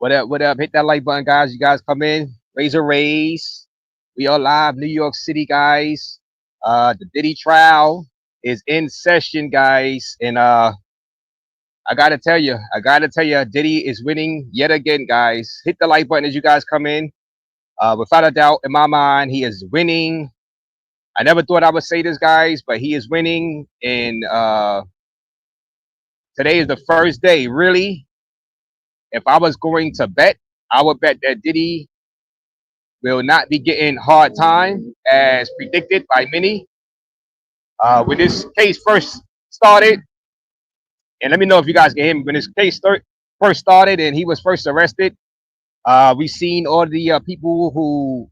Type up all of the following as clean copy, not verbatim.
What up? What up? Hit that like button, guys. You guys come in. Raise a raise. We are live, New York City, guys. The Diddy trial is in session, guys. And I gotta tell you, Diddy is winning yet again, guys. Hit the like button as you guys come in. Without a doubt, in my mind, he is winning. I never thought I would say this, guys, but he is winning. And today is the first day, really. If I was going to bet, I would bet that Diddy will not be getting hard time as predicted by many. When this case first started, and let me know if you guys can hear me. When this case first started and he was first arrested, we seen all the people who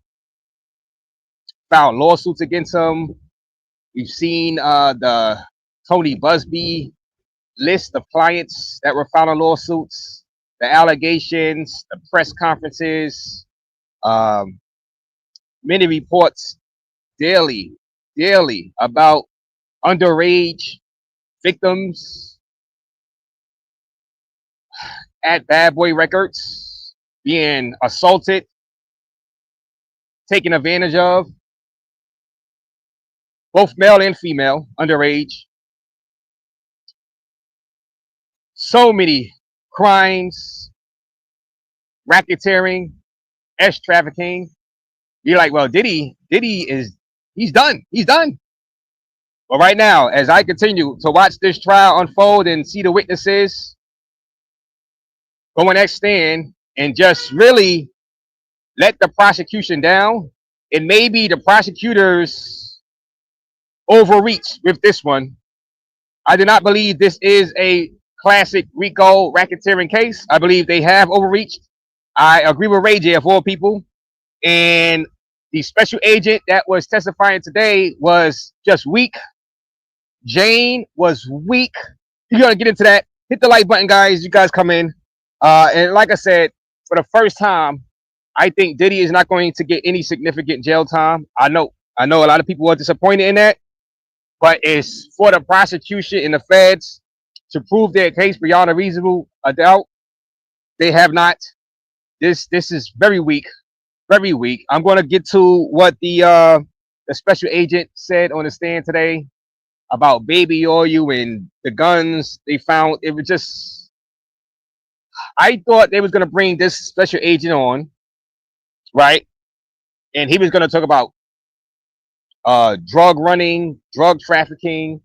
filed lawsuits against him. We've seen the Tony Busby list of clients that were filing lawsuits, the allegations, the press conferences, um, many reports daily about underage victims at Bad Boy Records being assaulted, taken advantage of, both male and female, underage. So many crimes, racketeering, S trafficking. You're like, well, Diddy he's done. He's done. But right now, as I continue to watch this trial unfold and see the witnesses go and stand and just really let the prosecution down, it may be the prosecutors overreach with this one. I do not believe this is a classic RICO racketeering case. I believe they have overreached. I agree with Raze of all people. And the special agent that was testifying today was just weak. Jane was weak. You're gonna get into that. Hit the like button, guys. You guys come in. And like I said, for the first time, I think Diddy is not going to get any significant jail time. I know a lot of people are disappointed in that, but it's for the prosecution and the feds to prove their case beyond a reasonable doubt. They have not. This is very weak, very weak. I'm going to get to what the special agent said on the stand today about baby oil and the guns they found. It was just, I thought they was going to bring this special agent on, right? And he was going to talk about drug running, drug trafficking,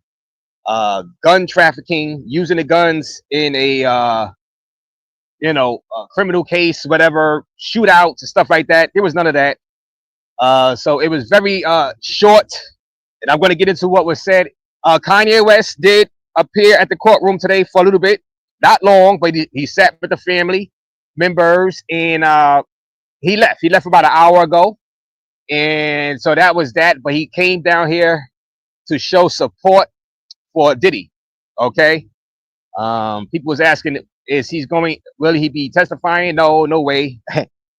gun trafficking, using the guns in a criminal case, whatever, shootouts and stuff like that. There was none of that. So it was very short, and I'm going to get into what was said. Kanye West did appear at the courtroom today for a little bit, not long, but he sat with the family members, and he left. He left about an hour ago, and so that was that. But he came down here to show support for Diddy. Okay. People was asking, will he be testifying? No, no way.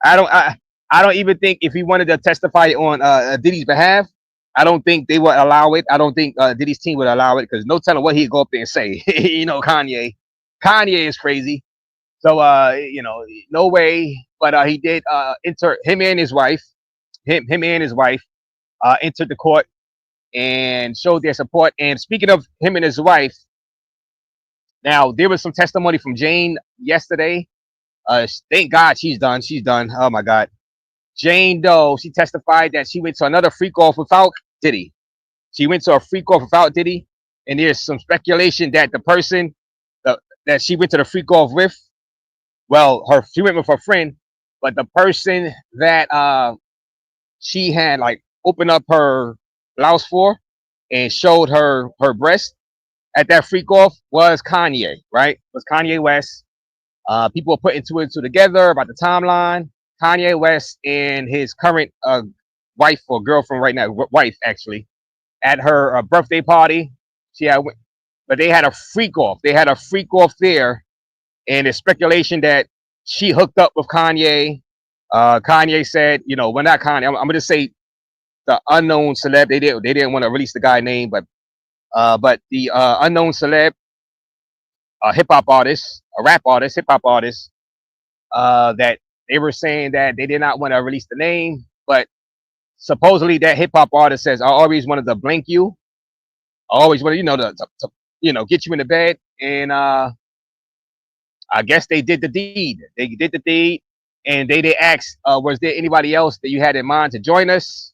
I don't even think if he wanted to testify on Diddy's behalf, I don't think they would allow it. I don't think Diddy's team would allow it, because no telling what he'd go up there and say. Kanye is crazy. So no way. But he did enter, him and his wife entered the court and showed their support. And speaking of him and his wife, now there was some testimony from Jane yesterday. Thank God she's done. She's done. Oh my God. Jane Doe, she testified that she went to another freak off without Diddy. She went to a freak off without Diddy, and there's some speculation that the person that she went to the freak off with, well, she went with her friend, but the person that she had like opened up her blouse for and showed her breast at that freak off was Kanye, right? Was Kanye West. People are putting two and two together about the timeline. Kanye West and his current wife or girlfriend right now, wife actually, at her birthday party. But they had a freak off. They had a freak off there, and there's speculation that she hooked up with Kanye. Kanye said, well, not Kanye. I'm gonna say the unknown celeb. They didn't want to release the guy name, but the unknown celeb, a hip hop artist, a rap artist, hip hop artist, that they were saying that they did not want to release the name, but supposedly that hip hop artist says, I always wanted to blink you. I always wanted, to get you in the bed. And I guess they did the deed. They did the deed, and they asked, was there anybody else that you had in mind to join us?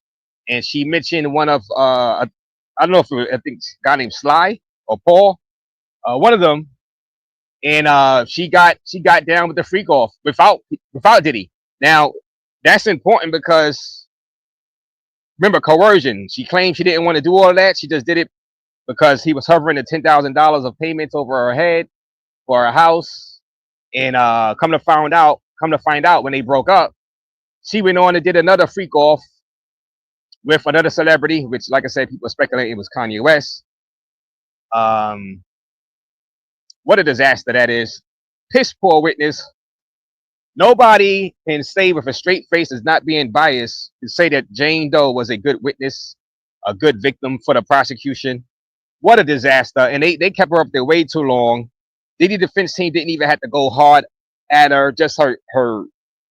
And she mentioned one of, I don't know if it was, I think it's a guy named Sly or Paul, one of them. And she got down with the freak off without Diddy. Now that's important because remember coercion. She claimed she didn't want to do all of that. She just did it because he was hovering the $10,000 of payments over her head for her house. And come to find out when they broke up, she went on and did another freak off with another celebrity, which, like I said, people speculate it was Kanye West. What a disaster that is. Piss poor witness. Nobody can say with a straight face as not being biased to say that Jane Doe was a good witness, a good victim for the prosecution. What a disaster. And they kept her up there way too long. Diddy defense team didn't even have to go hard at her. Just her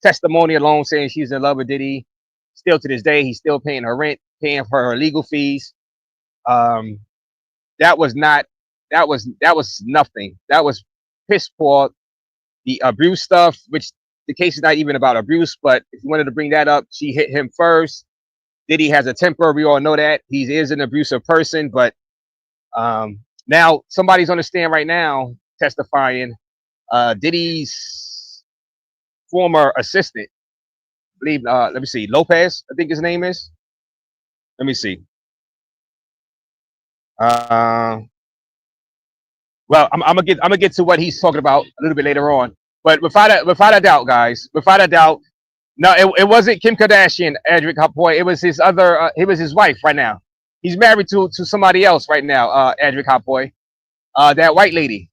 testimony alone saying she's in love with Diddy. Still to this day, he's still paying her rent, paying for her legal fees. That was nothing. That was piss poor. The abuse stuff, which the case is not even about abuse, but if you wanted to bring that up, she hit him first. Diddy has a temper. We all know that. He is an abusive person, but now somebody's on the stand right now testifying. Diddy's former assistant, I believe, let me see, Lopez, I think his name is. Let me see. Well, I'm gonna get to what he's talking about a little bit later on. But without a doubt, guys, without a doubt, no, it wasn't Kim Kardashian, Adric Hotboy. It was his other. It was his wife right now. He's married to somebody else right now, Adric Hotboy. That white lady.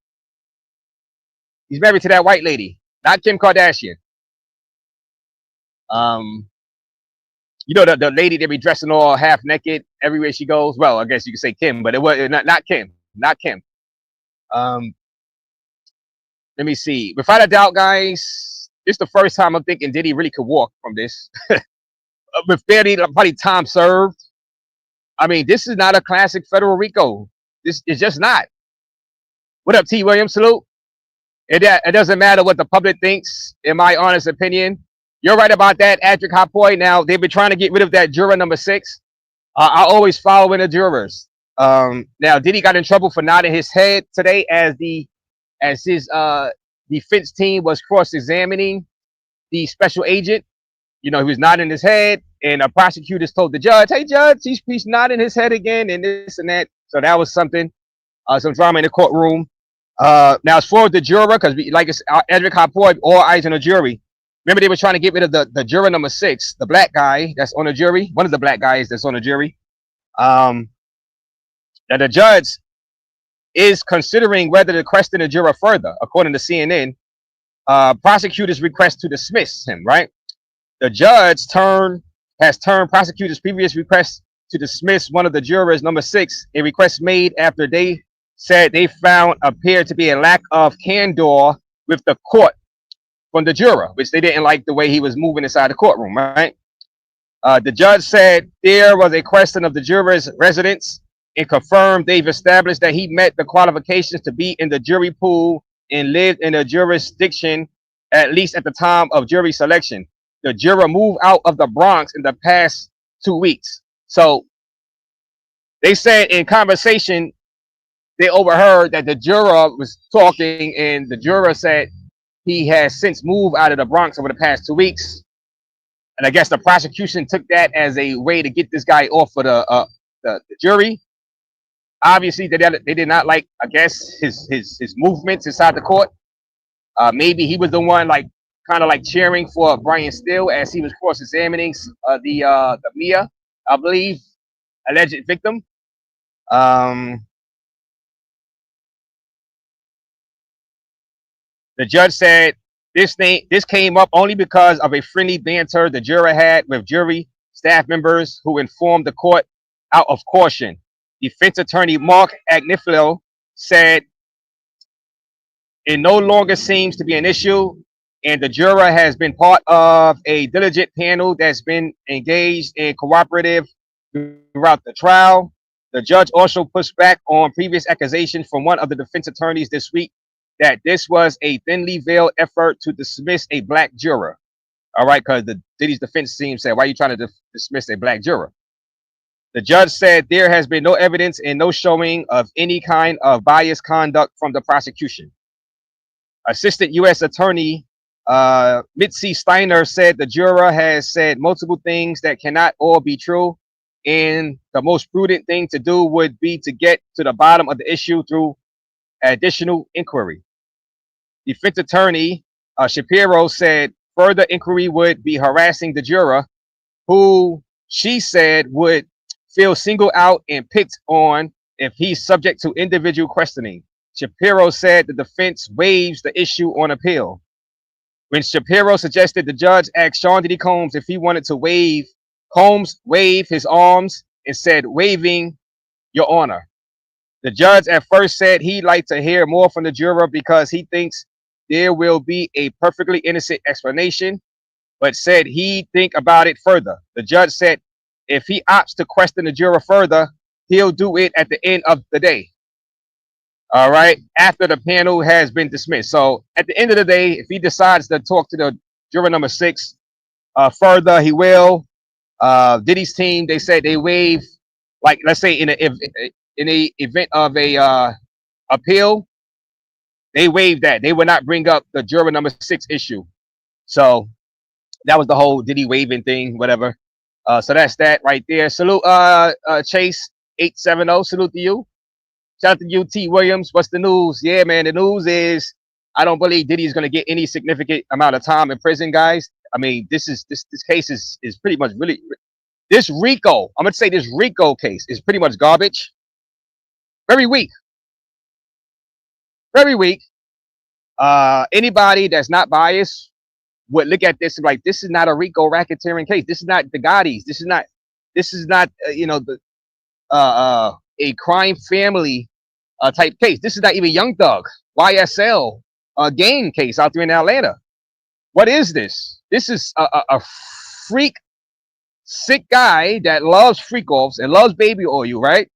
He's married to that white lady, not Kim Kardashian. The lady that be dressing all half naked everywhere she goes. Well, I guess you could say Kim, but it was not Kim, not Kim. Let me see. Without a doubt, guys, this is the first time I'm thinking Diddy really could walk from this. With barely probably time served. I mean, this is not a classic federal RICO. This is just not. What up, T. Williams? Salute. It doesn't matter what the public thinks, in my honest opinion. You're right about that, Adric Hotboy. Now, they've been trying to get rid of that juror number 6. I always follow in the jurors. Now, Diddy got in trouble for nodding his head today as his defense team was cross-examining the special agent. He was nodding his head, and the prosecutors told the judge, "Hey, judge, he's nodding his head again, and this and that." So that was something, some drama in the courtroom. Now, as far as the juror, because like Adric Hotboy, all eyes on the jury. Remember, they were trying to get rid of the juror number 6, the black guy that's on the jury, one of the black guys that's on the jury. Now, the judge is considering whether to question the juror further, according to CNN. Prosecutors request to dismiss him, right? The judge has turned prosecutors' previous request to dismiss one of the jurors, number 6, a request made after they said they found appeared to be a lack of candor with the court from the juror, which they didn't like the way he was moving inside the courtroom, right? The judge said there was a question of the juror's residence and confirmed they've established that he met the qualifications to be in the jury pool and lived in a jurisdiction, at least at the time of jury selection. The juror moved out of the Bronx in the past 2 weeks. So they said in conversation, they overheard that the juror was talking, and the juror said he has since moved out of the Bronx over the past 2 weeks. And I guess the prosecution took that as a way to get this guy off of the jury. Obviously, they did not like, I guess, his movements inside the court. Maybe he was the one kind of cheering for Brian Steele as he was cross-examining the Mia, I believe, alleged victim. The judge said this came up only because of a friendly banter the juror had with jury staff members who informed the court out of caution. Defense attorney Mark Agnifilo said it no longer seems to be an issue and the juror has been part of a diligent panel that's been engaged and cooperative throughout the trial. The judge also pushed back on previous accusations from one of the defense attorneys this week that this was a thinly veiled effort to dismiss a black juror. All right, because the Diddy's defense team said, "Why are you trying to dismiss a black juror?" The judge said there has been no evidence and no showing of any kind of biased conduct from the prosecution. Assistant U.S. Attorney Mitzi Steiner said the juror has said multiple things that cannot all be true, and the most prudent thing to do would be to get to the bottom of the issue through additional inquiry. Defense attorney Shapiro said further inquiry would be harassing the juror, who she said would feel singled out and picked on if he's subject to individual questioning. Shapiro said the defense waives the issue on appeal. When Shapiro suggested the judge asked Sean Diddy Combs if he wanted to waive, Combs waved his arms and said, "Waiving, Your Honor." The judge at first said he'd like to hear more from the juror because he thinks there will be a perfectly innocent explanation, but said he'd think about it further. The judge said if he opts to question the juror further, he'll do it at the end of the day. All right, after the panel has been dismissed. So at the end of the day, if he decides to talk to the juror number 6 further, he will. Diddy's team, they said they waive, like let's say in a event of a appeal, they waived that. They would not bring up the juror number 6 issue. So that was the whole Diddy waiving thing, whatever. So that's that right there. Salute Chase 870. Salute to you. Shout out to you, T. Williams. What's the news? Yeah, man. The news is I don't believe Diddy is going to get any significant amount of time in prison, guys. I mean, this case is pretty much really this RICO. I'm gonna say this RICO case is pretty much garbage. Very weak. Very weak. Anybody that's not biased would look at this and be like, this is not a RICO racketeering case. This is not the Gottis. This is not a crime family type case. This is not even Young Thug, YSL gang case out there in Atlanta. What is this? This is a freak, sick guy that loves freak offs and loves baby oil, right?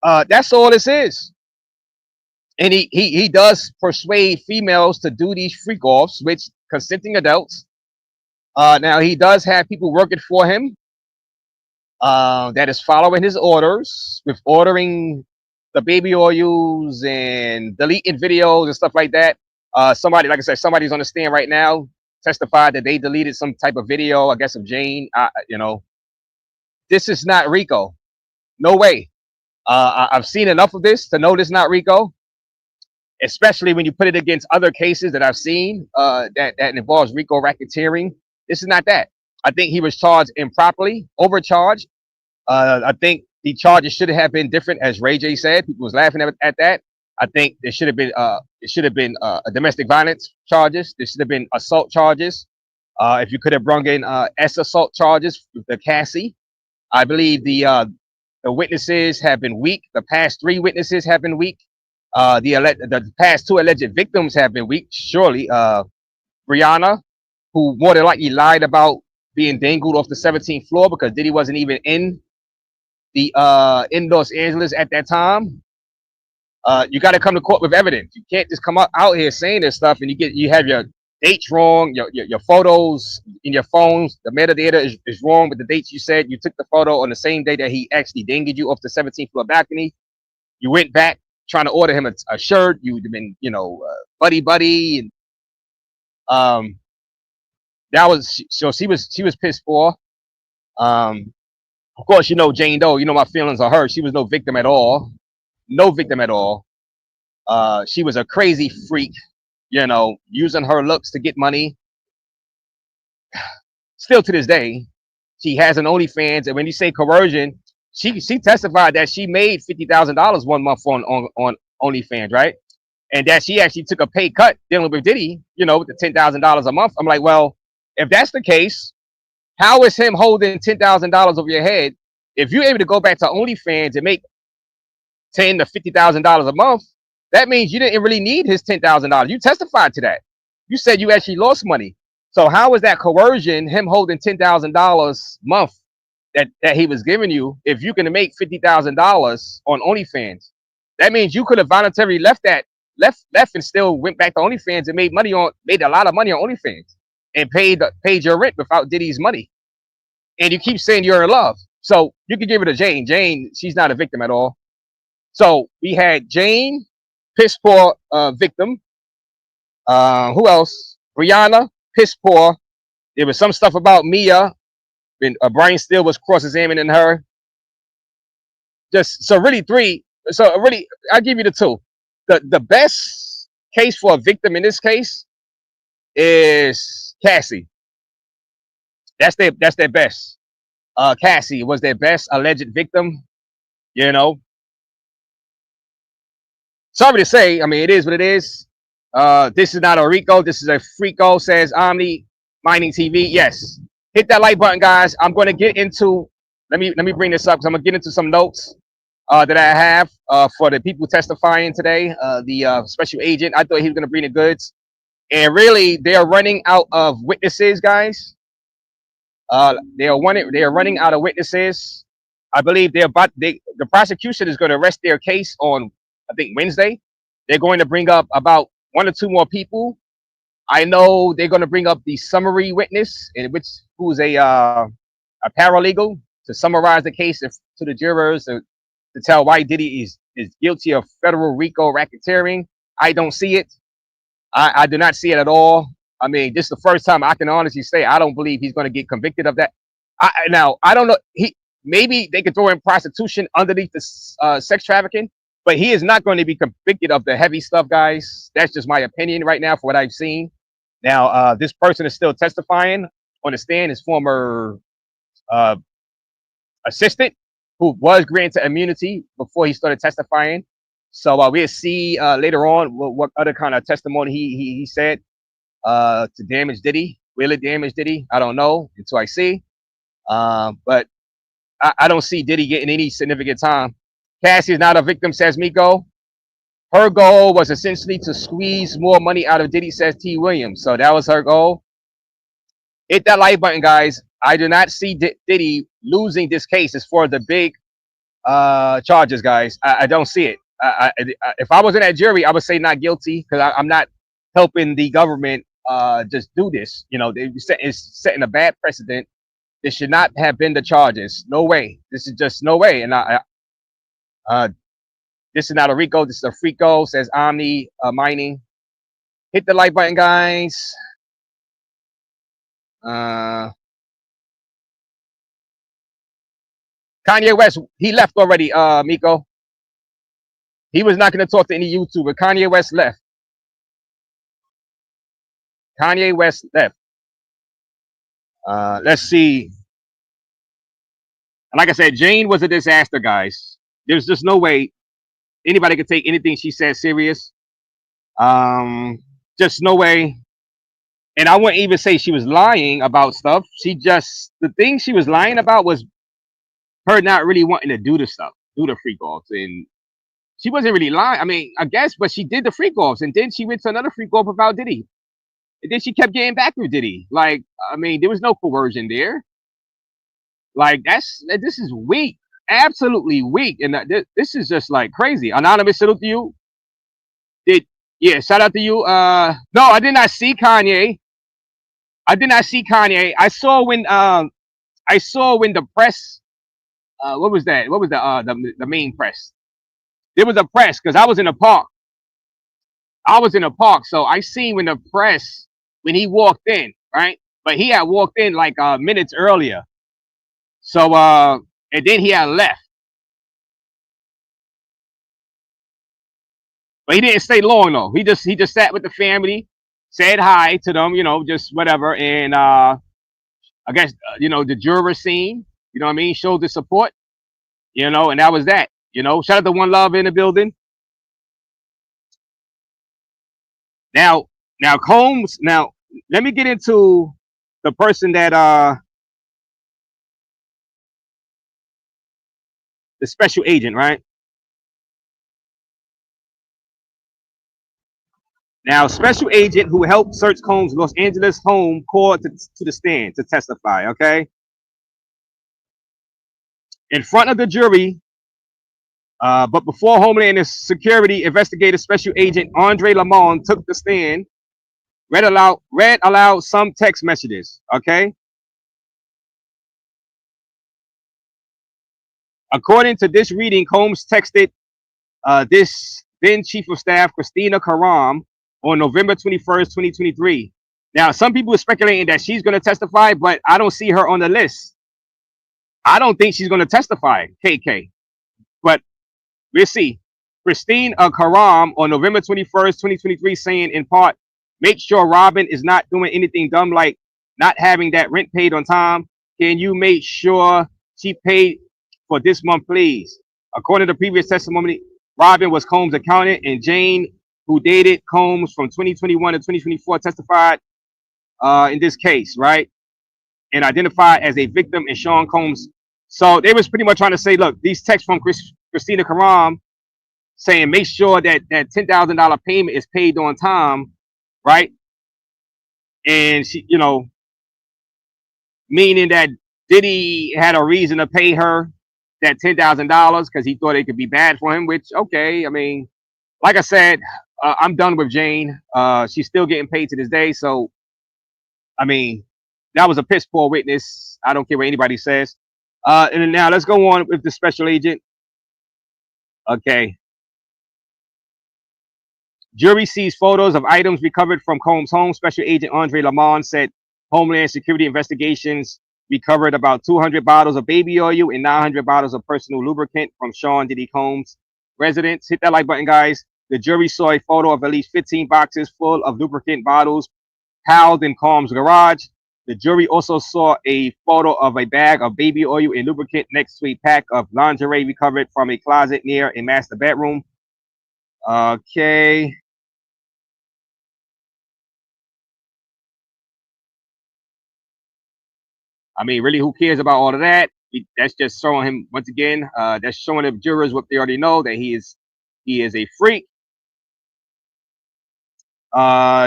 That's all this is. And he does persuade females to do these freak offs, which consenting adults. Now he does have people working for him that is following his orders with ordering the baby oils and deleting videos and stuff like that. Somebody, like I said, somebody's on the stand right now testified that they deleted some type of video, I guess, of Jane. This is not RICO. No way. I've seen enough of this to know this is not RICO, especially when you put it against other cases that I've seen that involves RICO racketeering. This is not that. I think he was charged improperly, overcharged. I think the charges should have been different, as Ray J said. People was laughing at that. I think there should have been a domestic violence charges. There should have been assault charges. If you could have brought in assault charges with the Cassie. I believe the witnesses have been weak. The past 3 witnesses have been weak. The past 2 alleged victims have been weak. Surely, Brianna, who more than likely lied about being dangled off the 17th floor because Diddy wasn't even in Los Angeles at that time. You got to come to court with evidence. You can't just come out here saying this stuff and you have your dates wrong, your photos in your phones. The metadata is wrong with the dates you said. You took the photo on the same day that he actually dangled you off the 17th floor balcony. You went back trying to order him a shirt. You'd been, buddy, and that was so she was pissed for. Of course, Jane Doe. My feelings on her. She was no victim at all. No victim at all. She was a crazy freak, using her looks to get money. Still to this day, she has an OnlyFans, and when you say coercion, she testified that she made $50,000 one month on OnlyFans, right? And that she actually took a pay cut dealing with Diddy, with the $10,000 a month. I'm like, well, if that's the case, how is him holding $10,000 over your head? If you're able to go back to OnlyFans and make $10,000 to $50,000 a month, that means you didn't really need his $10,000. You testified to that. You said you actually lost money. So how is that coercion? Him holding $10,000 month that he was giving you. If you can make $50,000 on OnlyFans, that means you could have voluntarily left and still went back to OnlyFans and made a lot of money on OnlyFans and paid your rent without Diddy's money. And you keep saying you're in love, so you could give it to Jane. Jane, she's not a victim at all. So we had Jane, piss poor victim. Who else? Brianna, piss poor. There was some stuff about Mia. When Brian Steele was cross-examining her. Just so really three. So really, I'll give you the two. The best case for a victim in this case is Cassie. That's their best. Cassie was their best alleged victim. You know, sorry to say. I mean, it is what it is. This is not a RICO. This is a FRICO, says Omni Mining TV. Yes. Hit that like button, guys. I'm going to get into. Let me bring this up because I'm going to get into some notes that I have for the people testifying today. The special agent. I thought he was going to bring the goods, and really, they are running out of witnesses, guys. They are running out of witnesses. I believe the prosecution is going to rest their case on, I think, Wednesday. They're going to bring up about one or two more people. I know they're going to bring up the summary witness, who's a paralegal to summarize the case to the jurors to tell why Diddy is guilty of federal RICO racketeering. I don't see it. I do not see it at all. I mean, this is the first time I can honestly say I don't believe he's going to get convicted of that. Now, I don't know. Maybe they could throw in prostitution underneath the sex trafficking, but he is not going to be convicted of the heavy stuff, guys. That's just my opinion right now for what I've seen. Now, this person is still testifying on the stand, his former assistant, who was granted immunity before he started testifying. So we'll see later on what other kind of testimony he said to damage Diddy. Will it damage Diddy? I don't know until I see. But I don't see Diddy getting any significant time. Cassie is not a victim, says Miko. Her goal was essentially to squeeze more money out of Diddy, says T. Williams. So that was her goal. Hit that like button, guys. I do not see Diddy losing this case as far as the big charges, guys. I don't see it. If I was in that jury, I would say not guilty because I'm not helping the government just do this. You know, it's setting a bad precedent. This should not have been the charges. No way. This is just no way. And this is not a RICO. This is a FRICO, says Omni Mining. Hit the like button, guys. Kanye West, he left already, Miko. He was not going to talk to any YouTuber. Kanye West left. Kanye West left. Let's see. And like I said, Jane was a disaster, guys. There's just no way anybody could take anything she said serious. Just no way. And I wouldn't even say she was lying about stuff. The thing she was lying about was her not really wanting to do the stuff, do the freak offs. And she wasn't really lying. I mean, I guess, but she did the freak offs. And then she went to another freak off about Diddy. And then she kept getting back with Diddy. Like, I mean, there was no coercion there. Like, this is weak. Absolutely weak. And this is just like crazy. Anonymous, salute to you. Shout out to you. No, I did not see Kanye. I saw when the press, what was that? What was the main press? There was a press because I was in a park. So I seen when he walked in, right? But he had walked in like minutes earlier. So and then he had left. But he didn't stay long though. He just sat with the family, said hi to them, you know, just whatever. And I guess the juror scene, you know what I mean, showed the support, and that was that. Shout out to One Love in the building. Now Combs. Now let me get into the person that the special agent, right? Now, special agent who helped search Combs' Los Angeles home called to the stand to testify. Okay, in front of the jury. But before Homeland Security investigator Special Agent Andre Lamont took the stand, read aloud some text messages. Okay, according to this reading, Combs texted this then Chief of Staff Christina Karam on November 21st, 2023. Now, some people are speculating that she's going to testify, but I don't see her on the list. I don't think she's going to testify, KK. But we'll see. Christine Karam on November 21st, 2023, saying in part, make sure Robin is not doing anything dumb like not having that rent paid on time. Can you make sure she paid for this month, please? According to previous testimony, Robin was Combs' accountant, and Jane, who dated Combs from 2021 to 2024, testified in this case, right? And identified as a victim in Sean Combs. So they was pretty much trying to say, look, these texts from Christina Karam saying make sure that that $10,000 payment is paid on time, right? And she, meaning that Diddy had a reason to pay her that $10,000 because he thought it could be bad for him. Which, okay, I mean, like I said, I'm done with Jane. She's still getting paid to this day. So, I mean, that was a piss poor witness. I don't care what anybody says. And then now let's go on with the special agent. Okay. Jury sees photos of items recovered from Combs' home. Special Agent Andre Lamont said Homeland Security investigations recovered about 200 bottles of baby oil and 900 bottles of personal lubricant from Sean Diddy Combs' residence. Hit that like button, guys. The jury saw a photo of at least 15 boxes full of lubricant bottles housed in Combs' garage. The jury also saw a photo of a bag of baby oil and lubricant next to a pack of lingerie recovered from a closet near a master bedroom. Okay. I mean, really, who cares about all of that? That's just showing him once again. That's showing the jurors what they already know, that he is a freak.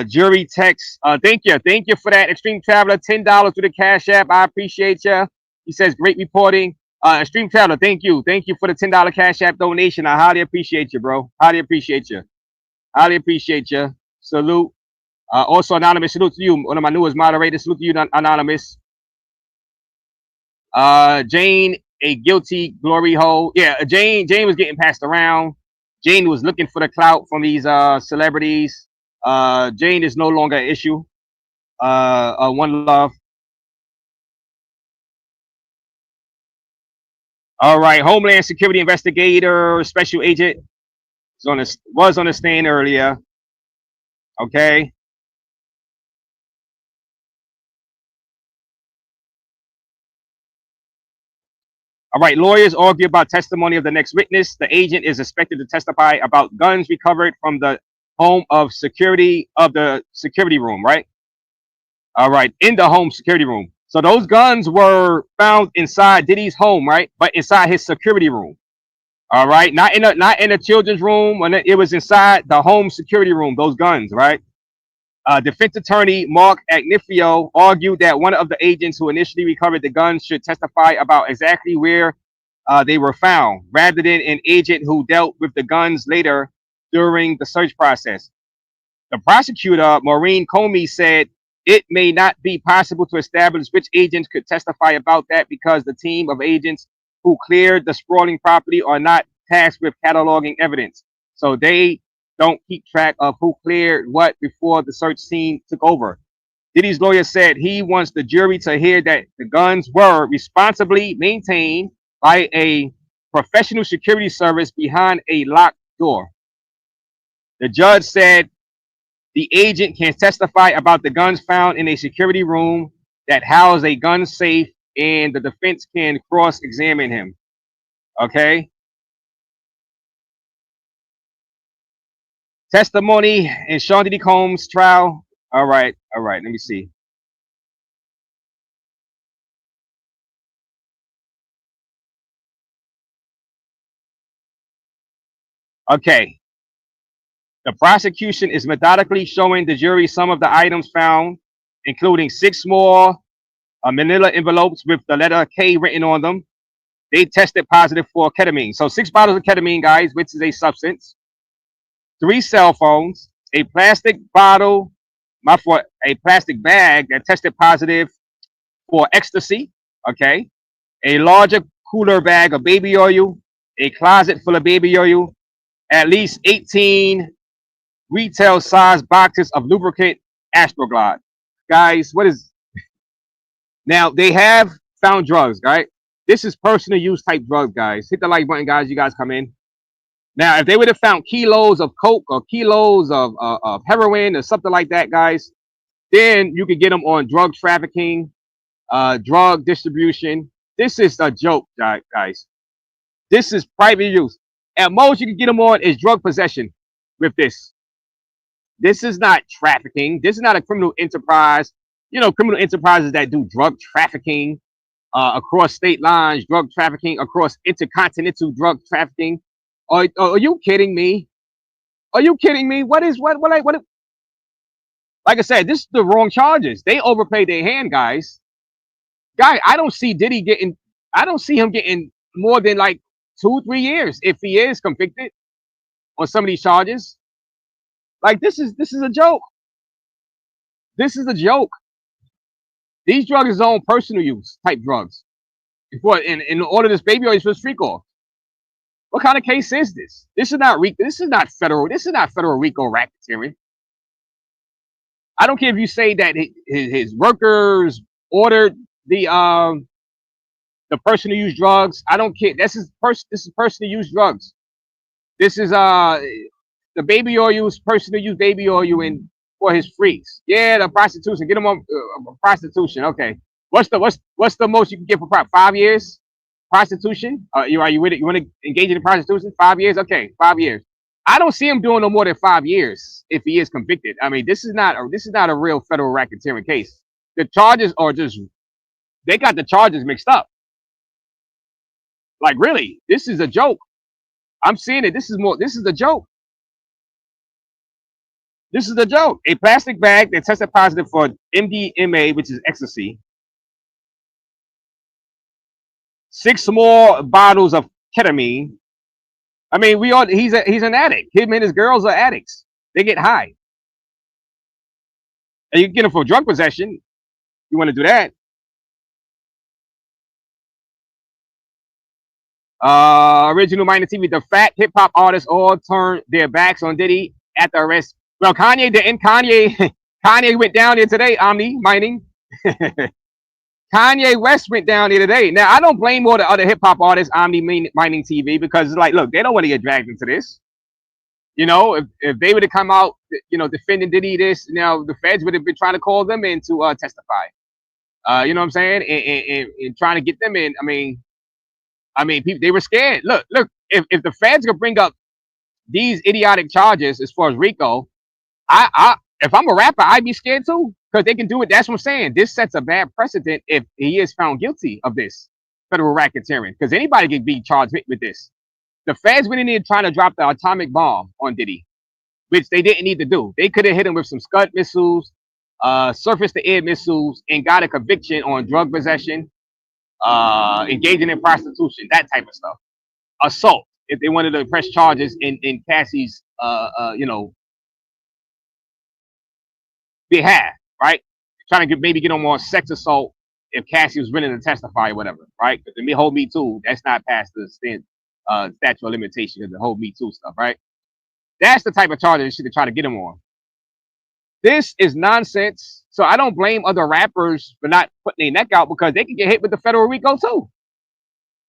Jury text. Thank you for that, Extreme Traveler. $10 through the Cash App. I appreciate you. He says great reporting. Extreme Traveler, thank you for the $10 Cash App donation. I highly appreciate you, bro. Highly appreciate you. Highly appreciate you. Salute. Also, Anonymous, salute to you. One of my newest moderators. Salute to you, Anonymous. Jane, a guilty glory hole. Yeah, Jane was getting passed around. Jane was looking for the clout from these celebrities. Jane is no longer an issue. One love. All right, Homeland Security investigator, special agent was on the stand earlier. Okay. All right, lawyers argue about testimony of the next witness. The agent is expected to testify about guns recovered from the home of the security room, right? All right, in the home security room. So those guns were found inside Diddy's home, right? But inside his security room. All right, not in a children's room. When it was inside the home security room, those guns, right? Defense attorney Mark Agnifio argued that one of the agents who initially recovered the guns should testify about exactly where they were found, rather than an agent who dealt with the guns later during the search process. The prosecutor, Maureen Comey, said it may not be possible to establish which agents could testify about that because the team of agents who cleared the sprawling property are not tasked with cataloging evidence. So they don't keep track of who cleared what before the search team took over. Diddy's lawyer said he wants the jury to hear that the guns were responsibly maintained by a professional security service behind a locked door. The judge said the agent can testify about the guns found in a security room that house a gun safe, and the defense can cross-examine him. Okay. Testimony in Sean Diddy Combs' trial. All right. Let me see. Okay. The prosecution is methodically showing the jury some of the items found, including 6 more manila envelopes with the letter K written on them. They tested positive for ketamine. So 6 bottles of ketamine, guys, which is a substance. 3 cell phones, a plastic bottle, for a plastic bag that tested positive for ecstasy. Okay, a larger cooler bag of baby oil, a closet full of baby oil, at least 18 retail size boxes of lubricant Astroglide. Guys, what is now? They have found drugs, right? This is personal use type drugs, guys. Hit the like button, guys. You guys come in. Now, if they would have found kilos of coke or kilos of heroin or something like that, guys, then you could get them on drug trafficking, drug distribution. This is a joke, guys. This is private use. At most, you can get them on is drug possession with this. This is not trafficking. This is not a criminal enterprise. You know, criminal enterprises that do drug trafficking across state lines, drug trafficking across intercontinental drug trafficking. Are you kidding me? Are you kidding me? What? Like I said, this is the wrong charges. They overplayed their hand, guys. I don't see Diddy getting. I don't see him getting more than like 2-3 years if he is convicted on some of these charges. Like this is a joke. This is a joke. These drugs is on personal use type drugs. But in order this baby oil is for street off. What kind of case is this? This is not RICO. This is not federal. This is not federal RICO racketeering. I don't care if you say that his workers ordered the person to use drugs. I don't care. This is person to use drugs. This is the baby oil use person to use baby oil in for his freaks. Yeah, the prostitution. Get him on prostitution. Okay. What's the most you can get for 5 years? Prostitution? Are you with it? You want to engage in prostitution? 5 years? Okay, 5 years. I don't see him doing no more than 5 years if he is convicted. I mean, this is not a real federal racketeering case. The charges are just they got the charges mixed up. Like really, this is a joke. I'm seeing it. This is a joke. This is a joke. A plastic bag that tested positive for MDMA, which is ecstasy. 6 more bottles of ketamine. I mean, he's an addict. Him and his girls are addicts. They get high. And you can get them for drug possession. You want to do that. Original Minor TV, the fat hip hop artists all turned their backs on Diddy at the arrest. Well, Kanye didn't. Kanye went down there today, Omni mining. Kanye West went down there today. Now, I don't blame all the other hip hop artists, Omni mining TV, because it's like, look, they don't want to get dragged into this. You know, if they would have come out, you know, defending Diddy this, now the feds would have been trying to call them in to testify. You know what I'm saying? And trying to get them in. I mean, people, they were scared. Look, if the feds could bring up these idiotic charges as far as RICO, if I'm a rapper, I'd be scared too, because they can do it. That's what I'm saying. This sets a bad precedent if he is found guilty of this federal racketeering, because anybody can be charged with this. The feds went in there trying to drop the atomic bomb on Diddy, which they didn't need to do. They could have hit him with some Scud missiles, surface-to-air missiles, and got a conviction on drug possession, engaging in prostitution, that type of stuff. Assault, if they wanted to press charges in Cassie's, you know, behalf, right? Trying to maybe get him on sex assault if Cassie was willing to testify or whatever, right? Because the whole Me Too, that's not past the statute of limitation of the whole Me Too stuff, right? That's the type of charge they should try to get him on. This is nonsense. So I don't blame other rappers for not putting their neck out, because they can get hit with the federal RICO too.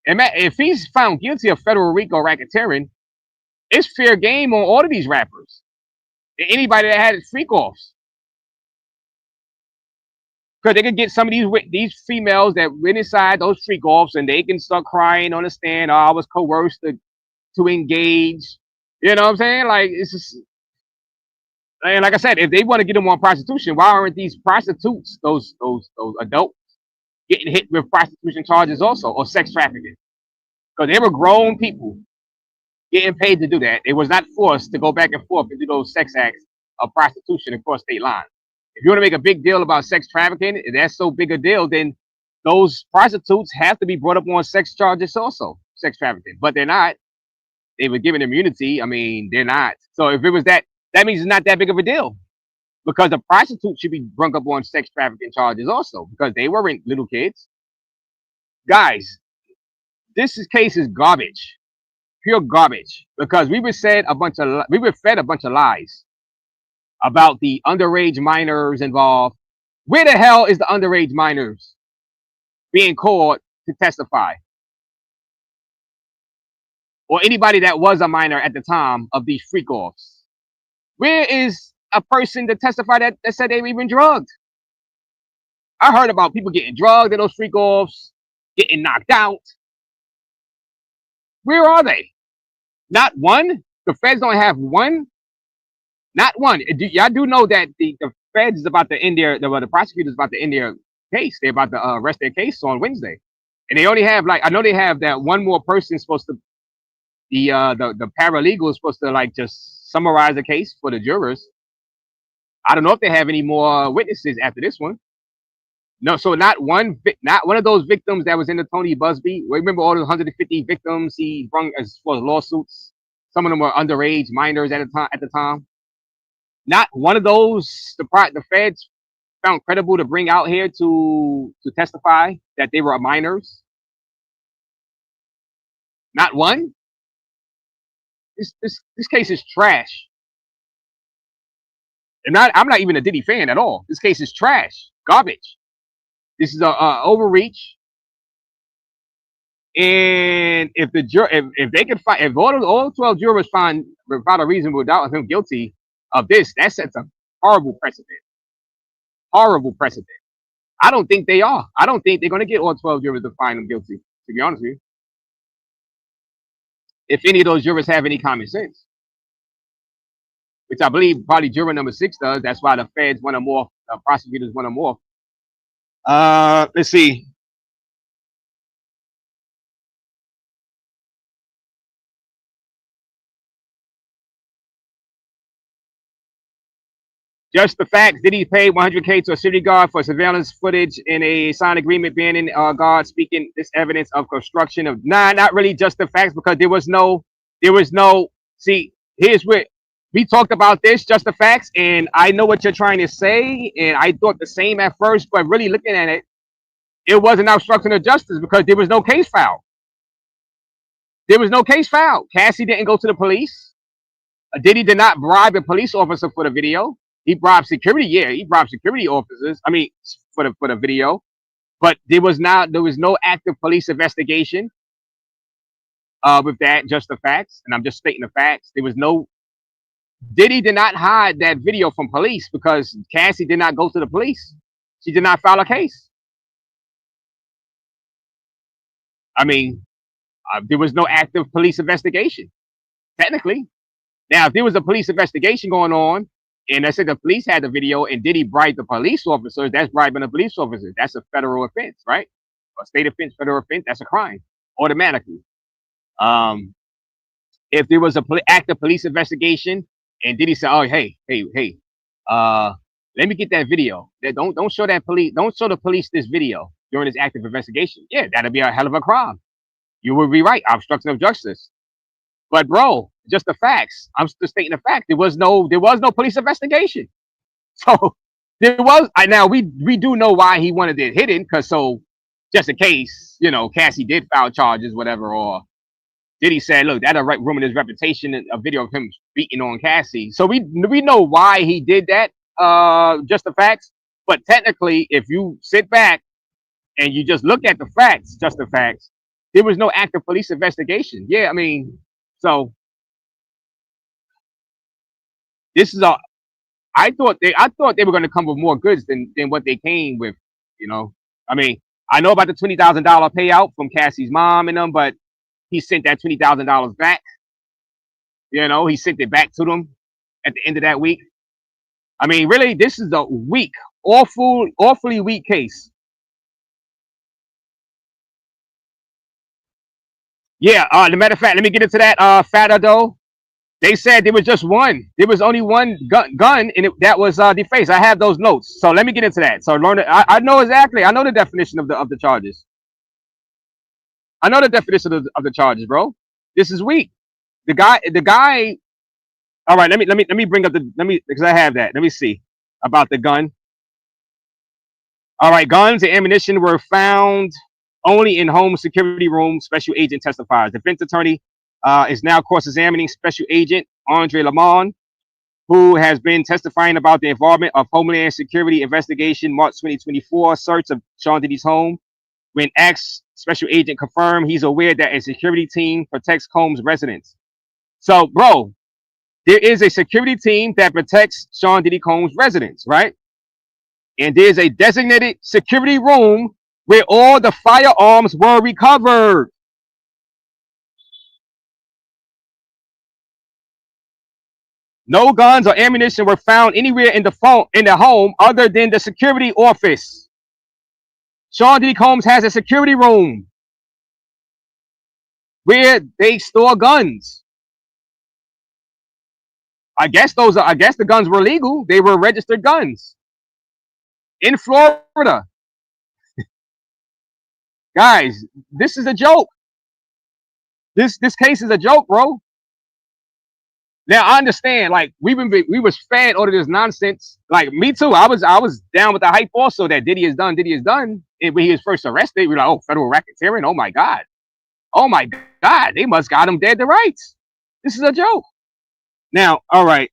And if he's found guilty of federal RICO racketeering, it's fair game on all of these rappers. And anybody that had freak offs. Because they could get some of these females that went inside those freak offs, and they can start crying on the stand. Oh, I was coerced to engage. You know what I'm saying? Like, it's just, and like I said, if they want to get them on prostitution, why aren't these prostitutes, those adults, getting hit with prostitution charges also, or sex trafficking? Because they were grown people getting paid to do that. They was not forced to go back and forth and do those sex acts of prostitution across state lines. If you want to make a big deal about sex trafficking, if that's so big a deal, then those prostitutes have to be brought up on sex charges also, sex trafficking. But they're not. They were given immunity. I mean, they're not. So if it was that, that means it's not that big of a deal. Because the prostitute should be brung up on sex trafficking charges also, because they weren't little kids. Guys, case is garbage, pure garbage. Because we were fed a bunch of lies about the underage minors involved. Where the hell is the underage minors being called to testify, or anybody that was a minor at the time of these freak offs? Where is a person to testify that said they were even drugged? I heard about people getting drugged in those freak offs, getting knocked out. Where are they? Not one. The feds don't have one. Not one. Y'all do know that the feds is about to end the prosecutors about to end their case. They're about to arrest their case on Wednesday, and they only have, like, I know they have that one more person supposed to, the paralegal is supposed to, like, just summarize the case for the jurors. I don't know if they have any more witnesses after this one. No, so not one of those victims that was in the Tony Busby. Remember all the 150 victims he brung as for lawsuits? Some of them were underage minors at the time. Not one of those the feds found credible to bring out here to testify that they were minors. Not one. This case is trash. And I'm not even a Diddy fan at all. This case is trash, garbage. This is a overreach. And if they can find, if all 12 jurors find without a reasonable doubt him guilty of this, that sets a horrible precedent. Horrible precedent. I don't think they are. I don't think they're going to get all 12 jurors to find him guilty, to be honest with you. If any of those jurors have any common sense, which I believe probably juror number 6 does. That's why the feds want them off, the prosecutors want them off. Let's see. Just the facts. Diddy paid $100K to a city guard for surveillance footage in a signed agreement banning guard speaking this evidence of construction of not really just the facts, because there was no see, here's what we talked about, this just the facts, and I know what you're trying to say, and I thought the same at first, but really looking at it, it wasn't obstruction of justice because there was no case filed. There was no case filed. Cassie didn't go to the police. Diddy did not bribe a police officer for the video. He bribed security. Yeah, he bribed security officers. I mean, for the video, but there was no active police investigation with that. Just the facts, and I'm just stating the facts. There was no. Diddy did not hide that video from police because Cassie did not go to the police. She did not file a case. I mean, there was no active police investigation, technically. Now, if there was a police investigation going on, and I said the police had the video and Diddy bribed the police officers, that's bribing the police officers. That's a federal offense, right? A state offense, federal offense, that's a crime automatically. If there was a active police investigation and Diddy said, "Oh, hey, let me get that video. Don't show that police. Don't show the police this video during this active investigation." Yeah, that'd be a hell of a crime. You would be right, obstruction of justice. But bro, just the facts. I'm just stating the fact. There was no police investigation. So there was. Now we do know why he wanted it hidden, because so just in case, Cassie did file charges, whatever, or Diddy said, "Look, that'll ruin his reputation." A video of him beating on Cassie. So we know why he did that. Just the facts. But technically, if you sit back and you just look at the facts, just the facts, there was no active police investigation. Yeah, I mean, so this is I thought they were going to come with more goods than what they came with. I mean, I know about the $20,000 payout from Cassie's mom and them, but he sent that $20,000 back. He sent it back to them at the end of that week. I mean, really, this is a weak, awfully weak case. Yeah. The matter of fact, let me get into that. Fatter though. They said there was just one. There was only one gun, and that was defaced. I have those notes. So let me get into that. So learn it. I know exactly. I know the definition of the charges. I know the definition of the charges, bro. This is weak. The guy. All right. Let me bring up because I have that. Let me see about the gun. All right. Guns and ammunition were found only in home security room. Special agent testifies. Defense attorney is now cross-examining Special Agent Andre Lamont, who has been testifying about the involvement of Homeland Security investigation March 2024 search of Sean Diddy's home. When asked, Special Agent confirmed he's aware that a security team protects Combs' residence. So, bro, there is a security team that protects Sean Diddy Combs' residence, right? And there's a designated security room where all the firearms were recovered. No guns or ammunition were found anywhere in the home other than the security office. Sean Diddy Combs has a security room where they store guns. I guess the guns were legal. They were registered guns in Florida. Guys, this is a joke. This case is a joke, bro. Now I understand, like we was fed all of this nonsense. Like me too. I was down with the hype also that Diddy is done. And when he was first arrested, we were like, oh, federal racketeering. Oh my God. Oh my God. They must got him dead to rights. This is a joke. Now, all right.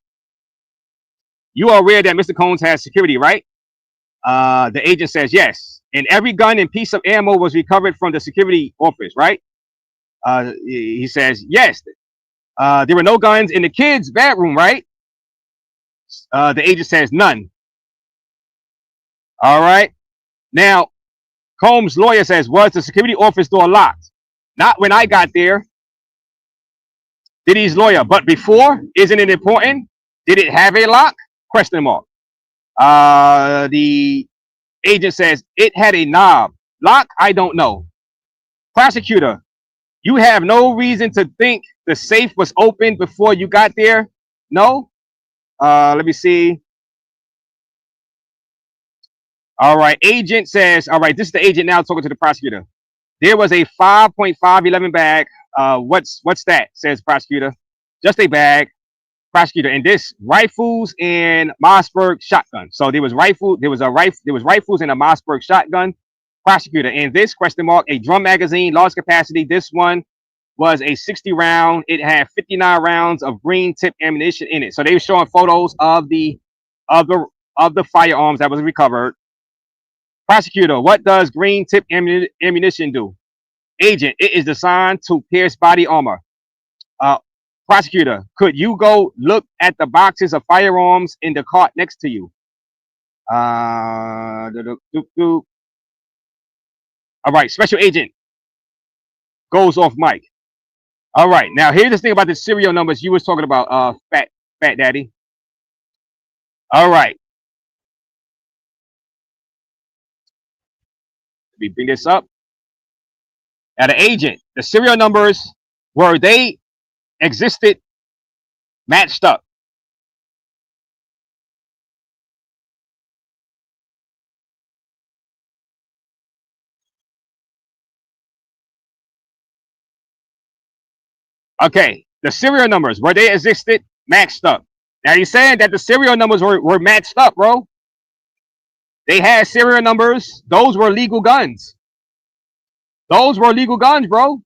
You are aware that Mr. Combs has security, right? The agent says yes. And every gun and piece of ammo was recovered from the security office, right? He says yes. There were no guns in the kids' bedroom, right? The agent says none. All right. Now, Combs' lawyer says, was the security office door locked? Not when I got there. Diddy's lawyer, but before, isn't it important? Did it have a lock? Question mark. The agent says it had a knob. Lock? I don't know. Prosecutor, you have no reason to think the safe was open before you got there? No? Let me see. All right. Agent says, all right, this is the agent now talking to the prosecutor. There was a 5.511 bag. What's that? Says prosecutor. Just a bag. Prosecutor. And this rifles and Mossberg shotgun. So there was rifles and a Mossberg shotgun. Prosecutor. And this question mark, a drum magazine, large capacity. This one was a 60 round. It had 59 rounds of green tip ammunition in it. So they were showing photos of the firearms that was recovered. Prosecutor, what does green tip ammunition do? Agent, it is designed to pierce body armor. Prosecutor, could you go look at the boxes of firearms in the cart next to you? All right, special agent goes off mic. All right, now here's the thing about the serial numbers you was talking about, Fat Daddy. All right. Let me bring this up. Now the agent, the serial numbers, were they existed matched up? Okay, the serial numbers, were they existed matched up? Now you're saying that the serial numbers were matched up, bro. They had serial numbers. Those were legal guns. Those were legal guns, bro.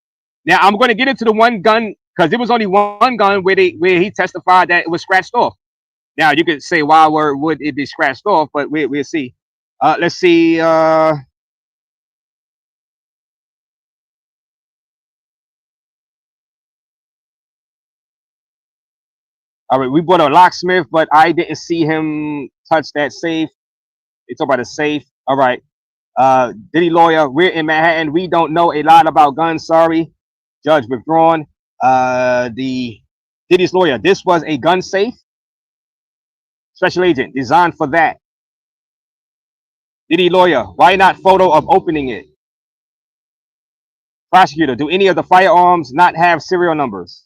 Now I'm going to get into the one gun because there was only one gun where he testified that it was scratched off. Now you could say why would it be scratched off, but we'll see. Let's see. All right, we bought a locksmith, but I didn't see him touch that safe. They talk about a safe. All right. Diddy lawyer, we're in Manhattan. We don't know a lot about guns. Sorry. Judge withdrawn. The Diddy's lawyer, this was a gun safe. Special agent, designed for that. Diddy lawyer, why not photo of opening it? Prosecutor, do any of the firearms not have serial numbers?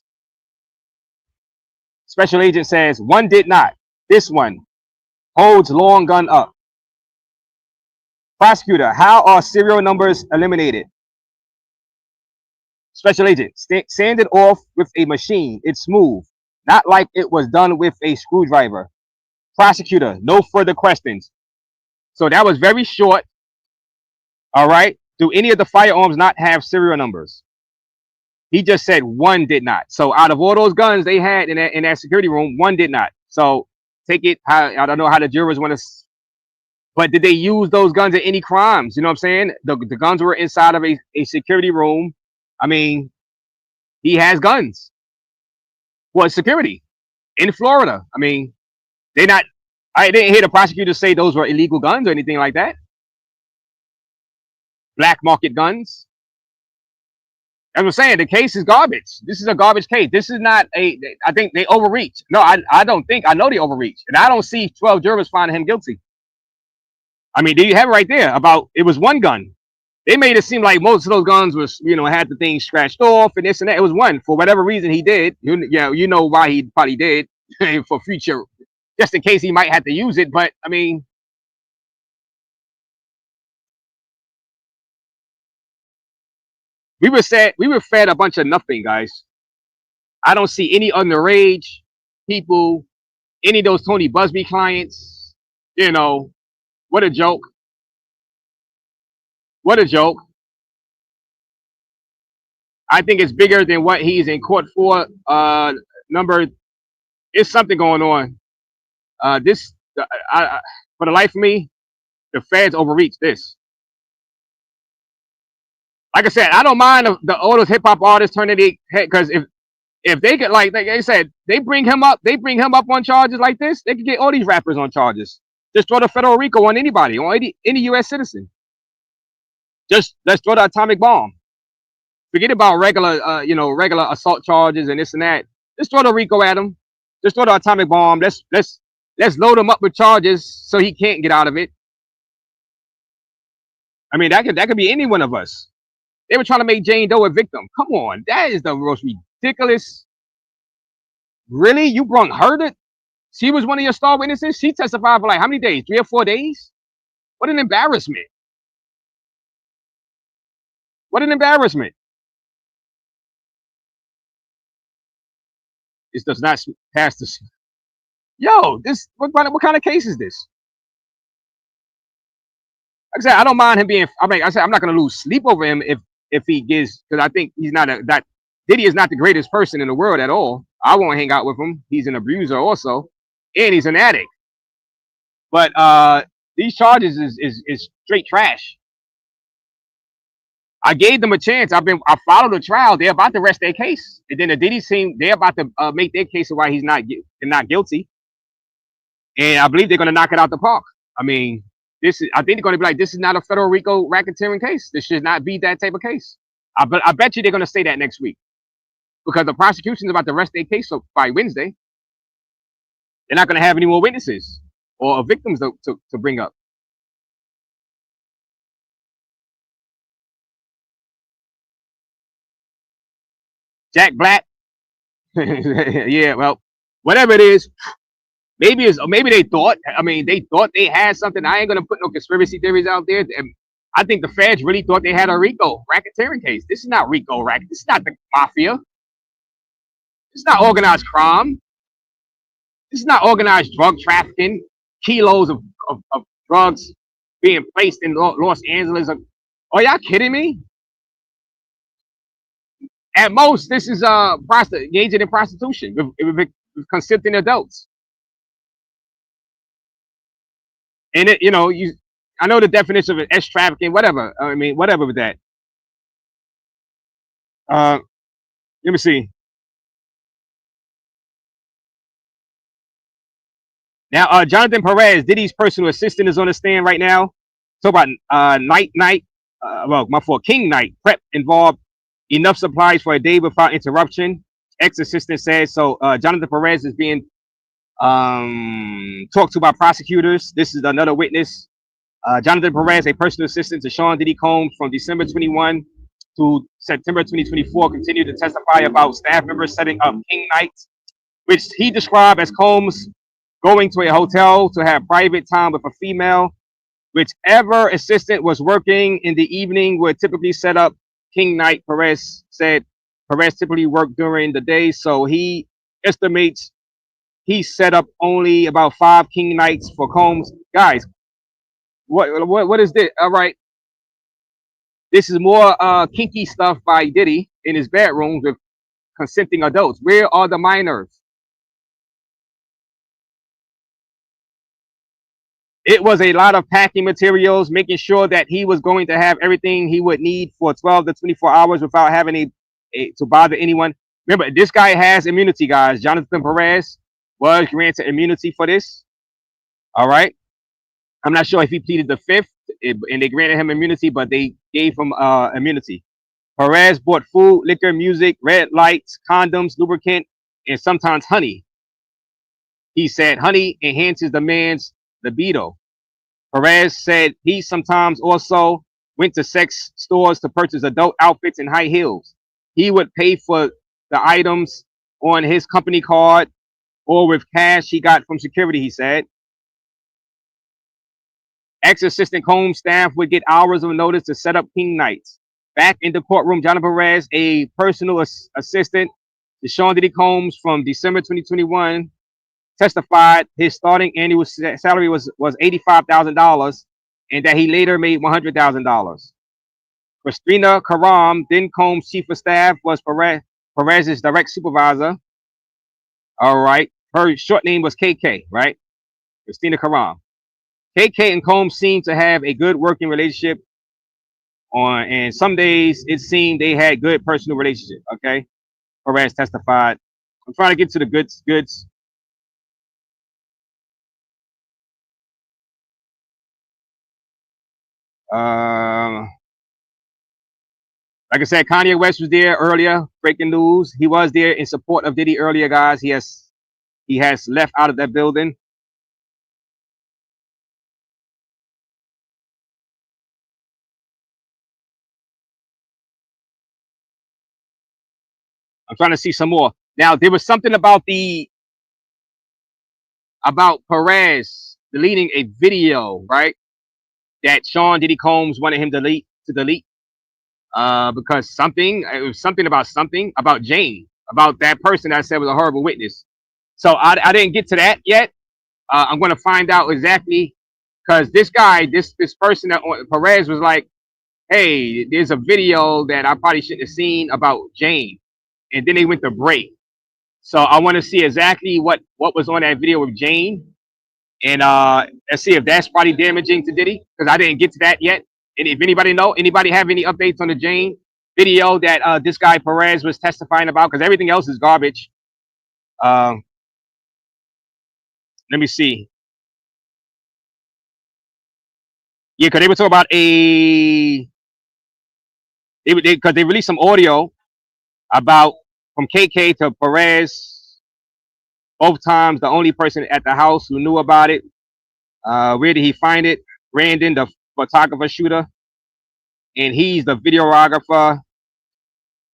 Special agent says, one did not. This one holds long gun up. Prosecutor, how are serial numbers eliminated? Special agent, sand it off with a machine. It's smooth, not like it was done with a screwdriver. Prosecutor, no further questions. So that was very short. All right. Do any of the firearms not have serial numbers? He just said one did not. So out of all those guns they had in that security room, one did not. So take it. I don't know how the jurors want to, but did they use those guns in any crimes? You know what I'm saying? The guns were inside of a security room. I mean, he has guns for security in Florida. I mean, I didn't hear the prosecutor say those were illegal guns or anything like that. Black market guns. As I'm saying, the case is garbage. This is a garbage case. This is not I think they overreach. No, I don't think. I know they overreach. And I don't see 12 jurors finding him guilty. I mean, there you have it right there about it was one gun. They made it seem like most of those guns was, had the thing scratched off and this and that. It was one. For whatever reason he did. You know why he probably did for future, just in case he might have to use it. But I mean, we were fed a bunch of nothing, guys. I don't see any underage people, any of those Tony Busby clients. What a joke. What a joke. I think it's bigger than what he's in court for. It's something going on. For the life of me, the feds overreached this. Like I said, I don't mind all those hip hop artists turning their head, because if they get, like they said, they bring him up on charges like this, they could get all these rappers on charges. Just throw the federal RICO on anybody, on any U.S. citizen. Just let's throw the atomic bomb. Forget about regular assault charges and this and that. Just throw the RICO at him. Just throw the atomic bomb. Let's load him up with charges so he can't get out of it. I mean, that could be any one of us. They were trying to make Jane Doe a victim. Come on, that is the most ridiculous. Really, you brung her to? She was one of your star witnesses. She testified for like how many days? 3 or 4 days? What an embarrassment! What an embarrassment! This does not pass this. Yo, what kind of case is this? Like I said, I don't mind him being. I'm not going to lose sleep over him if he gives, because I think he's not that. Diddy is not the greatest person in the world at all. I won't hang out with him. He's an abuser also, and he's an addict. But these charges is straight trash. I gave them a chance. I followed the trial. They're about to rest their case, and then the Diddy team, they're about to make their case of why he's not guilty. And I believe they're going to knock it out the park. I mean, I think they're going to be like, this is not a federal RICO racketeering case. This should not be that type of case. I bet you they're going to say that next week, because the prosecution is about to rest their case by Wednesday. They're not going to have any more witnesses or victims to bring up. Jack Black. Yeah, well, whatever it is, maybe they thought. I mean, they thought they had something. I ain't gonna put no conspiracy theories out there. And I think the feds really thought they had a RICO racketeering case. This is not RICO racket. This is not the mafia. This is not organized crime. This is not organized drug trafficking. Kilos of drugs being placed in Los Angeles. Are y'all kidding me? At most, this is engaging in prostitution with consenting adults. And I know the definition of S trafficking, whatever. I mean, whatever with that. Let me see. Now, Jonathan Perez, Diddy's personal assistant, is on the stand right now. Talk about King Night prep involved enough supplies for a day without interruption. Ex-assistant says so. Jonathan Perez is being talked to by prosecutors. This is another witness. Jonathan Perez, a personal assistant to Sean Diddy Combs from December 21 to September 2024, continued to testify about staff members setting up king nights, which he described as Combs going to a hotel to have private time with a female. Whichever assistant was working in the evening would typically set up king night. Perez said Perez typically worked during the day, so he estimates he set up only about 5 king nights for Combs. Guys, what is this? All right, this is more kinky stuff by Diddy in his bedroom with consenting adults. Where are the minors? It was a lot of packing materials, making sure that he was going to have everything he would need for 12 to 24 hours without having to bother anyone. Remember, this guy has immunity, guys. Jonathan Perez was granted immunity for this. All right. I'm not sure if he pleaded the fifth and they granted him immunity, but they gave him immunity. Perez bought food, liquor, music, red lights, condoms, lubricant, and sometimes honey. He said honey enhances the man's libido. Perez said he sometimes also went to sex stores to purchase adult outfits and high heels. He would pay for the items on his company card or with cash he got from security, he said. Ex-assistant Combs staff would get hours of notice to set up king nights. Back in the courtroom, Jonathan Perez, a personal assistant to Sean Diddy Combs from December 2021, testified his starting annual salary was $85,000 and that he later made $100,000. Christina Karam, then Combs' chief of staff, was Perez's direct supervisor. All right. Her short name was KK, right? Christina Karam. KK and Combs seemed to have a good working relationship and some days it seemed they had good personal relationship. Okay. Perez testified. I'm trying to get to the goods. Like I said, Kanye West was there earlier. Breaking news. He was there in support of Diddy earlier, guys. He has left out of that building. I'm trying to see some more. Now, there was something about Perez deleting a video, right? That Sean Diddy Combs wanted him to delete. Because it was something about Jane, about that person that said was a horrible witness. So I didn't get to that yet. I'm going to find out exactly, because this guy, this person that Perez was like, hey, there's a video that I probably shouldn't have seen about Jane, and then they went to break. So I want to see exactly what was on that video with Jane, and let's see if that's probably damaging to Diddy, because I didn't get to that yet. And if anybody have any updates on the Jane video that this guy Perez was testifying about, because everything else is garbage. Let me see. Yeah, because they were talking about because they released some audio about from KK to Perez. Both times, the only person at the house who knew about it. Where did he find it? Brandon, the photographer shooter, and he's the videographer.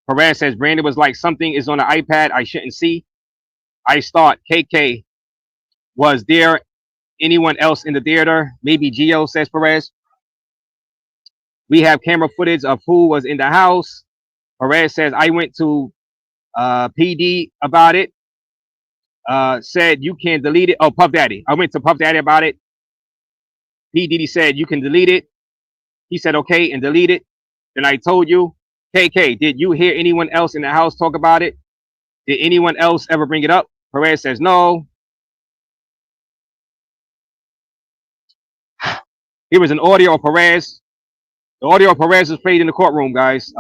Perez says Brandon was like, something is on the iPad I shouldn't see. I thought KK was there. Anyone else in the theater? Maybe Gio, says Perez. We have camera footage of who was in the house. Perez says I went to PD about it. Said you can delete it. Oh, Puff Daddy. I went to Puff Daddy about it. P. Diddy said you can delete it. He said okay and delete it. Then I told you, KK, did you hear anyone else in the house talk about it? Did anyone else ever bring it up? Perez says no. Here was an audio of Perez. The audio of Perez was played in the courtroom, guys.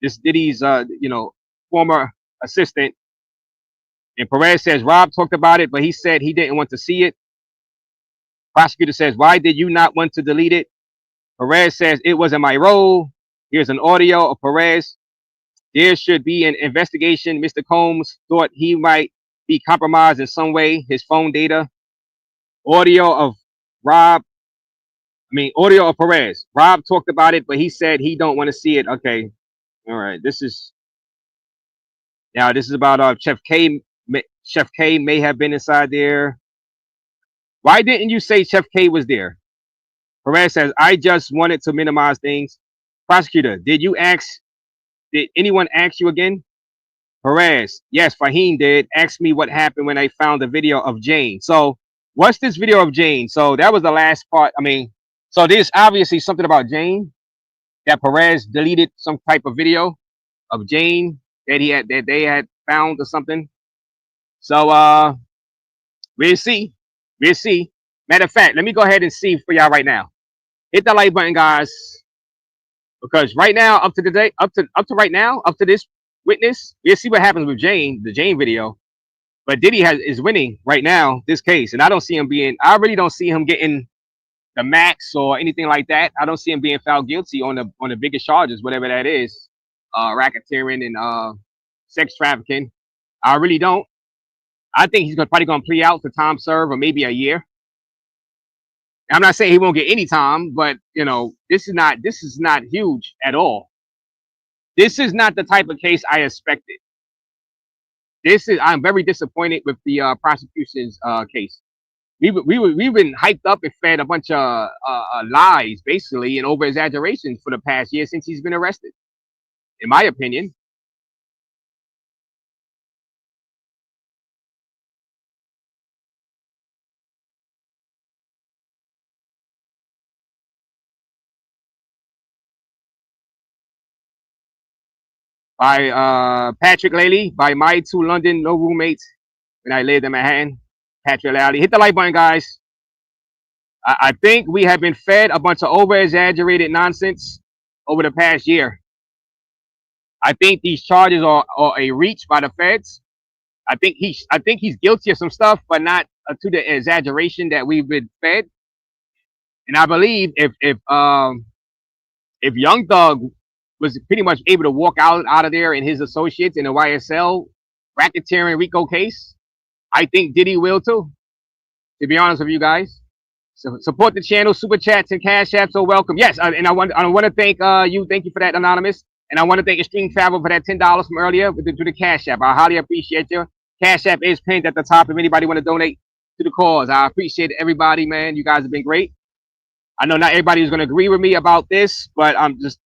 This Diddy's, former assistant. And Perez says Rob talked about it, but he said he didn't want to see it. Prosecutor says, why did you not want to delete it? Perez says it wasn't my role. Here's an audio of Perez. There should be an investigation. Mr. Combs thought he might be compromised in some way. His phone data. Audio of Rob. mean, audio of Perez. Rob talked about it, but he said he don't want to see it. Okay, all right. This is about Chef K. Chef K may have been inside there. Why didn't you say Chef K was there? Perez says, I just wanted to minimize things. Prosecutor, did anyone ask you again? Perez, yes, Fahim did. Ask me what happened when I found the video of Jane. So what's this video of Jane? So that was the last part. I mean, so there's obviously something about Jane that Perez deleted some type of video of Jane that they had found or something. So we'll see. We'll see. Matter of fact, let me go ahead and see for y'all right now. Hit that like button, guys. Because right now, up to right now, up to this witness, we'll see what happens with Jane, the Jane video. But Diddy is winning right now this case, and I really don't see him getting the max or anything like that. I don't see him being found guilty on the biggest charges, whatever that is, racketeering and sex trafficking. I really don't. I think he's probably gonna plea out for time served or maybe a year. I'm not saying he won't get any time, but you know, this is not huge at all. This is not the type of case I expected. I'm very disappointed with the prosecution's case. We've been hyped up and fed a bunch of lies, basically, and over exaggerations for the past year since he's been arrested, in my opinion. By Patrick Lally, by my two London no roommates when I lived in Manhattan. Patrick Lally. Hit the like button, guys. I think we have been fed a bunch of over-exaggerated nonsense over the past year. I think these charges are a reach by the feds. I think he's guilty of some stuff, but not to the exaggeration that we've been fed. And I believe if Young Thug was pretty much able to walk out of there and his associates in the YSL racketeering RICO case, I think Diddy will too. To be honest with you guys, so support the channel, super chats and cash apps are welcome. Yes, and I want to thank you. Thank you for that, Anonymous, and I want to thank Extreme Travel for that $10 from earlier to the cash app. I highly appreciate you. Cash app is pinned at the top. If anybody want to donate to the cause, I appreciate everybody, man. You guys have been great. I know not everybody is going to agree with me about this, but I'm just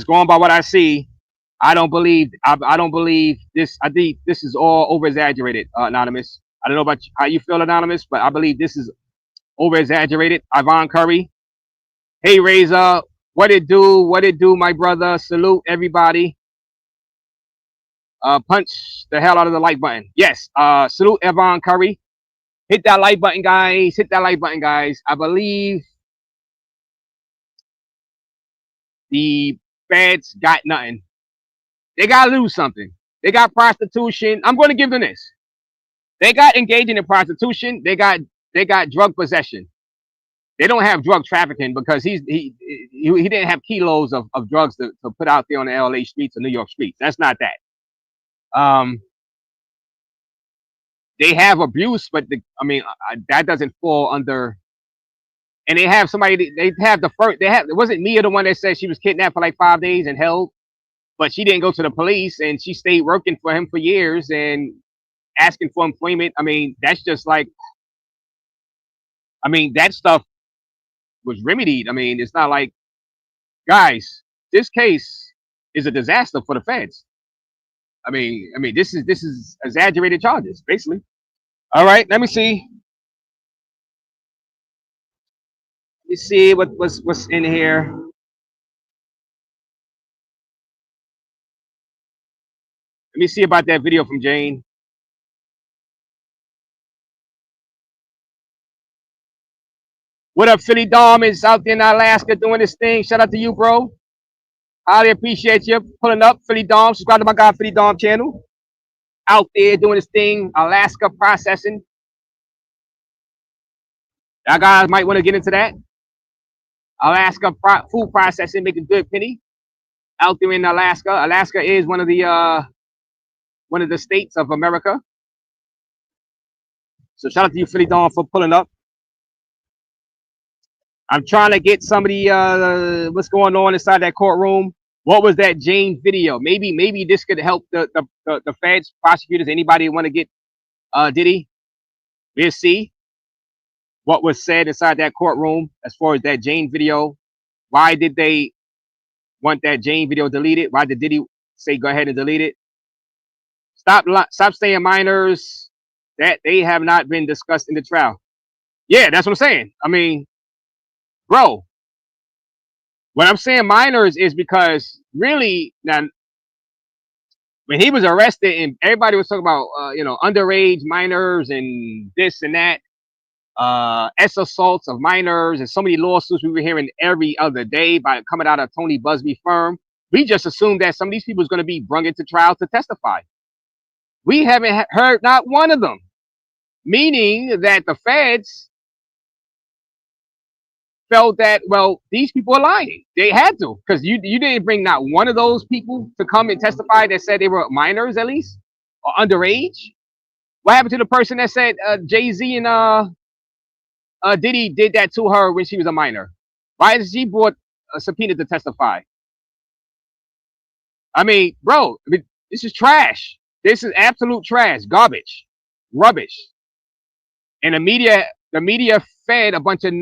going by what I see. I don't believe this. I think this is all over exaggerated, Anonymous. I don't know about how you feel, Anonymous, but I believe this is over exaggerated. Yvonne Curry. Hey, Raze, what it do, my brother? Salute everybody. Punch the hell out of the like button. Yes. Salute Yvonne Curry. Hit that like button, guys. Hit that like button, guys. I believe the feds got nothing. They got to lose something. They got prostitution. I'm going to give them this. They got engaging in prostitution. They got drug possession. They don't have drug trafficking because he didn't have kilos of drugs to put out there on the LA streets or New York streets. That's not that. They have abuse, but that doesn't fall under. And they have somebody. They have the first. It wasn't Mia the one that said she was kidnapped for like 5 days and held, but she didn't go to the police and she stayed working for him for years and asking for employment. I mean, that's just like. I mean, that stuff was remedied. I mean, it's not like, guys, this case is a disaster for the feds. I mean, this is exaggerated charges, basically. All right, let me see. Let me see what's in here. Let me see about that video from Jane. What up, Philly Dom is out there in Alaska doing this thing. Shout out to you, bro. Highly appreciate you pulling up, Philly Dom. Subscribe to my guy, Philly Dom channel. Out there doing this thing, Alaska processing. Y'all guys might want to get into that. Alaska food processing, make a good penny. Out there in Alaska. Alaska is one of the states of America. So shout out to you, Philly Dom, for pulling up. I'm trying to get somebody what's going on inside that courtroom. What was that Jane video? Maybe this could help the feds, prosecutors, anybody want to get Diddy. We'll see what was said inside that courtroom as far as that Jane video. Why did they want that Jane video deleted? Why did Diddy say go ahead and delete it? Stop saying minors that they have not been discussed in the trial. Yeah, that's what I'm saying. I mean, bro, what I'm saying minors is because really now when he was arrested and everybody was talking about underage minors and this and that, assaults of minors and so many lawsuits we were hearing every other day by coming out of Tony Busby firm. We just assumed that some of these people was going to be brung into trial to testify. We haven't heard not one of them, meaning that the feds felt that, well, these people are lying. They had to, because you didn't bring not one of those people to come and testify that said they were minors at least or underage. What happened to the person that said Jay-Z and Diddy did that to her when she was a minor? Why is she brought a subpoena to testify? I mean, bro, this is trash. This is absolute trash, garbage, rubbish. And the media fed a bunch of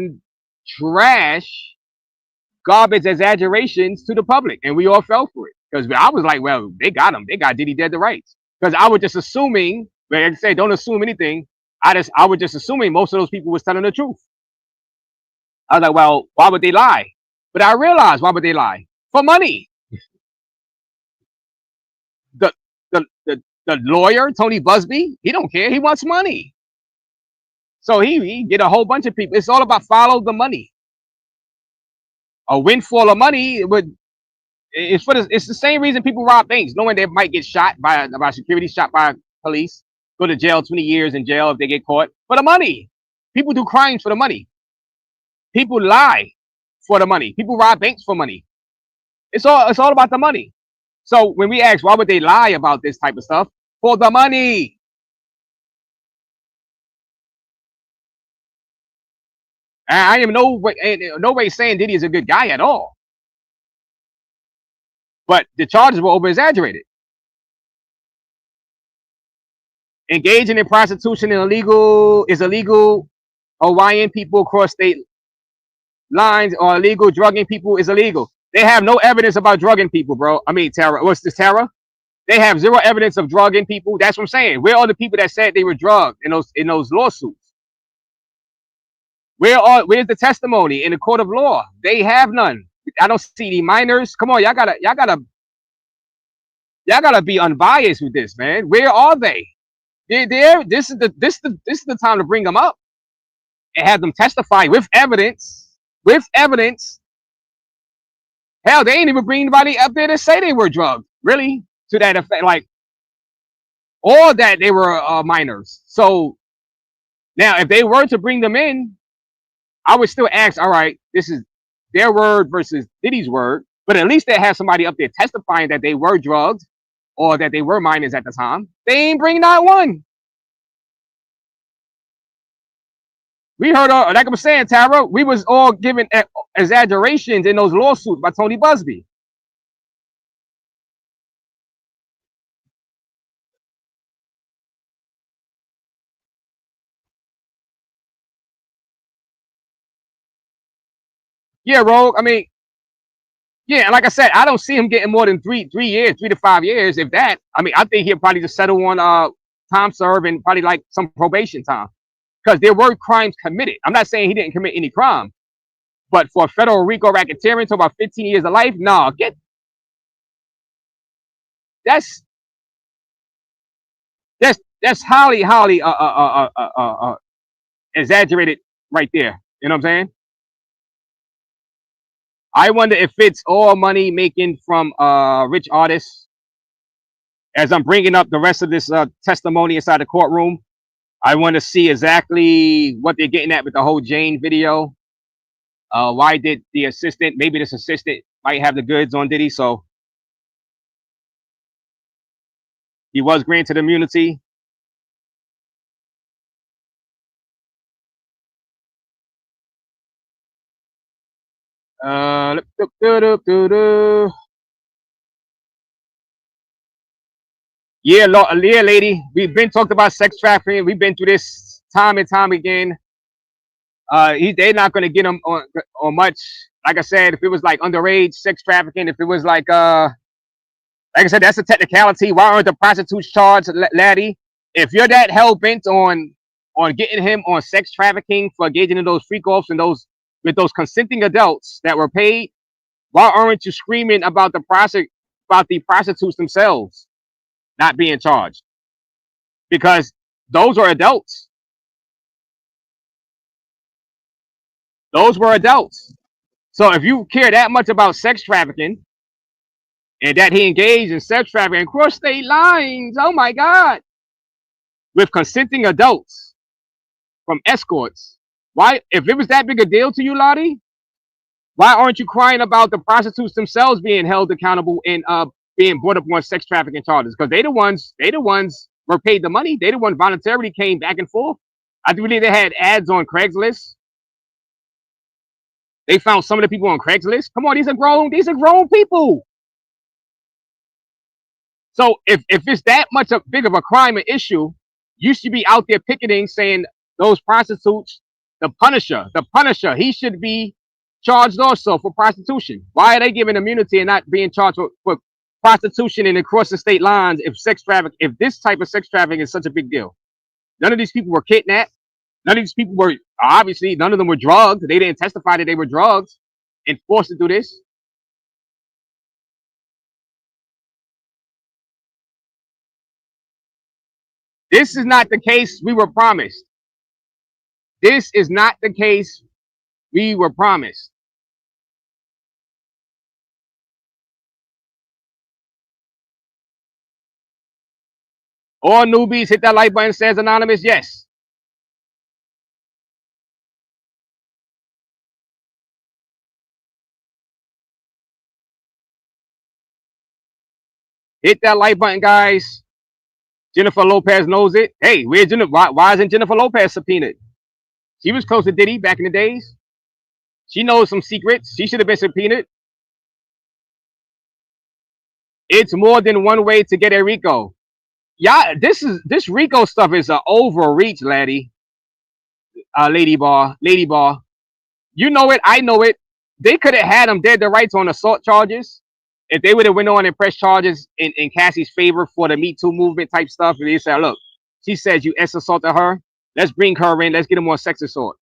trash, garbage exaggerations to the public, and we all fell for it. Because I was like, well, they got him. They got Diddy dead to rights. Because I was just assuming, like I said, don't assume anything. I was just assuming most of those people was telling the truth. I was like, well, why would they lie? But I realized why would they lie? For money. The lawyer, Tony Busby, he don't care. He wants money. So he get a whole bunch of people. It's all about follow the money. A windfall of money it's the same reason people rob banks, knowing they might get shot by security, shot by police, go to jail 20 years in jail if they get caught. For the money. People do crimes for the money. People lie for the money. People rob banks for money. It's all about the money. So when we ask why would they lie about this type of stuff, for the money. I am no way saying Diddy is a good guy at all. But the charges were over exaggerated. Engaging in prostitution is illegal. Hawaiian people across state lines or illegal. Drugging people is illegal. They have no evidence about drugging people, bro. I mean, Tara. What's this, Tara? They have zero evidence of drugging people. That's what I'm saying. Where are the people that said they were drugged in those lawsuits? Where's the testimony in the court of law? They have none. I don't see any minors. Come on, y'all gotta be unbiased with this, man. Where are they? They're there. This is the time to bring them up and have them testify with evidence. With evidence. Hell, they ain't even bring anybody up there to say they were drugged. Really, to that effect, like, or that they were minors. So now, if they were to bring them in, I would still ask, all right, this is their word versus Diddy's word, but at least they have somebody up there testifying that they were drugged or that they were minors at the time. They ain't bring not one. We heard, like I was saying, Tara, we was all given exaggerations in those lawsuits by Tony Busby. Yeah, Rogue. I mean, yeah, and like I said, I don't see him getting more than 3 years, 3 to 5 years, if that. I mean, I think he'll probably just settle on time served and probably like some probation time, because there were crimes committed. I'm not saying he didn't commit any crime, but for federal RICO racketeering to about 15 years of life, no, that's highly exaggerated right there. You know what I'm saying? I wonder if it's all money making from rich artists. As I'm bringing up the rest of this testimony inside the courtroom, I want to see exactly what they're getting at with the whole Jane video. Why did the assistant, maybe this assistant might have the goods on Diddy, so he was granted immunity. Uh, yeah, yeah, lady. We've been talked about sex trafficking. We've been through this time and time again. They're not gonna get him on much. Like I said, if it was like underage sex trafficking, if it was like I said, that's a technicality. Why aren't the prostitutes charged, laddie? If you're that hell bent on getting him on sex trafficking for engaging in those freak offs and those with those consenting adults that were paid, why aren't you screaming about the prostitutes themselves not being charged? Because those are adults. Those were adults. So if you care that much about sex trafficking and that he engaged in sex trafficking across state lines, oh my God, with consenting adults from escorts, why, if it was that big a deal to you, Lottie, why aren't you crying about the prostitutes themselves being held accountable and being brought up on sex trafficking charges? Because they the ones were paid the money. They the ones voluntarily came back and forth. I believe they had ads on Craigslist. They found some of the people on Craigslist. Come on, these are grown people. So if it's that much a big of a crime and issue, you should be out there picketing saying those prostitutes, the Punisher, he should be charged also for prostitution. Why are they given immunity and not being charged for prostitution and across the state lines if this type of sex trafficking is such a big deal? None of these people were kidnapped. None of these people were, obviously, none of them were drugged. They didn't testify that they were drugged and forced to do this. This is not the case we were promised. This is not the case we were promised. All newbies, hit that like button, says anonymous. Yes. Hit that like button, guys. Jennifer Lopez knows it. Hey, where's Jennifer? Why isn't Jennifer Lopez subpoenaed? She was close to Diddy back in the days. She knows some secrets. She should have been subpoenaed. It's more than one way to get a RICO. Yeah, this RICO stuff is an overreach, laddie. Lady Bar. You know it. I know it. They could have had him dead to rights on assault charges. If they would have went on and pressed charges in Cassie's favor for the Me Too movement type stuff, and they said, look, she says you assaulted her. Let's bring her in. Let's get him on sex assault.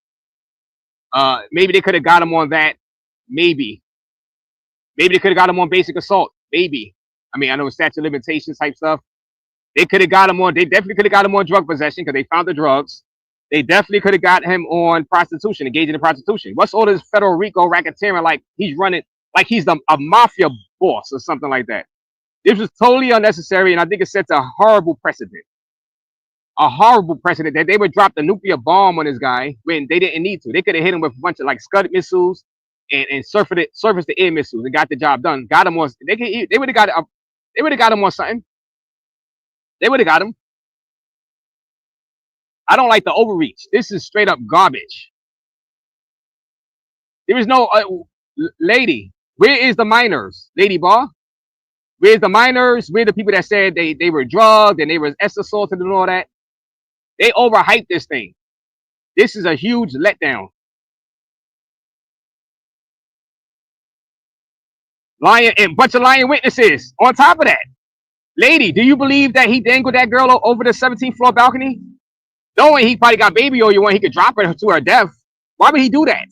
Maybe they could have got him on that. Maybe they could have got him on basic assault. Maybe. I mean, I know statute of limitations type stuff. They could have got him on. They definitely could have got him on drug possession because they found the drugs. They definitely could have got him on prostitution, engaging in prostitution. What's all this federal RICO racketeering like? He's running like he's a mafia boss or something like that. This was totally unnecessary, and I think it sets a horrible precedent. A horrible precedent that they would drop the nuclear bomb on this guy when they didn't need to. They could have hit him with a bunch of like Scud missiles and surface the air missiles and got the job done. Got him on. They would have got him on something. They would have got him. I don't like the overreach. This is straight up garbage. There is no lady. Where is the minors, Lady Bar? Where's the minors? Where the people that said they were drugged and they were assaulted and all that? They overhyped this thing. This is a huge letdown. Lying and bunch of lying witnesses. On top of that, lady, do you believe that he dangled that girl over the 17th floor balcony? Knowing he probably got baby oil when he could drop her to her death. Why would he do that?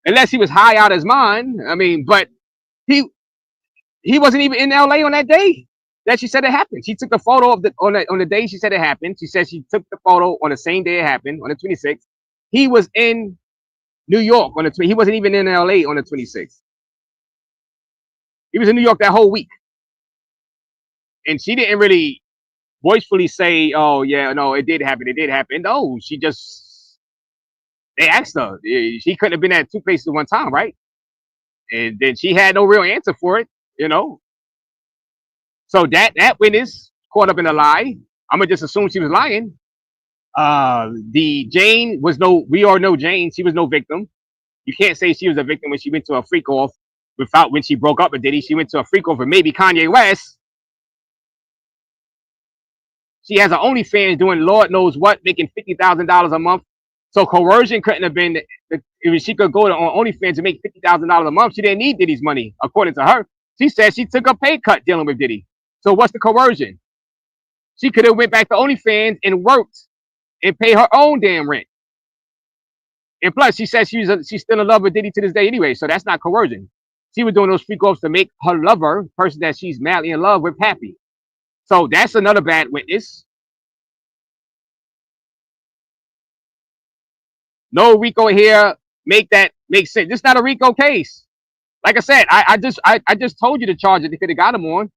Unless he was high out of his mind. I mean, but he wasn't even in LA on that day that she said it happened. She took the photo of on the day she said it happened. She said she took the photo on the same day it happened, on the 26th. He was in New York on the he wasn't even in LA on the 26th. He was in New York that whole week. And she didn't really voicefully say, oh yeah, no, it did happen. No, she just, they asked her. She couldn't have been at two places at one time, right? And then she had no real answer for it, you know. So that witness caught up in a lie. I'm gonna just assume she was lying. The Jane was we all know Jane. She was no victim. You can't say she was a victim when she went to a freak off when she broke up with Diddy. She went to a freak off with maybe Kanye West. She has an OnlyFans doing Lord knows what, making $50,000 a month. So coercion couldn't have been, if she could go on OnlyFans and make $50,000 a month, she didn't need Diddy's money, according to her. She said she took a pay cut dealing with Diddy. So what's the coercion? She could have went back to OnlyFans and worked and pay her own damn rent. And plus, she said she's still in love with Diddy to this day anyway, so that's not coercion. She was doing those freak offs to make her lover, person that she's madly in love with, happy. So that's another bad witness. No RICO here. Make sense. This is not a RICO case. Like I said, I just told you the charge that they could have got him on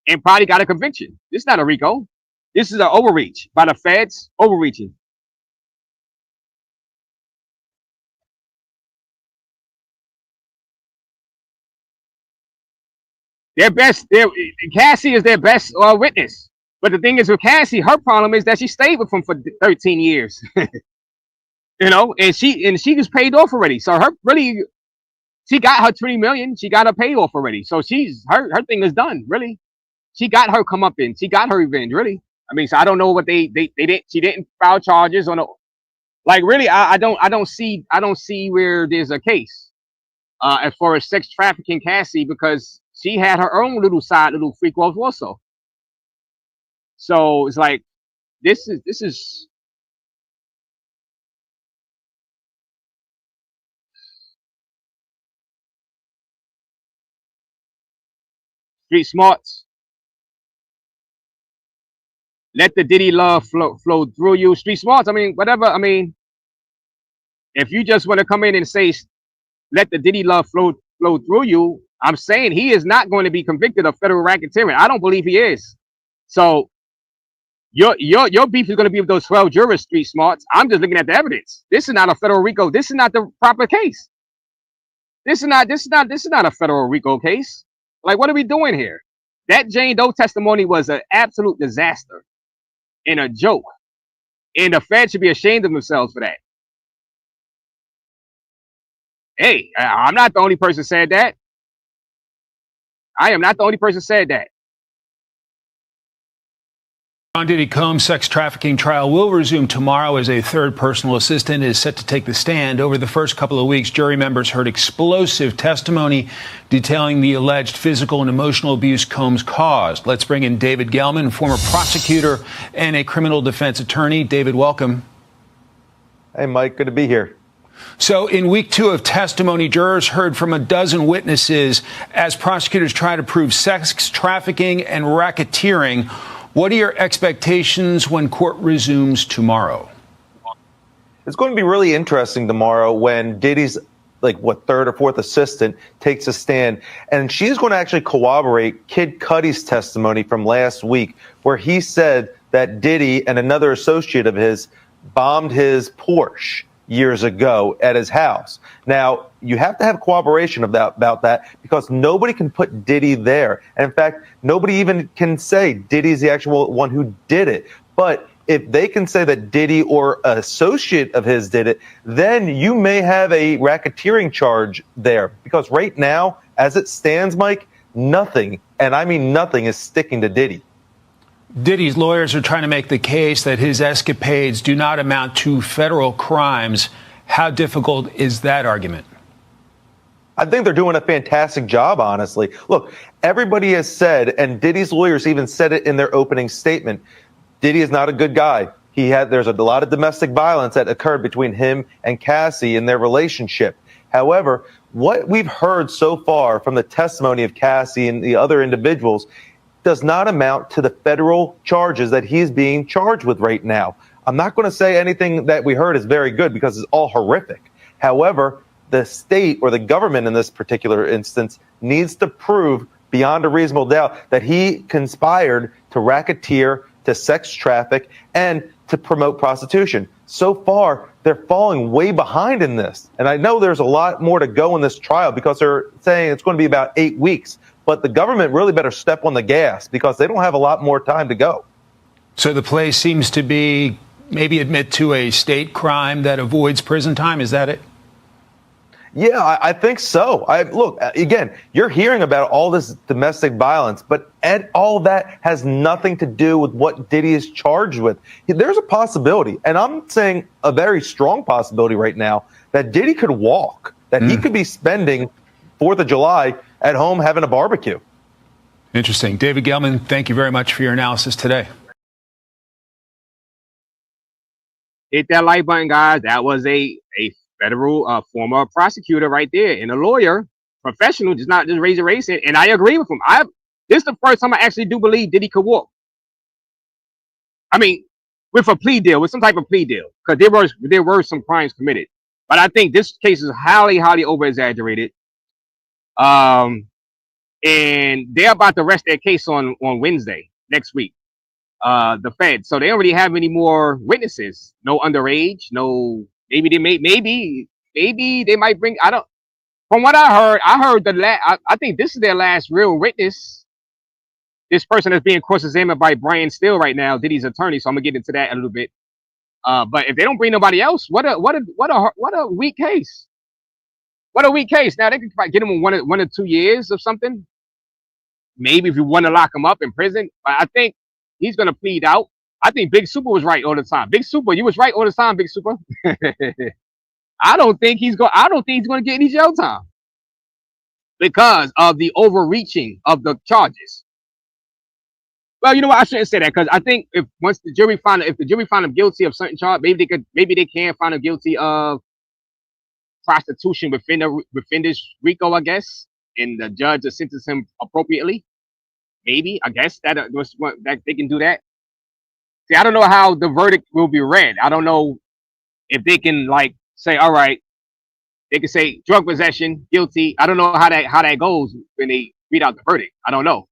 and probably got a conviction. This is not a RICO. This is an overreach by the feds, overreaching. Cassie is their best witness. But the thing is with Cassie, her problem is that she stayed with him for 13 years. You know, and she was paid off already. So she got her $20 million. She got her paid off already. So her thing is done, really. She got her comeuppance. She got her revenge, really. I mean, so I don't know what they didn't. She didn't file charges on like really. I don't see where there's a case as far as sex trafficking Cassie, because she had her own little freak offs also. So it's like this is. Street smarts. Let the Diddy love flow through you. Street smarts. I mean, whatever. I mean, if you just want to come in and say, let the Diddy love flow through you, I'm saying he is not going to be convicted of federal racketeering. I don't believe he is. So your beef is going to be with those 12 jurors, street smarts. I'm just looking at the evidence. This is not a federal RICO. This is not the proper case. This is not a federal RICO case. Like, what are we doing here? That Jane Doe testimony was an absolute disaster and a joke. And the Fed should be ashamed of themselves for that. Hey, I'm not the only person said that. I am not the only person said that. John Diddy Combs' sex trafficking trial will resume tomorrow as a third personal assistant is set to take the stand. Over the first couple of weeks, jury members heard explosive testimony detailing the alleged physical and emotional abuse Combs caused. Let's bring in David Gelman, former prosecutor and a criminal defense attorney. David, welcome. Hey, Mike, good to be here. So in week 2 of testimony, jurors heard from a dozen witnesses as prosecutors try to prove sex trafficking and racketeering. What are your expectations when court resumes tomorrow? It's going to be really interesting tomorrow when Diddy's third or fourth assistant takes a stand, and she's going to actually corroborate Kid Cudi's testimony from last week, where he said that Diddy and another associate of his bombed his Porsche years ago at his house. Now, you have to have corroboration about that because nobody can put Diddy there. And in fact, nobody even can say Diddy's the actual one who did it. But if they can say that Diddy or an associate of his did it, then you may have a racketeering charge there. Because right now, as it stands, Mike, nothing, and I mean nothing, is sticking to Diddy. Diddy's lawyers are trying to make the case that his escapades do not amount to federal crimes. How difficult is that argument? I think they're doing a fantastic job, honestly. Look, everybody has said, and Diddy's lawyers even said it in their opening statement, Diddy is not a good guy. There's a lot of domestic violence that occurred between him and Cassie in their relationship. However, what we've heard so far from the testimony of Cassie and the other individuals does not amount to the federal charges that he's being charged with right now. I'm not going to say anything that we heard is very good because it's all horrific. However, the state or the government in this particular instance needs to prove beyond a reasonable doubt that he conspired to racketeer, to sex traffic, and to promote prostitution. So far, they're falling way behind in this. And I know there's a lot more to go in this trial because they're saying it's going to be about 8 weeks. But the government really better step on the gas because they don't have a lot more time to go. So the play seems to be maybe admit to a state crime that avoids prison time. Is that it? Yeah, I think so. Look, again, you're hearing about all this domestic violence, but all that has nothing to do with what Diddy is charged with. There's a possibility, and I'm saying a very strong possibility right now, that Diddy could walk, that he could be spending 4th of July at home having a barbecue. Interesting. David Gelman, thank you very much for your analysis today. Hit that like button, guys. That was a federal former prosecutor right there, and a lawyer, professional, just not just raise a race. And I agree with him. This is the first time I actually do believe Diddy could walk. I mean, with a plea deal, with some type of plea deal, because there were some crimes committed. But I think this case is highly, highly over exaggerated. And they're about to rest their case on Wednesday next week. The Fed, so they don't really have any more witnesses. No underage. No. Maybe they might bring. I don't. From what I heard I think this is their last real witness. This person is being cross-examined by Brian Steele right now, Diddy's attorney. So I'm gonna get into that a little bit. But if they don't bring nobody else, what a weak case. What a weak case. Now they could get him in 1 or 2 years or something. Maybe if you want to lock him up in prison. But I think he's gonna plead out. I think Big Super was right all the time. Big Super, you was right all the time, Big Super. I don't think he's going to get any jail time because of the overreaching of the charges. Well, you know what? I shouldn't say that, because I think if the jury find him guilty of certain charge, maybe they can find him guilty of prostitution within this RICO, I guess, and the judge will sentence him appropriately. Maybe, I guess that they can do that. See, I don't know how the verdict will be read. I don't know if they can say, all right, they can say drug possession, guilty. I don't know how that goes when they read out the verdict. I don't know.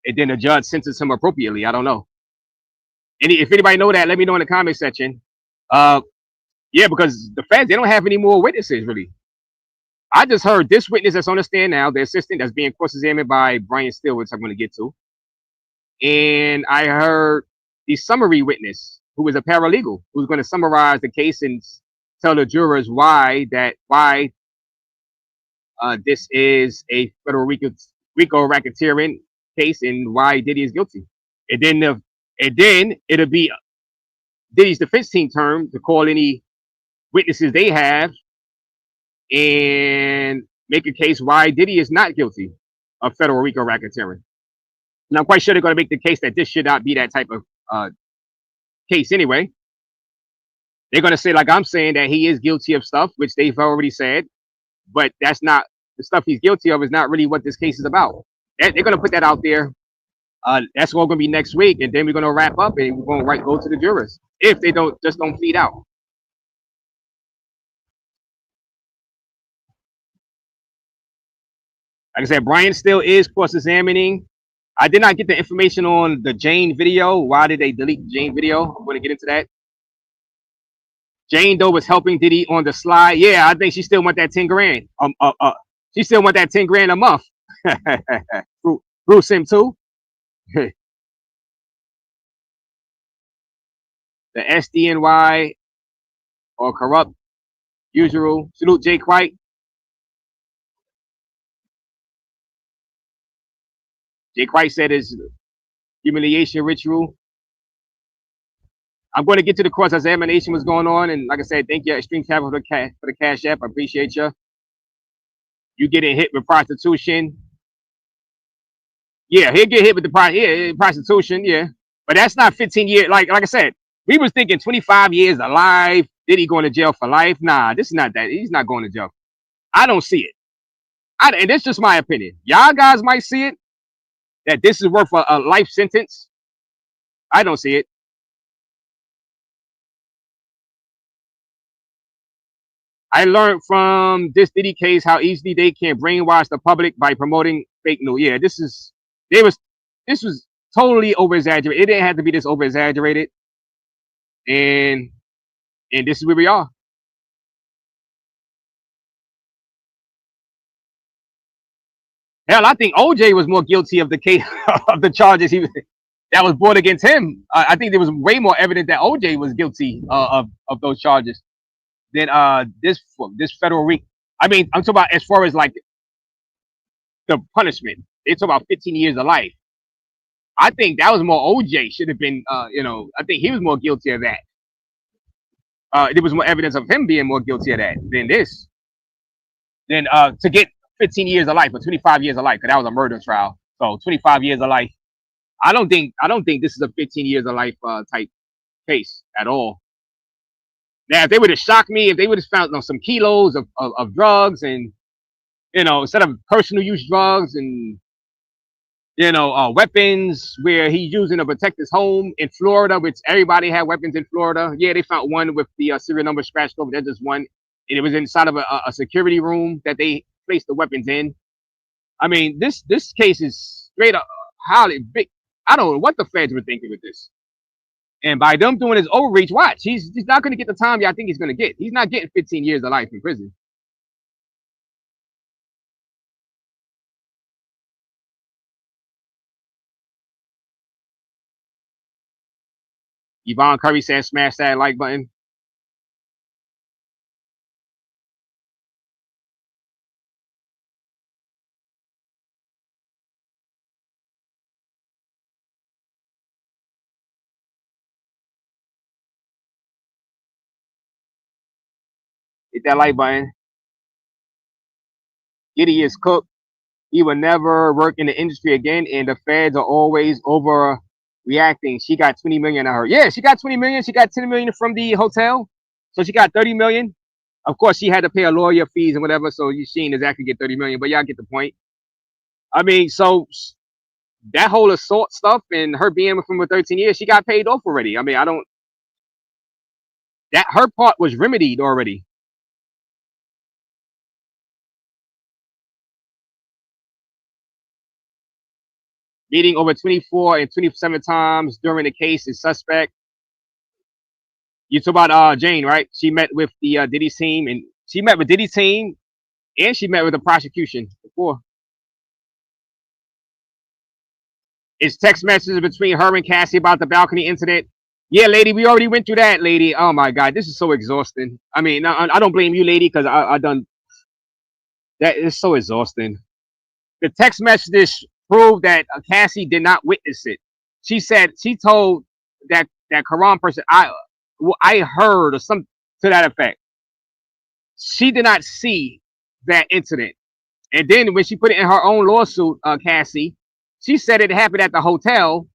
And then the judge sentences him appropriately. I don't know. If anybody know that, let me know in the comment section. Yeah, because the feds, they don't have any more witnesses really. I just heard this witness that's on the stand now, the assistant that's being cross-examined by Brian Steele, which I'm going to get to. And I heard the summary witness, who is a paralegal, who's going to summarize the case and tell the jurors why this is a federal RICO racketeering case and why Diddy is guilty. And then it'll be Diddy's defense team turn to call any witnesses they have and make a case why Diddy is not guilty of federal RICO racketeering. And I'm quite sure they're going to make the case that this should not be that type of case anyway. They're going to say, like I'm saying, that he is guilty of stuff, which they've already said, but that's not the stuff he's guilty of is not really what this case is about. They're going to put that out there. That's all going to be next week, and then we're going to wrap up and we're going to go to the jurors if they don't plead out. Like I said, Brian still is cross-examining. I did not get the information on the Jane video. Why did they delete the Jane video? I'm going to get into that. Jane, though, was helping Diddy on the slide. Yeah, I think she still want that 10 grand. She still want that 10 grand a month. Bruce him too. The SDNY or corrupt usual. Salute Jake White. Jake White said his humiliation ritual. I'm going to get to the cross-examination what's going on. And like I said, thank you, Extreme Capital, for the cash app. I appreciate you. You getting hit with prostitution. Yeah, he'll get hit with the prostitution, yeah. But that's not 15 years. Like I said, we was thinking 25 years alive. Did he go to jail for life? Nah, this is not that. He's not going to jail. I don't see it. And that's just my opinion. Y'all guys might see it, that this is worth a life sentence. I don't see it. I learned from this Diddy case how easily they can brainwash the public by promoting fake news. Yeah, this was totally over exaggerated. It didn't have to be this over exaggerated. And this is where we are. Hell, I think OJ was more guilty of the case of the charges that was brought against him. I think there was way more evidence that OJ was guilty of those charges. than this federal RICO. I mean, I'm talking about as far as like the punishment. They talk about 15 years of life. I think that was more OJ should have been. I think he was more guilty of that. There was more evidence of him being more guilty of that than this. Than to get 15 years of life or 25 years of life, because that was a murder trial. So 25 years of life. I don't think this is a 15 years of life type case at all. Now, if they would have shocked me, if they would have found some kilos of drugs and, instead of personal use drugs and, weapons where he's using to protect his home in Florida, which everybody had weapons in Florida. Yeah, they found one with the serial number scratched over. That's just one. And it was inside of a security room that they placed the weapons in. I mean, this case is straight up highly big. I don't know what the feds were thinking with this. And by them doing his overreach, watch, he's not going to get the time y'all think he's going to get. He's not getting 15 years of life in prison. Yvonne Curry said, smash that like button. Hit that like button. Diddy is cooked. He will never work in the industry again, and the feds are always overreacting. She got 20 million of her. Yeah, she got 20 million. She got 10 million from the hotel, so she got 30 million. Of course, she had to pay her lawyer fees and whatever, so she didn't exactly get 30 million, but y'all get the point. I mean, so that whole assault stuff and her being with him for 13 years, she got paid off already. I mean, that her part was remedied already. Meeting over 24 and 27 times during the case is suspect. You talk about Jane, right? She met with the Diddy's team, and she met with Diddy's team, and she met with the prosecution before. It's text messages between her and Cassie about the balcony incident. Yeah, lady, we already went through that, lady. Oh my God, this is so exhausting. I mean, I don't blame you, lady, because I done that. Is so exhausting. The text messages prove that Cassie did not witness it. She told that Quran person, I heard or something to that effect. She did not see that incident. And then when she put it in her own lawsuit, Cassie, she said it happened at the hotel.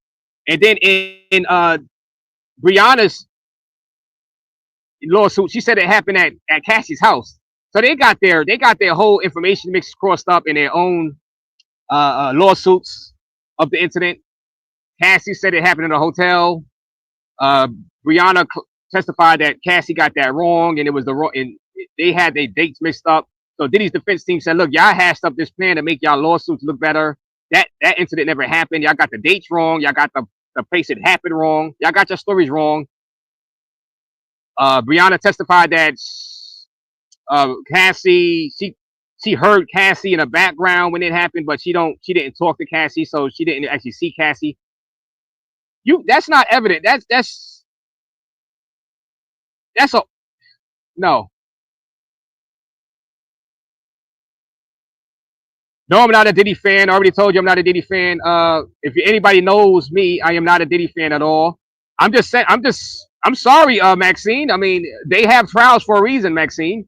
And then in Brianna's lawsuit, she said it happened at Cassie's house. So they got their whole information mixed crossed up in their own lawsuits of the incident. Cassie said it happened in a hotel. Brianna testified that Cassie got that wrong, and it was the wrong, and they had their dates mixed up. So Diddy's defense team said, "Look, y'all hashed up this plan to make y'all lawsuits look better. That incident never happened. Y'all got the dates wrong. Y'all got the place it happened wrong. Y'all got your stories wrong." Brianna testified that Cassie, she heard Cassie in the background when it happened, but she didn't talk to Cassie, so she didn't actually see Cassie. That's not evident. That's a no. No, I'm not a Diddy fan. I already told you I'm not a Diddy fan. If anybody knows me, I am not a Diddy fan at all. I'm just saying. I'm sorry, Maxine. I mean, they have trials for a reason, Maxine.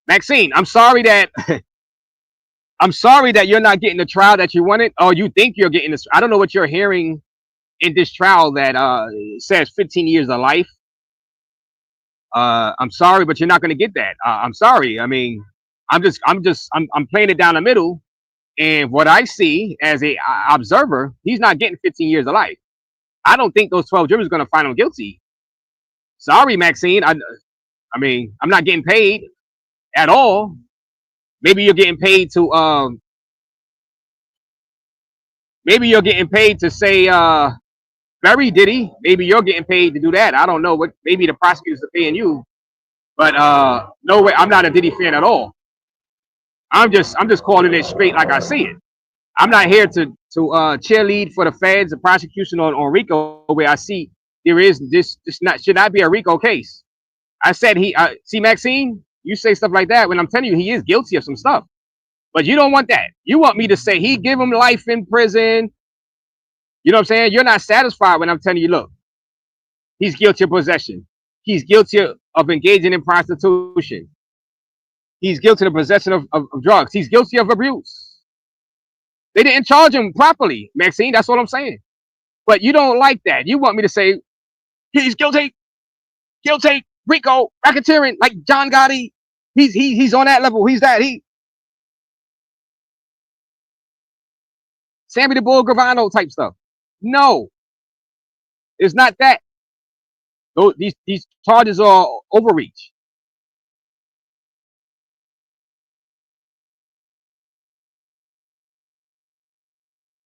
Maxine, I'm sorry that you're not getting the trial that you wanted, or you think you're getting this. I don't know what you're hearing in this trial that says 15 years of life. I'm sorry, but you're not going to get that. I'm sorry. I mean, I'm playing it down the middle, and what I see as a observer, he's not getting 15 years of life. I don't think those 12 jurors are going to find him guilty. Sorry, Maxine. I mean, I'm not getting paid at all. Maybe you're getting paid to say bury Diddy. Maybe you're getting paid to do that. I don't know what. Maybe the prosecutors are paying you, but no way. I'm not a Diddy fan at all. I'm just calling it straight like I see it. I'm not here to cheerlead for the feds, the prosecution on RICO, where I see there is this should not be a RICO case. I said see, Maxine, you say stuff like that when I'm telling you he is guilty of some stuff. But you don't want that. You want me to say he give him life in prison. You know what I'm saying? You're not satisfied when I'm telling you, look, he's guilty of possession. He's guilty of engaging in prostitution. He's guilty of possession of drugs. He's guilty of abuse. They didn't charge him properly, Maxine. That's what I'm saying. But you don't like that. You want me to say he's guilty, RICO, racketeering, like John Gotti. He's on that level. He's that. Sammy the Bull Gravano type stuff. No, it's not that. These charges are overreach.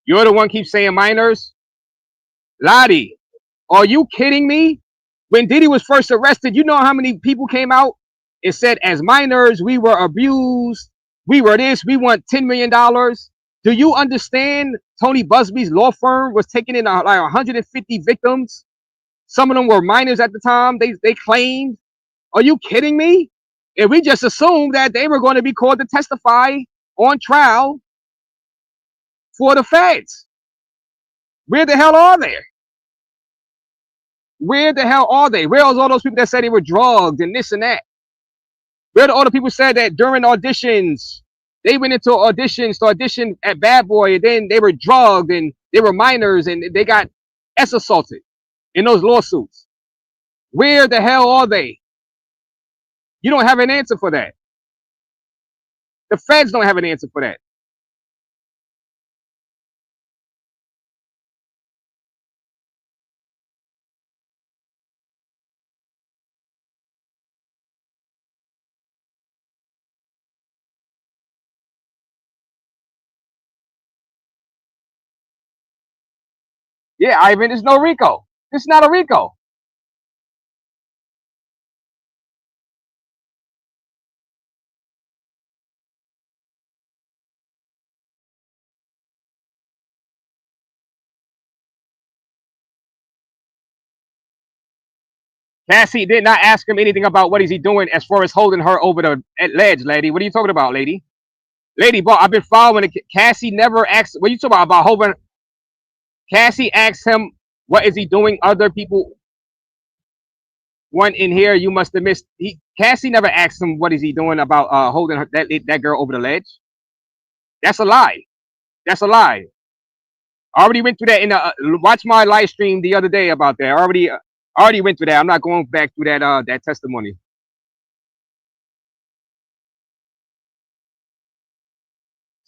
You're the one keeps saying minors. Lottie, are you kidding me? When Diddy was first arrested, you know how many people came out and said, as minors, we were abused. We were this. We want $10 million. Do you understand Tony Busby's law firm was taking in like 150 victims? Some of them were minors at the time. They claimed. Are you kidding me? And we just assumed that they were going to be called to testify on trial for the feds. Where the hell are they? Where the hell are they? Where are all those people that said they were drugged and this and that? Where are all the people said that during auditions, they went into auditions to audition at Bad Boy, and then they were drugged and they were minors and they got assaulted in those lawsuits? Where the hell are they? You don't have an answer for that. The feds don't have an answer for that. Yeah, Ivan, there's no RICO. It's not a RICO. Cassie did not ask him anything about what is he doing as far as holding her over the ledge, lady. What are you talking about, lady? Lady, but I've been following it. Cassie never asked. What are you talking about holding? Cassie asked him, what is he doing? Other people. One in here, you must have missed. Cassie never asked him what is he doing about holding her, that girl over the ledge. That's a lie. That's a lie. I already went through that in the watch my live stream the other day about that. I already went through that. I'm not going back through that testimony.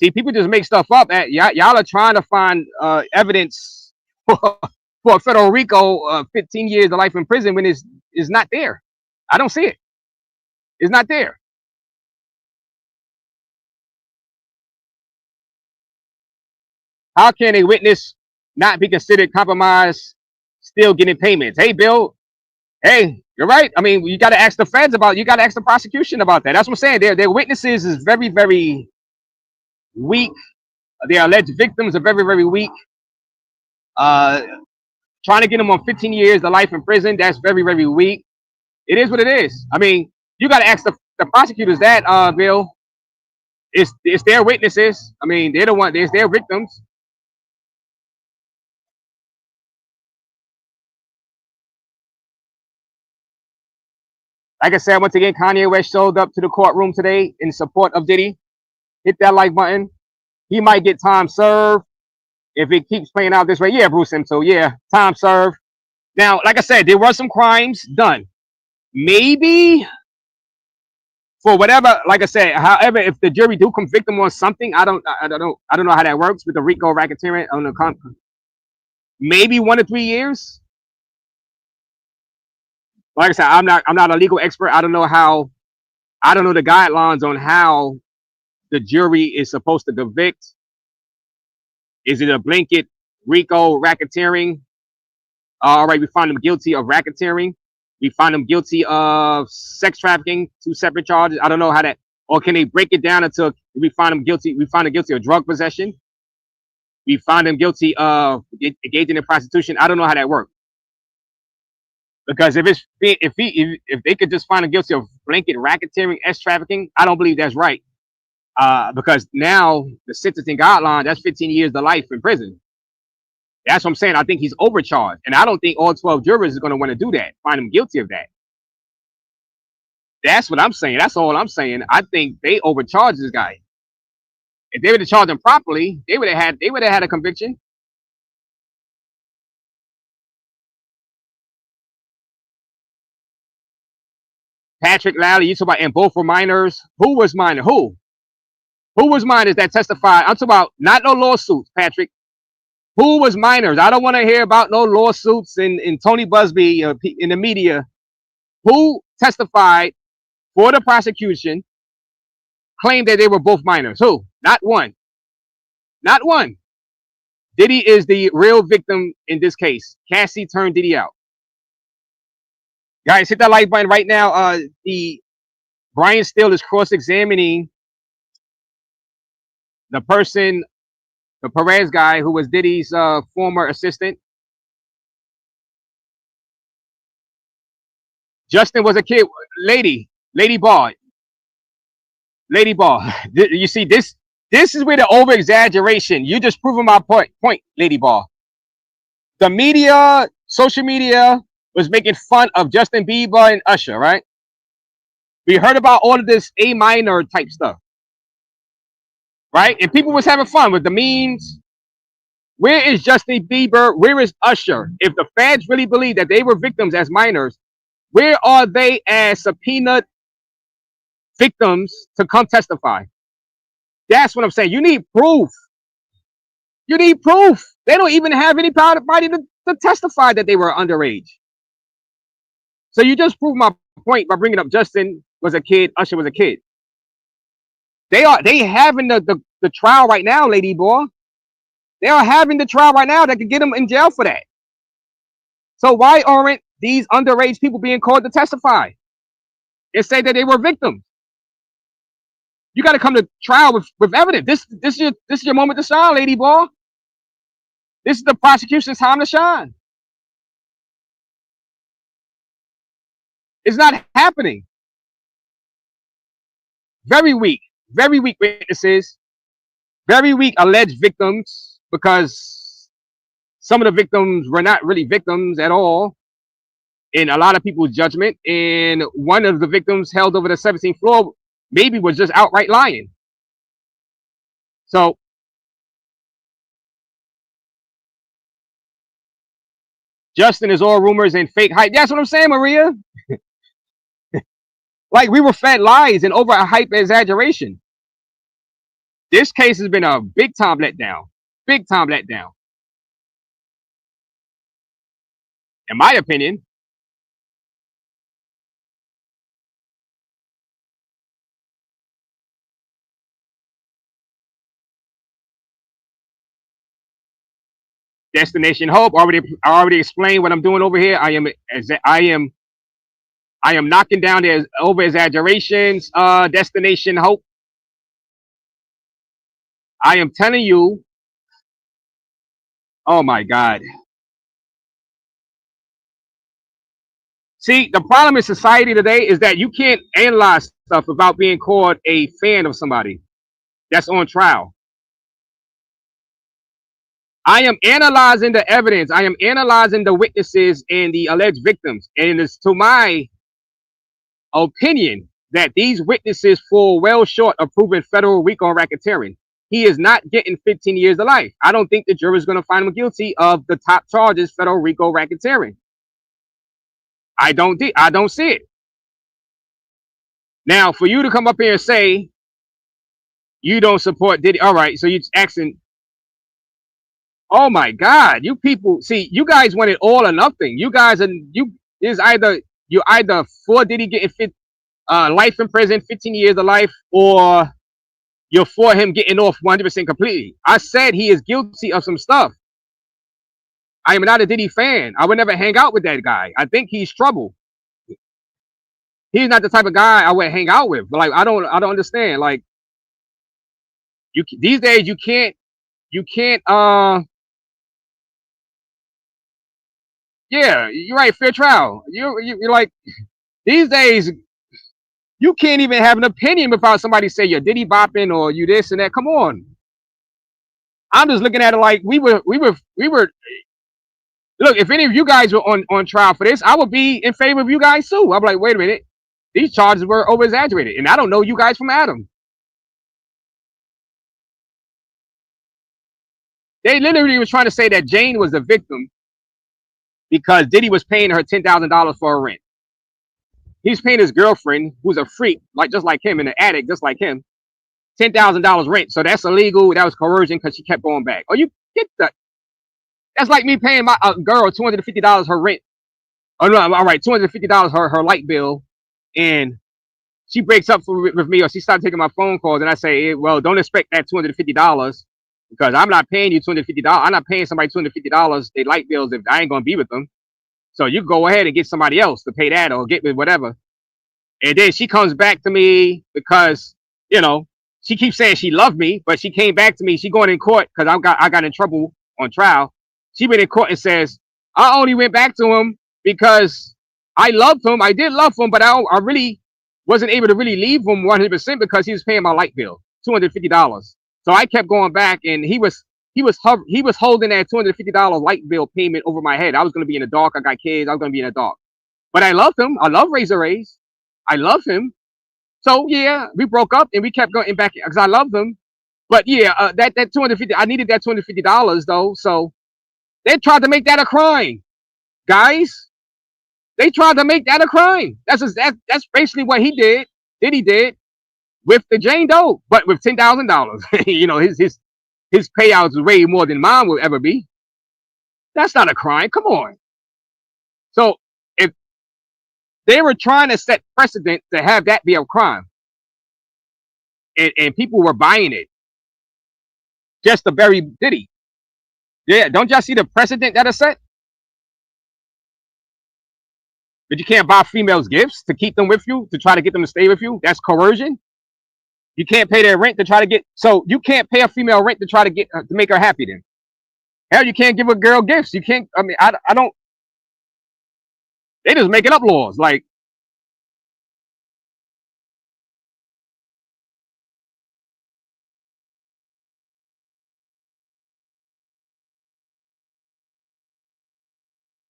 See, people just make stuff up. Y'all are trying to find evidence for a federal RICO 15 years of life in prison when it's not there. I don't see it. It's not there. How can a witness not be considered compromised, still getting payments? Hey, Bill. Hey, you're right. I mean, you got to ask the feds about. You got to ask the prosecution about that. That's what I'm saying. Their witnesses is very, very weak. Their alleged victims are very, very weak. Trying to get them on 15 years of life in prison, that's very, very weak. It is what it is. I mean, you got to ask the prosecutors that, Bill. It's their witnesses. I mean, they're the one. It's their victims. Like I said, once again, Kanye West showed up to the courtroom today in support of Diddy. Hit that like button. He might get time served if it keeps playing out this way. Yeah, Bruce him. So yeah, time served. Now, like I said, there were some crimes done. Maybe for whatever, like I said, however, if the jury do convict him on something, I don't know how that works with the RICO racketeering on the maybe 1 to 3 years. Like I said, I'm not a legal expert. I don't know the guidelines on how the jury is supposed to convict. Is it a blanket RICO racketeering? All right, we find them guilty of racketeering. We find them guilty of sex trafficking, 2 separate charges. I don't know how that, or can they break it down until we find them guilty? We find them guilty of drug possession. We find them guilty of engaging in prostitution. I don't know how that works. Because if they could just find him guilty of blanket racketeering, trafficking, I don't believe that's right. Because now the sentencing guideline, that's 15 years to life in prison. That's what I'm saying. I think he's overcharged, and I don't think all 12 jurors is going to want to do that, find him guilty of that. That's what I'm saying. That's all I'm saying. I think they overcharged this guy. If they would have charged him properly, they would have had a conviction. Patrick Lally, you talk about, and both were minors. Who was minor? Who was minors that testified? I'm talking about not no lawsuits, Patrick. Who was minors? I don't want to hear about no lawsuits and Tony Busby in the media. Who testified for the prosecution, claimed that they were both minors? Who? Not one. Not one. Diddy is the real victim in this case. Cassie turned Diddy out. Guys, hit that like button right now. The Brian Steele is cross-examining the person, the Perez guy who was Diddy's former assistant. Justin was a kid. Lady Ball. You see, this is where the over-exaggeration. You just proving my point, Lady Ball. The media, social media, was making fun of Justin Bieber and Usher, right? We heard about all of this A minor type stuff, right? And people was having fun with the memes. Where is Justin Bieber? Where is Usher? If the feds really believe that they were victims as minors, where are they as subpoenaed victims to come testify? That's what I'm saying. You need proof. You need proof. They don't even have any body to testify that they were underage. So you just proved my point by bringing up Justin was a kid, Usher was a kid. They having the trial right now, Lady Boy. They are having the trial right now that could get them in jail for that. So why aren't these underage people being called to testify and say that they were victims? You got to come to trial with evidence. This is your moment to shine, Lady Boy. This is the prosecution's time to shine. It's not happening. Very weak witnesses, very weak alleged victims, because some of the victims were not really victims at all in a lot of people's judgment. And one of the victims held over the 17th floor maybe was just outright lying. So Justin is all rumors and fake hype. That's what I'm saying, Maria. Like, we were fed lies and over a hype exaggeration. This case has been a big time letdown. Big time letdown. In my opinion. Destination Hope. I already explained what I'm doing over here. I am knocking down the over exaggerations. Destination Hope. I am telling you. Oh my God. See, the problem in society today is that you can't analyze stuff without being called a fan of somebody that's on trial. I am analyzing the evidence. I am analyzing the witnesses and the alleged victims. And it's to my opinion that these witnesses fall well short of proving federal RICO racketeering. He is not getting 15 years to life. I don't think the jury is going to find him guilty of the top charges, federal RICO racketeering. I don't see it. Now, for you to come up here and say you don't support Diddy, all right, so you're asking, oh my God, you people, see, you guys want it all or nothing. You guys you're either for Diddy getting life in prison, 15 years of life, or you're for him getting off 100% completely. I said he is guilty of some stuff. I am not a Diddy fan. I would never hang out with that guy. I think he's trouble. He's not the type of guy I would hang out with. But like, I don't understand. Like, these days you can't Yeah, you're right. Fair trial. You're like, these days you can't even have an opinion without somebody say you're Diddy bopping or you this and that. Come on. I'm just looking at it like we were. Look, if any of you guys were on trial for this, I would be in favor of you guys too. I'm like, wait a minute, these charges were over exaggerated, and I don't know you guys from Adam. They literally was trying to say that Jane was the victim because Diddy was paying her $10,000 for her rent. He's paying his girlfriend, who's a freak, like just like him, and an addict just like him, $10,000 rent. So that's illegal. That was coercion because she kept going back. Oh, you get that? That's like me paying my girl $250 her rent. Oh no, all right, $250 her light bill, and she breaks up with me, or she starts taking my phone calls, and I say, well, don't expect that $250 because I'm not paying you $250. I'm not paying somebody $250 their light bills if I ain't gonna be with them. So you go ahead and get somebody else to pay that or get me whatever. And then she comes back to me because, you know, she keeps saying she loved me, but she came back to me. She going in court because I got in trouble on trial. She went in court and says, I only went back to him because I loved him. I did love him, but I really wasn't able to really leave him 100% because he was paying my light bill, $250. So I kept going back, and he was holding that $250 light bill payment over my head. I was going to be in the dark. I got kids. I was going to be in the dark. But I loved him. I love Raze. I love him. So yeah, we broke up and we kept going back because I loved him. But yeah, that $250, I needed that $250 though. So they tried to make that a crime, guys. They tried to make that a crime. That's basically what he did. Diddy did with the Jane Doe, but with $10,000. You know, his payouts is way more than mine will ever be. That's not a crime. Come on. So if they were trying to set precedent to have that be a crime, and people were buying it just to bury Diddy. Yeah, don't y'all see the precedent that is set? But you can't buy females gifts to keep them with you, to try to get them to stay with you. That's coercion. You can't pay their rent to try to get, so you can't pay a female rent to try to get to make her happy then. Hell, you can't give a girl gifts. You can't, I mean, I don't, they just making up laws. Like,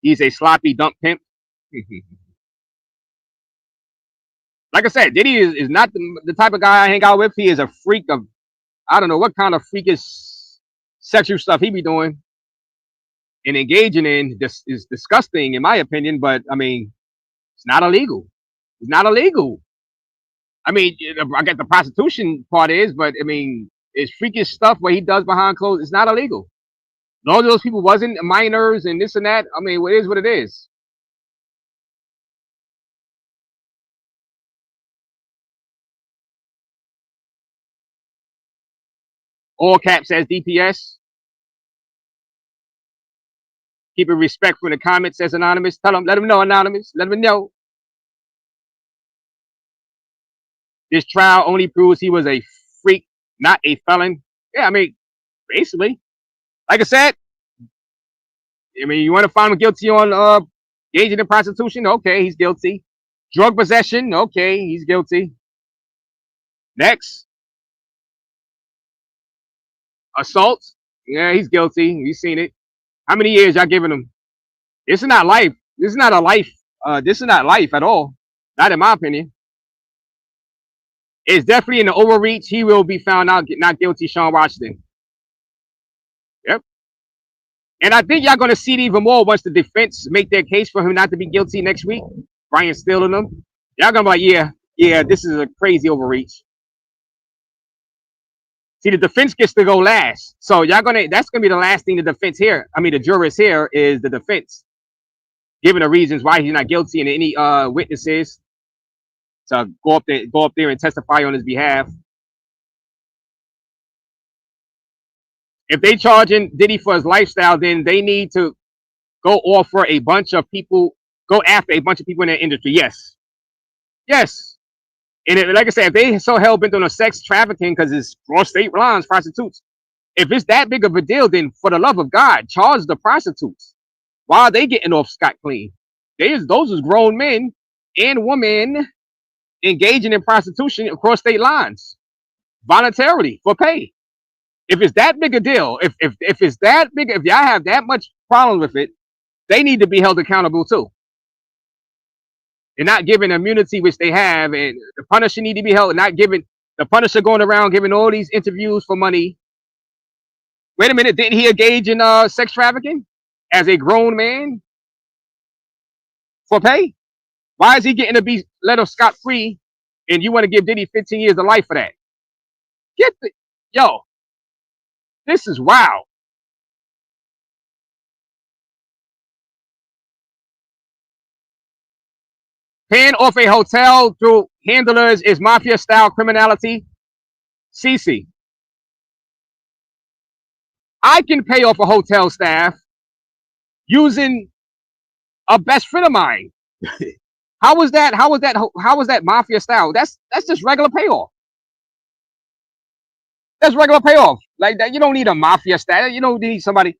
he's a sloppy dump pimp. Like I said, Diddy is not the type of guy I hang out with. He is a freak of, I don't know what kind of freakish sexual stuff he be doing and engaging in. This is disgusting in my opinion, but I mean, it's not illegal. It's not illegal. I mean, I get the prostitution part is, but I mean, it's freakish stuff what he does behind closed. It's not illegal. As long as those people wasn't minors and this and that, I mean, it is what it is. All cap says DPS. Keep it respectful in the comments, says Anonymous. Tell them, let them know, Anonymous. Let them know. This trial only proves he was a freak, not a felon. Yeah, I mean, basically. Like I said, I mean, you want to find him guilty on engaging in prostitution? Okay, he's guilty. Drug possession? Okay, he's guilty. Next. Assault? Yeah, he's guilty. You've seen it. How many years y'all giving him? This is not life. This is not a life. This is not life at all. Not in my opinion. It's definitely in the overreach. He will be found out not guilty, Sean Washington. Yep. And I think y'all going to see it even more once the defense make their case for him not to be guilty next week. Brian Steele and them. Y'all going to be like, yeah, this is a crazy overreach. See, the defense gets to go last. So y'all that's gonna be the last thing the defense here. I mean, the jurors here is the defense, giving the reasons why he's not guilty and any witnesses to go up there and testify on his behalf. If they charging Diddy for his lifestyle, then they need to go after a bunch of people in the industry. Yes. And like I said, if they so hell bent on a sex trafficking because it's cross state lines, prostitutes. If it's that big of a deal, then for the love of God, charge the prostitutes. Why are they getting off scot clean? Those is grown men and women engaging in prostitution across state lines voluntarily for pay. If it's that big a deal, if it's that big, if y'all have that much problem with it, they need to be held accountable too. They're not giving immunity, which they have, and the Punisher need to be held. Not giving the Punisher going around giving all these interviews for money. Wait a minute, didn't he engage in sex trafficking as a grown man for pay? Why is he getting to be let off scot free, and you want to give Diddy 15 years of life for that? Yo, this is wild. Paying off a hotel through handlers is mafia-style criminality. CC. I can pay off a hotel staff using a best friend of mine. How was that mafia style? That's just regular payoff. That's regular payoff. Like that, you don't need a mafia style. You don't need somebody.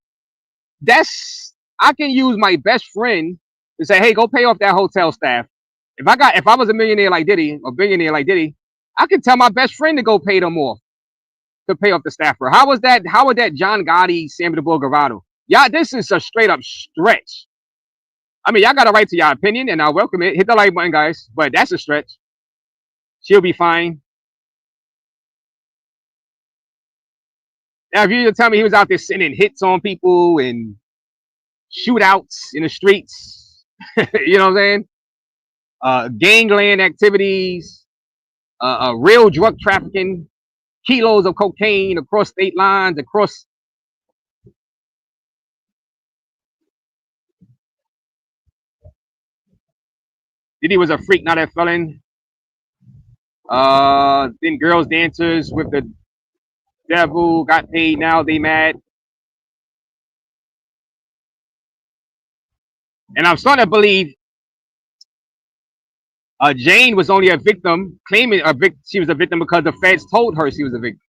I can use my best friend to say, hey, go pay off that hotel staff. If I was a millionaire like Diddy, or billionaire like Diddy, I could tell my best friend to go pay them off, to pay off the staffer. How was that John Gotti, Sammy the Bull Gravado? Yeah, this is a straight up stretch. I mean, y'all got a right to your opinion, and I welcome it. Hit the like button, guys. But that's a stretch. She'll be fine. Now, if you tell me he was out there sending hits on people and shootouts in the streets, you know what I'm saying? Gangland activities, real drug trafficking, kilos of cocaine across state lines, across. Diddy was a freak, not a felon. Then girls dancers with the devil got paid. Now they mad. And I'm starting to believe Jane was only a victim, claiming she was a victim because the feds told her she was a victim.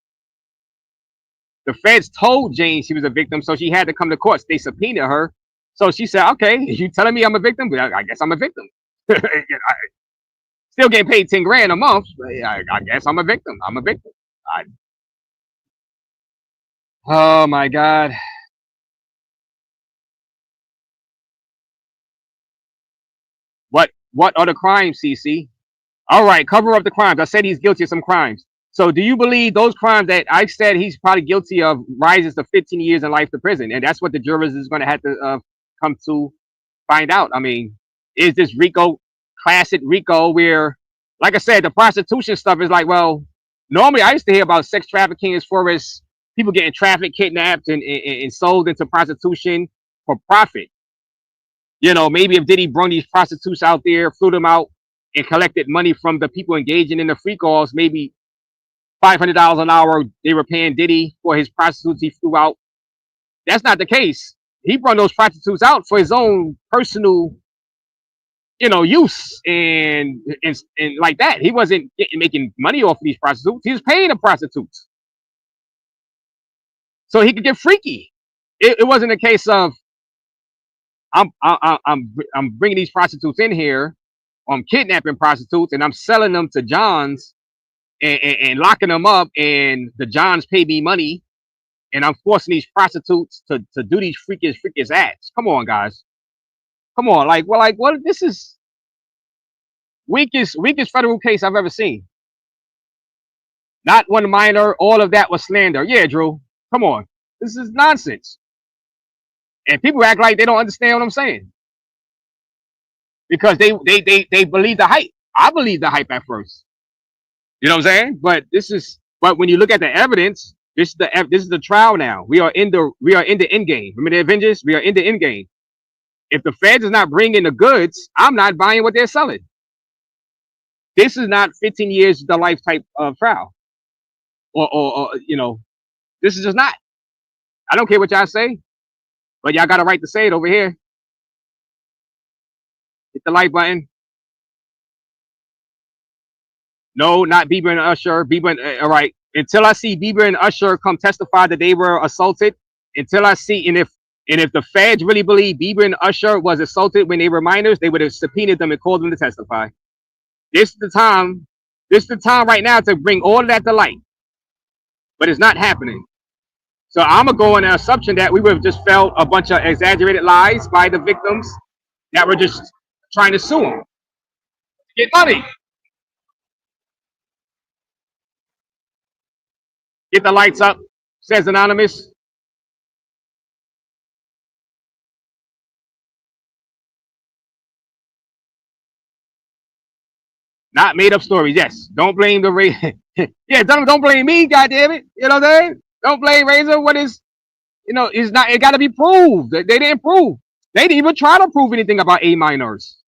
The feds told Jane she was a victim, so she had to come to court. They subpoenaed her. So she said, okay, you telling me I'm a victim? I guess I'm a victim. Still getting paid 10 grand a month. I guess I'm a victim. I'm a victim. Oh my God. What are the crimes, CC? All right, cover up the crimes. I said he's guilty of some crimes. So do you believe those crimes that I said he's probably guilty of rises to 15 years and life to prison? And that's what the jurors is going to have to come to find out. I mean, is this RICO, classic RICO, where, like I said, the prostitution stuff is like, well, normally I used to hear about sex trafficking as far as people getting trafficked, kidnapped, and sold into prostitution for profit. You know, maybe if Diddy brought these prostitutes out there, flew them out, and collected money from the people engaging in the free calls, maybe $500 an hour they were paying Diddy for his prostitutes he flew out. That's not the case. He brought those prostitutes out for his own personal, use and like that. He wasn't making money off of these prostitutes. He was paying the prostitutes so he could get freaky. It wasn't a case of I'm bringing these prostitutes in here. I'm kidnapping prostitutes and I'm selling them to Johns and locking them up, and the Johns pay me money, and I'm forcing these prostitutes to do these freakish acts. Come on, guys. Come on. What? This is weakest federal case I've ever seen. Not one minor. All of that was slander. Yeah, Drew. Come on. This is nonsense. And people act like they don't understand what I'm saying because they believe the hype. I believe the hype at first. You know what I'm saying? But when you look at the evidence, this is the trial now. We are in the end game. Remember the Avengers? We are in the end game. If the feds is not bringing the goods, I'm not buying what they're selling. This is not 15 years the life type of trial, or this is just not. I don't care what y'all say. But y'all got a right to say it over here. Hit the like button. No, not Bieber and Usher. All right. Until I see Bieber and Usher come testify that they were assaulted, until I see, and if And if the feds really believe Bieber and Usher was assaulted when they were minors, they would have subpoenaed them and called them to testify. This is the time. This is the time right now to bring all of that to light. But it's not happening. So I'm going to go on the assumption that we would have just felt a bunch of exaggerated lies by the victims that were just trying to sue them to get money. Get the lights up, says Anonymous. Not made up stories. Yes. Don't blame the Raze. Yeah, don't blame me, goddammit. You know what I'm saying? Don't blame Razor. What is, it's not, it gotta be proved. They didn't prove. They didn't even try to prove anything about A minors.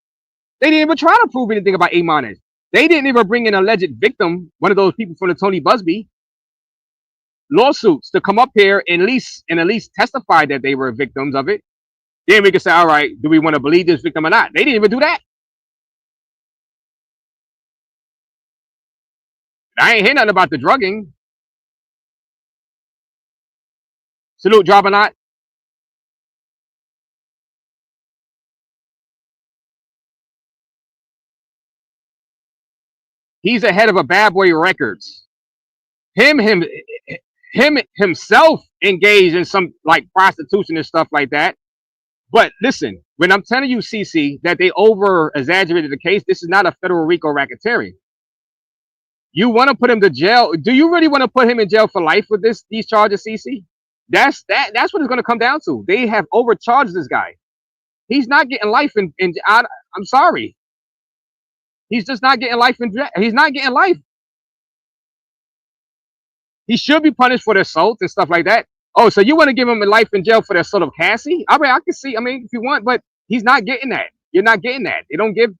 They didn't even try to prove anything about A minors. They didn't even bring an alleged victim, one of those people from the Tony Busby lawsuits, to come up here and at least testify that they were victims of it. Then we can say, all right, do we want to believe this victim or not? They didn't even do that. I ain't hear nothing about the drugging. Salute, Drabanot. He's the head of a Bad Boy Records. Him himself engaged in some like prostitution and stuff like that. But listen, when I'm telling you, CC, that they over exaggerated the case, this is not a federal RICO racketeering. You want to put him to jail? Do you really want to put him in jail for life with these charges, CC? That's what it's going to come down to. They have overcharged this guy. He's not getting life I'm sorry. He's just not getting life he's not getting life. He should be punished for the assault and stuff like that. Oh, so you want to give him a life in jail for the assault of Cassie? I mean, I can see. I mean, if you want, but he's not getting that. You're not getting that. They don't give.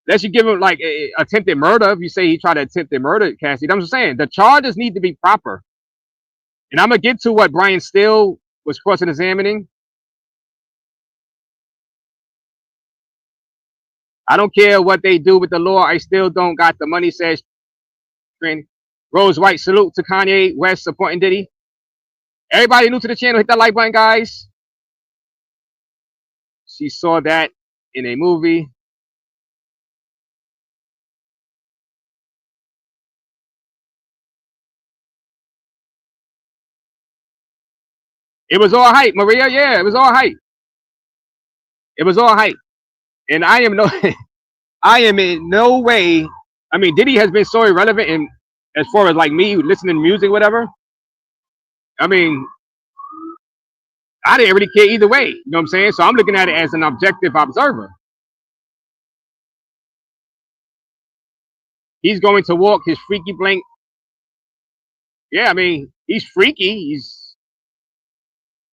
Unless you give him like attempted murder. If you say he tried to attempted murder Cassie, I'm just saying the charges need to be proper. And I'm gonna get to what Brian Steele was cross-examining. I don't care what they do with the law. I still don't got the money, says Rose White. Salute to Kanye West supporting Diddy. Everybody new to the channel, hit that like button, guys. She saw that in a movie. It was all hype, Maria. Yeah, it was all hype. It was all hype. And I am in no way. I mean, Diddy has been so irrelevant in as far as like me listening to music, whatever. I mean, I didn't really care either way. You know what I'm saying? So I'm looking at it as an objective observer. He's going to walk his freaky blank. Yeah, I mean, he's freaky.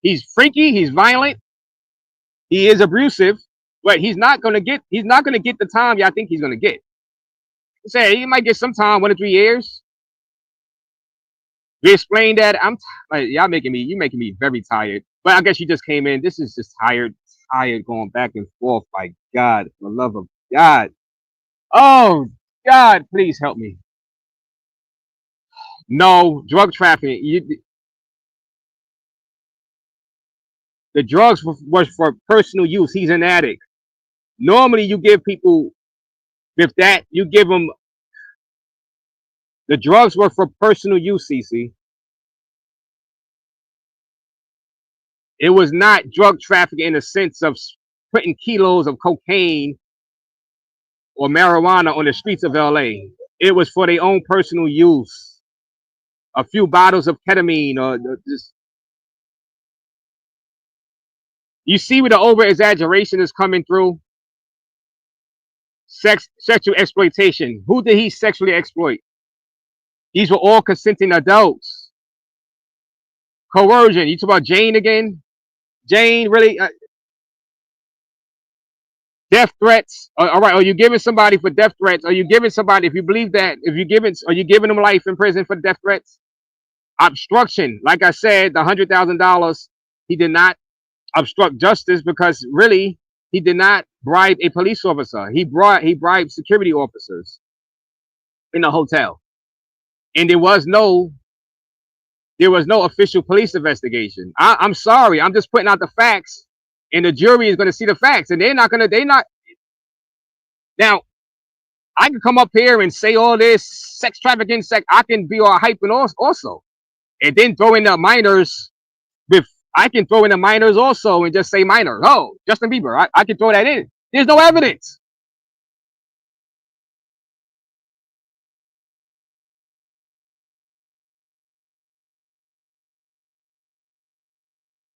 He's freaky. He's violent. He is abusive, but he's not gonna get the time y'all think he's gonna get. Say he might get some time, 1 to 3 years. We explained that. You're making me very tired. But I guess you just came in. This is just tired going back and forth. My God, for the love of God. Oh God, please help me. No, drug trafficking. The drugs was for personal use. He's an addict. Normally, you give people with that. You give them. The drugs were for personal use, CC. It was not drug trafficking in the sense of putting kilos of cocaine or marijuana on the streets of LA. It was for their own personal use. A few bottles of ketamine or just. You see where the over exaggeration is coming through? Sexual exploitation. Who did he sexually exploit? These were all consenting adults. Coercion. You talk about Jane again? Jane, really? Death threats. All right. Are you giving somebody for death threats? Are you giving somebody, if you believe that, are you giving them life in prison for death threats? Obstruction. Like I said, the $100,000, he did not obstruct justice because really he did not bribe a police officer. He bribed security officers in a hotel. And there was no There was no official police investigation. I'm sorry. I'm just putting out the facts, and the jury is going to see the facts, and they're not. Now, I can come up here and say all this sex trafficking, I can be all hype and also, and then throw in the minors. I can throw in the minors also and just say minor. Oh, Justin Bieber. I can throw that in. There's no evidence.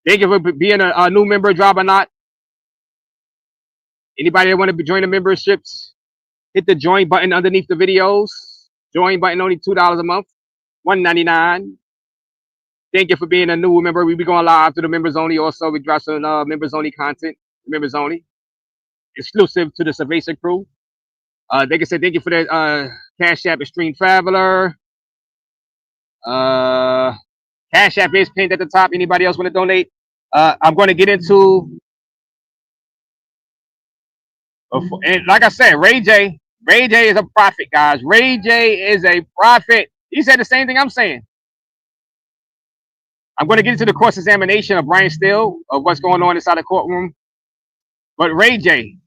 Thank you for being a new member, Drop or Not. Anybody that want to join the memberships, hit the join button underneath the videos. Join button only $2 a month, $1.99. Thank you for being a new member. We be going live to the members only. Also, we drop some members only content. Members only, exclusive to the Cerveza crew. They can say thank you for that. Cash App Extreme Traveler. Cash App is pinned at the top. Anybody else want to donate? I'm going to get into, and like I said, Ray J is a prophet, guys. Ray J is a prophet. He said the same thing I'm saying. I'm going to get into the cross-examination of Brian Steele, of what's going on inside the courtroom. But Ray J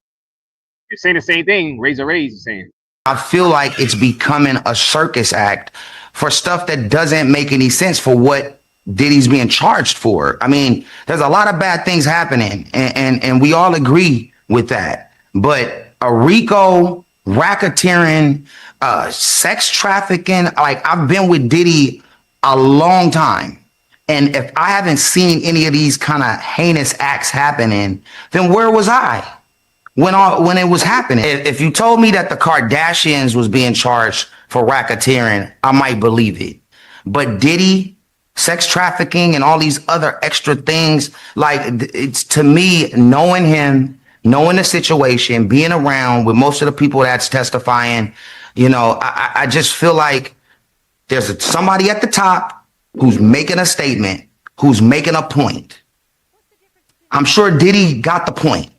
is saying the same thing Raze is saying. I feel like it's becoming a circus act for stuff that doesn't make any sense for what Diddy's being charged for. I mean, there's a lot of bad things happening, and we all agree with that. But a RICO, racketeering, sex trafficking, like, I've been with Diddy a long time. And if I haven't seen any of these kind of heinous acts happening, then where was I when it was happening? If you told me that the Kardashians was being charged for racketeering, I might believe it. But Diddy, sex trafficking, and all these other extra things, like, it's, to me, knowing him, knowing the situation, being around with most of the people that's testifying, you know, I just feel like there's somebody at the top who's making a statement, who's making a point. I'm sure Diddy got the point.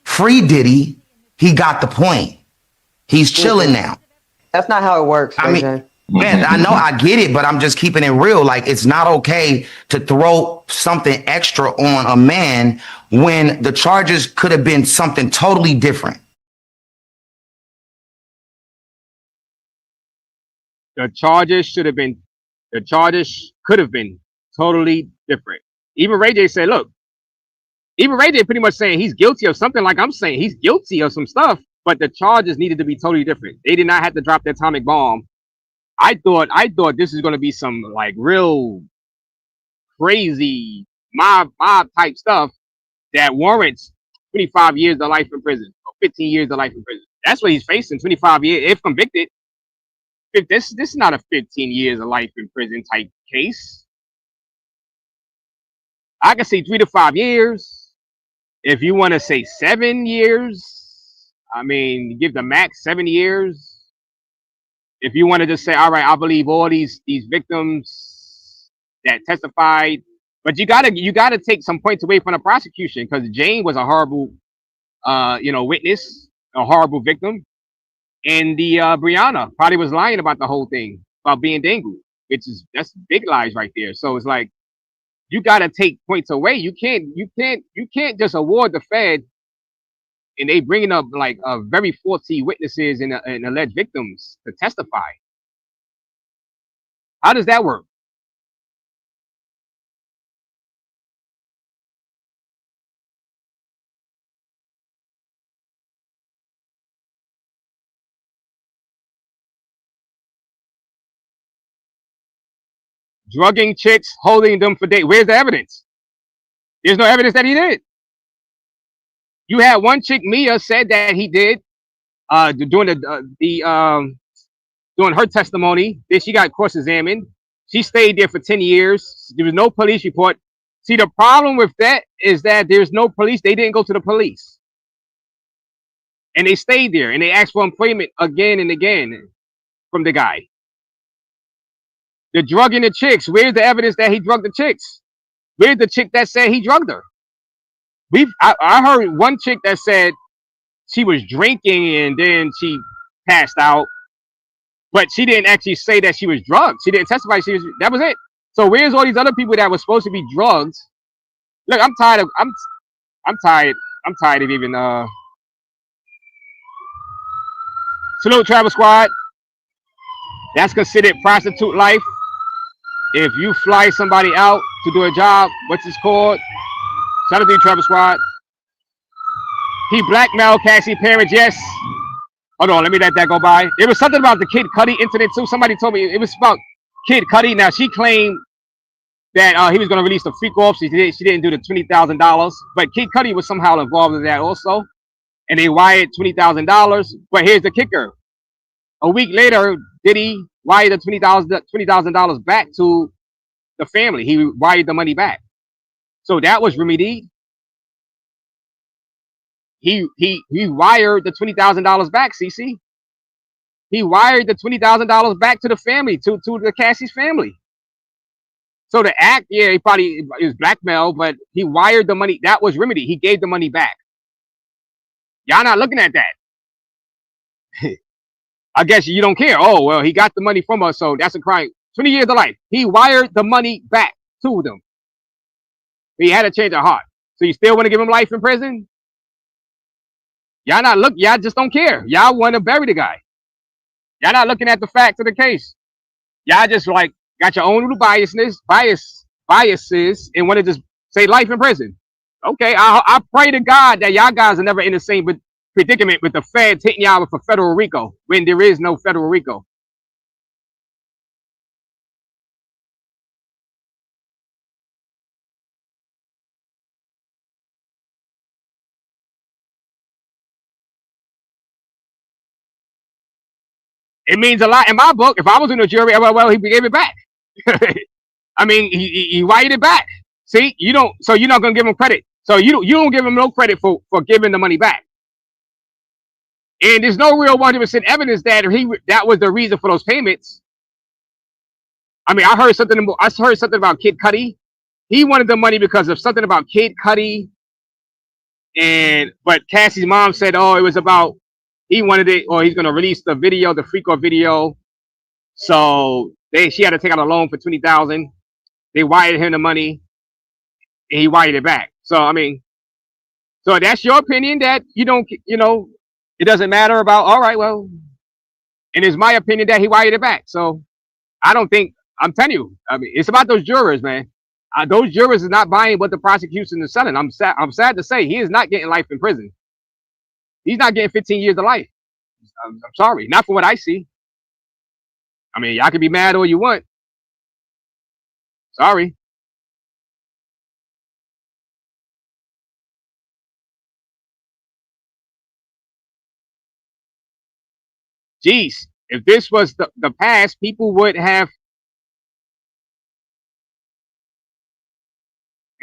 Free Diddy, he got the point. He's chilling now. That's not how it works. I mean, man, I know, I get it, but I'm just keeping it real. Like, it's not okay to throw something extra on a man when the charges could have been something totally different. The charges could have been totally different. Even Ray J said, look, even Ray J pretty much saying he's guilty of something, like I'm saying he's guilty of some stuff, but the charges needed to be totally different. They did not have to drop the atomic bomb. I thought this is going to be some like real crazy mob type stuff that warrants 25 years of life in prison or 15 years of life in prison. That's what he's facing, 25 years if convicted. This is not a 15 years of life in prison type case. I can say 3 to 5 years. If you want to say 7 years, I mean, give the max 7 years. If you want to just say, all right, I believe all these victims that testified, but you gotta take some points away from the prosecution, because Jane was a horrible, witness, a horrible victim. And the Brianna probably was lying about the whole thing, about being dangled, that's big lies right there. So it's like, you gotta take points away. You can't just award the Fed and they bringing up like very faulty witnesses and alleged victims to testify. How does that work? Drugging chicks, holding them for days. Where's the evidence? There's no evidence that he did. You had one chick, Mia, said that he did during her testimony. Then she got cross-examined. She stayed there for 10 years. There was no police report. See, the problem with that is that there's no police. They didn't go to the police. And they stayed there, and they asked for employment again and again from the guy. The drugging the chicks. Where's the evidence that he drugged the chicks? Where's the chick that said he drugged her? I heard one chick that said she was drinking and then she passed out, but she didn't actually say that she was drugged. She didn't testify. That was it. So where's all these other people that were supposed to be drugged? Look, I'm tired of I'm tired. I'm tired of even salute travel squad. That's considered prostitute life. If you fly somebody out to do a job, what's it called? Shout out to you, travel squad. He blackmailed Cassie parents, yes. Hold on, let me let that go by. There was something about the Kid Cudi incident too. Somebody told me it was about Kid Cudi. Now she claimed that he was going to release the freak off. She didn't do the $20,000, but Kid Cudi was somehow involved in that also, and they wired $20,000. But here's the kicker: a week later, Diddy wired the $20,000 back to the family. He wired the money back, so that was remedied. He wired the $20,000 back. CC. He wired the $20,000 back to the family, to the Cassie's family. So the act, yeah, he probably is blackmail, but he wired the money. That was remedy. He gave the money back. Y'all not looking at that. I guess you don't care. Oh, well, he got the money from us, so that's a crime. 20 years of life. He wired the money back to them. He had a change of heart. So you still want to give him life in prison? Y'all not look. Y'all just don't care. Y'all want to bury the guy. Y'all not looking at the facts of the case. Y'all just like got your own little biases, and want to just say life in prison. Okay, I pray to God that y'all guys are never in the same predicament with the feds hitting y'all with a federal RICO when there is no federal RICO. It means a lot in my book. If I was in a jury, well, he gave it back. I mean, he wired it back. See, you don't. So you're not gonna give him credit. So you don't give him no credit for giving the money back. And there's no real 100% evidence that that was the reason for those payments. I mean, I heard something about Kid Cudi. He wanted the money because of something about Kid Cudi. But Cassie's mom said, oh, it was about he wanted it, or he's gonna release the video, the freak off video. So she had to take out a loan for $20,000. They wired him the money, and he wired it back. So I mean, so that's your opinion that you don't, it doesn't matter about. All right, well, and it's my opinion that he wired it back. So I don't think. I'm telling you, I mean, it's about those jurors, man. Those jurors is not buying what the prosecution is selling. I'm sad to say he is not getting life in prison. He's not getting 15 years of life. I'm sorry, not for what I see. I mean, y'all can be mad all you want. Sorry. Jeez, if this was the past, people would have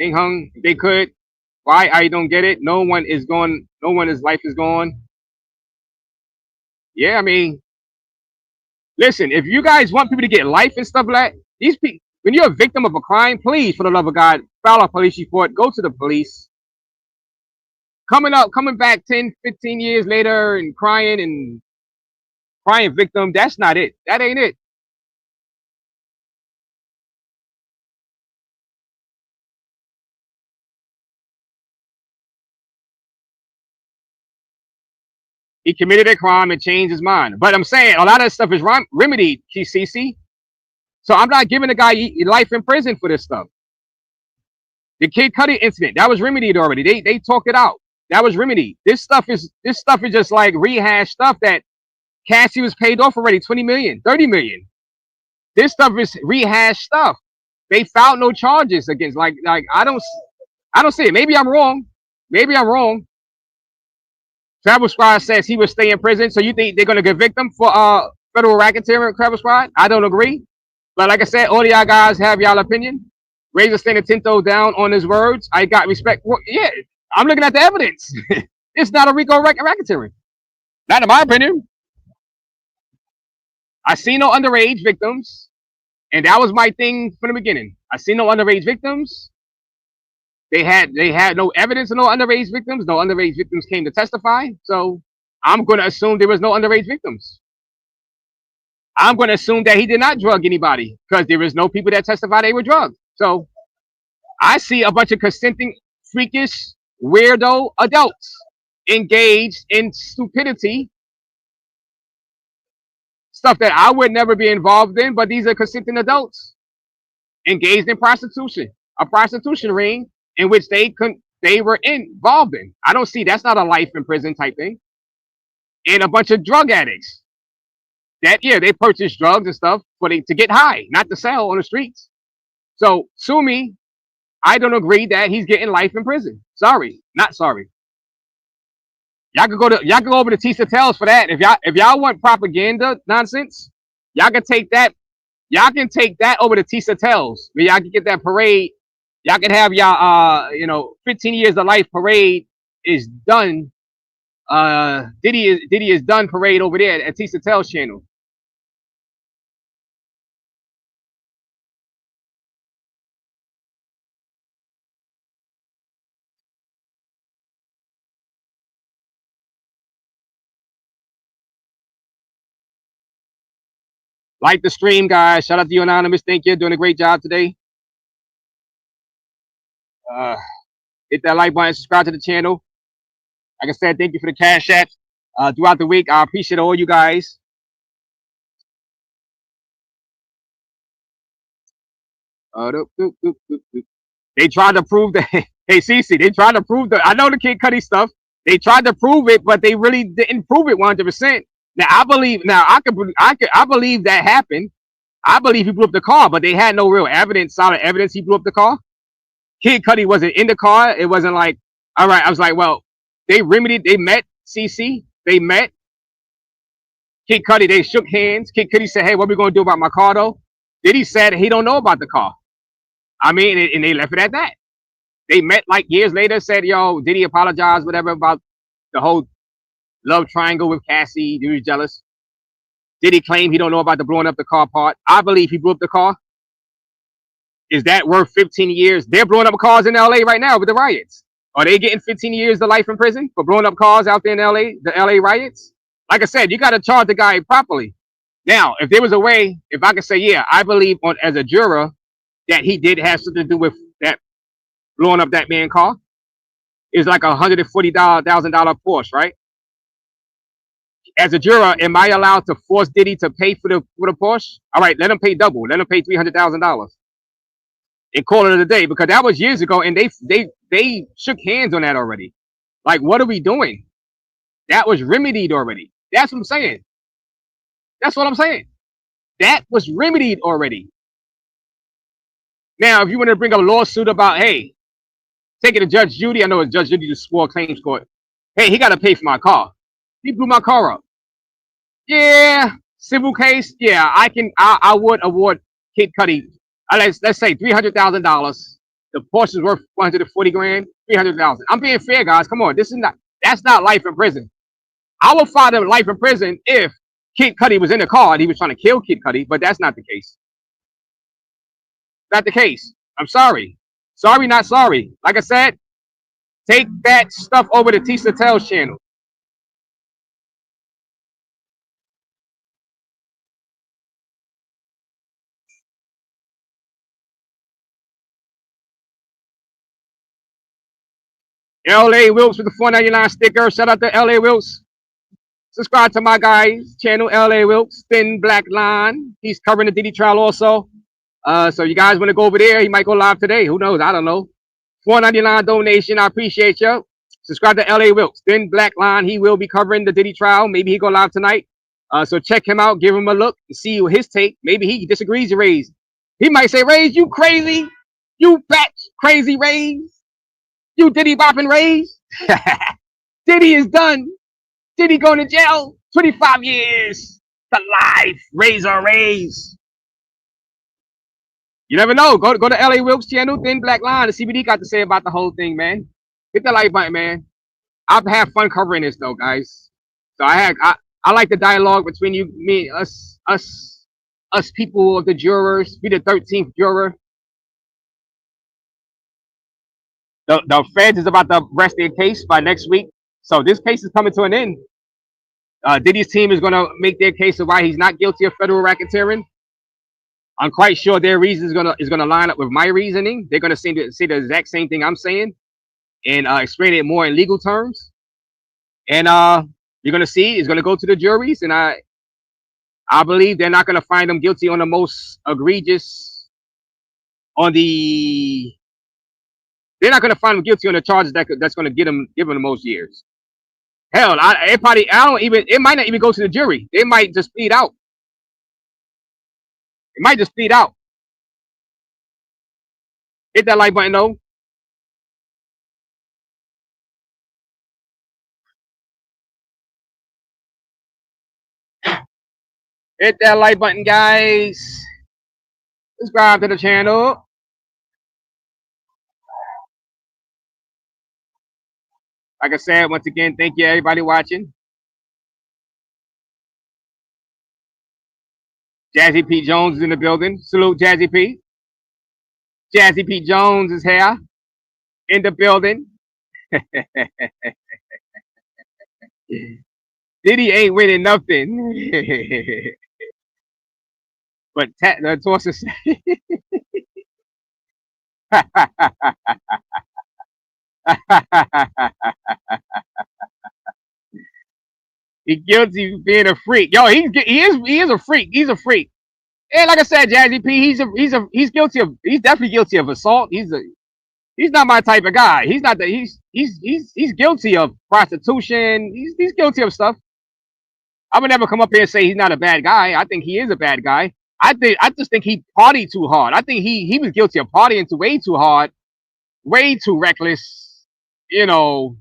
hung if they could. Why I don't get it. No one is going. No one is life is gone. Yeah, I mean, listen. If you guys want people to get life and stuff like that, these people, when you're a victim of a crime, please, for the love of God, file a police report. Go to the police. Coming back 10, 15 years later and crying victim. That's not it. That ain't it. He committed a crime and changed his mind. But I'm saying a lot of stuff is remedied, TCC. So I'm not giving the guy life in prison for this stuff. The Kid Cudi incident, that was remedied already. They talked it out. That was remedied. This stuff is just like rehash stuff that Cassie was paid off already, 20 million, 30 million. This stuff is rehash stuff. They filed no charges against like I don't see it. Maybe I'm wrong. Travel Squad says he would stay in prison. So you think they're gonna convict him for federal racketeering? Travel Squad? I don't agree. But like I said, all y'all guys have y'all opinion. Raze is standing 10 toes down on his words. I got respect. Well, yeah, I'm looking at the evidence. It's not a RICO racketeering. Not in my opinion. I see no underage victims, and that was my thing from the beginning. I see no underage victims. They had no evidence of no underage victims. No underage victims came to testify. So I'm going to assume there was no underage victims. I'm going to assume that he did not drug anybody because there is no people that testify they were drugged. So I see a bunch of consenting, freakish, weirdo adults engaged in stupidity, stuff that I would never be involved in, but these are consenting adults engaged in prostitution, a prostitution ring in which they were involved in. I don't see, that's not a life in prison type thing. And a bunch of drug addicts that, yeah, they purchase drugs and stuff to get high, not to sell on the streets. So sue me. I don't agree that he's getting life in prison. Sorry, not sorry. Y'all can go over to Tisa Tells for that. If y'all want propaganda nonsense, y'all can take that. Y'all can take that over to Tisa Tells. Where y'all can get that parade. Y'all can have y'all 15 years of life parade is done. Diddy is done parade over there at Tisa Tells channel. Like the stream, guys. Shout out to you, Anonymous. Thank you. Doing a great job today. Hit that like button. Subscribe to the channel. Like I said, thank you for the cash app. Throughout the week, I appreciate all you guys. They tried to prove that. Hey, Cece, they tried to prove that. I know the Kid Cudi stuff. They tried to prove it, but they really didn't prove it 100%. Now I believe. I believe that happened. I believe he blew up the car, but they had no real evidence, solid evidence he blew up the car. Kid Cudi wasn't in the car. It wasn't like, all right. I was like, well, they remedied. They met CC. They met Kid Cudi. They shook hands. Kid Cudi said, hey, what are we going to do about my car, though? Diddy said he don't know about the car. I mean, and they left it at that. They met like years later, said, yo, Diddy apologized, whatever, about the whole love triangle with Cassie. He was jealous. Diddy claimed he don't know about the blowing up the car part. I believe he blew up the car. Is that worth 15 years? They're blowing up cars in LA right now with the riots. Are they getting 15 years to life in prison for blowing up cars out there in LA, the LA riots? Like I said, you got to charge the guy properly. Now, if there was a way, if I could say, yeah, I believe as a juror that he did have something to do with that blowing up that man's car, it's like $140,000 Porsche, right? As a juror, am I allowed to force Diddy to pay for the Porsche? All right, let him pay double. Let him pay $300,000 and call it a day, because that was years ago, and they shook hands on that already. Like, what are we doing? That was remedied already. That's what I'm saying. That's what I'm saying. That was remedied already. Now, if you want to bring up a lawsuit about, hey, take it to Judge Judy. I know it's Judge Judy just swore claims court. Hey, he got to pay for my car. He blew my car up. Yeah, civil case. Yeah, I would award Kid Cudi. Let's say $300,000. The Porsche is worth 140 grand. 300,000. I'm being fair, guys. Come on, that's not life in prison. I would file him life in prison if Kid Cudi was in the car and he was trying to kill Kid Cudi, but that's not the case. Not the case. I'm sorry. Sorry, not sorry. Like I said, take that stuff over to Tisa Tells channel. LA Wilkes with the $4.99 sticker. Shout out to LA Wilkes. Subscribe to my guy's channel, LA Wilkes, Thin Black Line. He's covering the Diddy trial also. So you guys want to go over there? He might go live today. Who knows? I don't know. $4.99 donation. I appreciate you. Subscribe to LA Wilkes, Thin Black Line. He will be covering the Diddy trial. Maybe he go live tonight. So check him out. Give him a look and see his take. Maybe he disagrees with Raze. He might say, Raze, you crazy. You fat crazy Raze. You Diddy bopping Raze. Diddy is done. Diddy going to jail. 25 years to life. Razor Raze. You never know. Go to LA Wilkes channel, Thin Black Line, to see what he got to say about the whole thing, man. Hit the like button, man. I've had fun covering this though, guys. So I like the dialogue between you, me, us people of the jurors. Be the 13th juror. The Feds is about to rest their case by next week. So this case is coming to an end. Diddy's team is going to make their case of why he's not guilty of federal racketeering. I'm quite sure their reason is gonna line up with my reasoning. They're gonna say the exact same thing I'm saying and explain it more in legal terms. And you're gonna see it's gonna go to the juries, and I believe they're not gonna find them guilty on the most egregious, on the they're not gonna find them guilty on the charges that's gonna give them the most years. Hell, it might not even go to the jury. They might just plead out. It might just plead out. Hit that like button though. Hit that like button, guys. Subscribe to the channel. Like I said, once again, thank you everybody watching. Jazzy P. Jones is in the building. Salute Jazzy P. Jazzy P. Jones is here in the building. Diddy ain't winning nothing. But the Torsa He's guilty of being a freak. Yo, he is a freak. He's a freak. And like I said, Jazzy P, he's definitely guilty of assault. He's not my type of guy. He's guilty of prostitution. He's guilty of stuff. I would never come up here and say he's not a bad guy. I think he is a bad guy. I just think he partied too hard. I think he was guilty of partying way too hard, way too reckless. You know,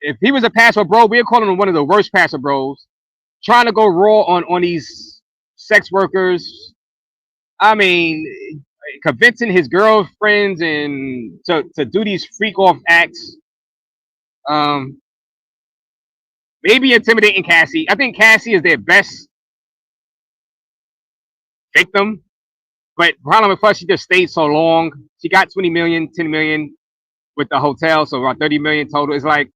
if he was a pastor bro, we're calling him one of the worst pastor bros. Trying to go raw on these sex workers. I mean, convincing his girlfriends and to do these freak off acts. Maybe intimidating Cassie. I think Cassie is their best victim. But the problem with her, she just stayed so long. She got 20 million, 10 million with the hotel, so around 30 million total. It's like,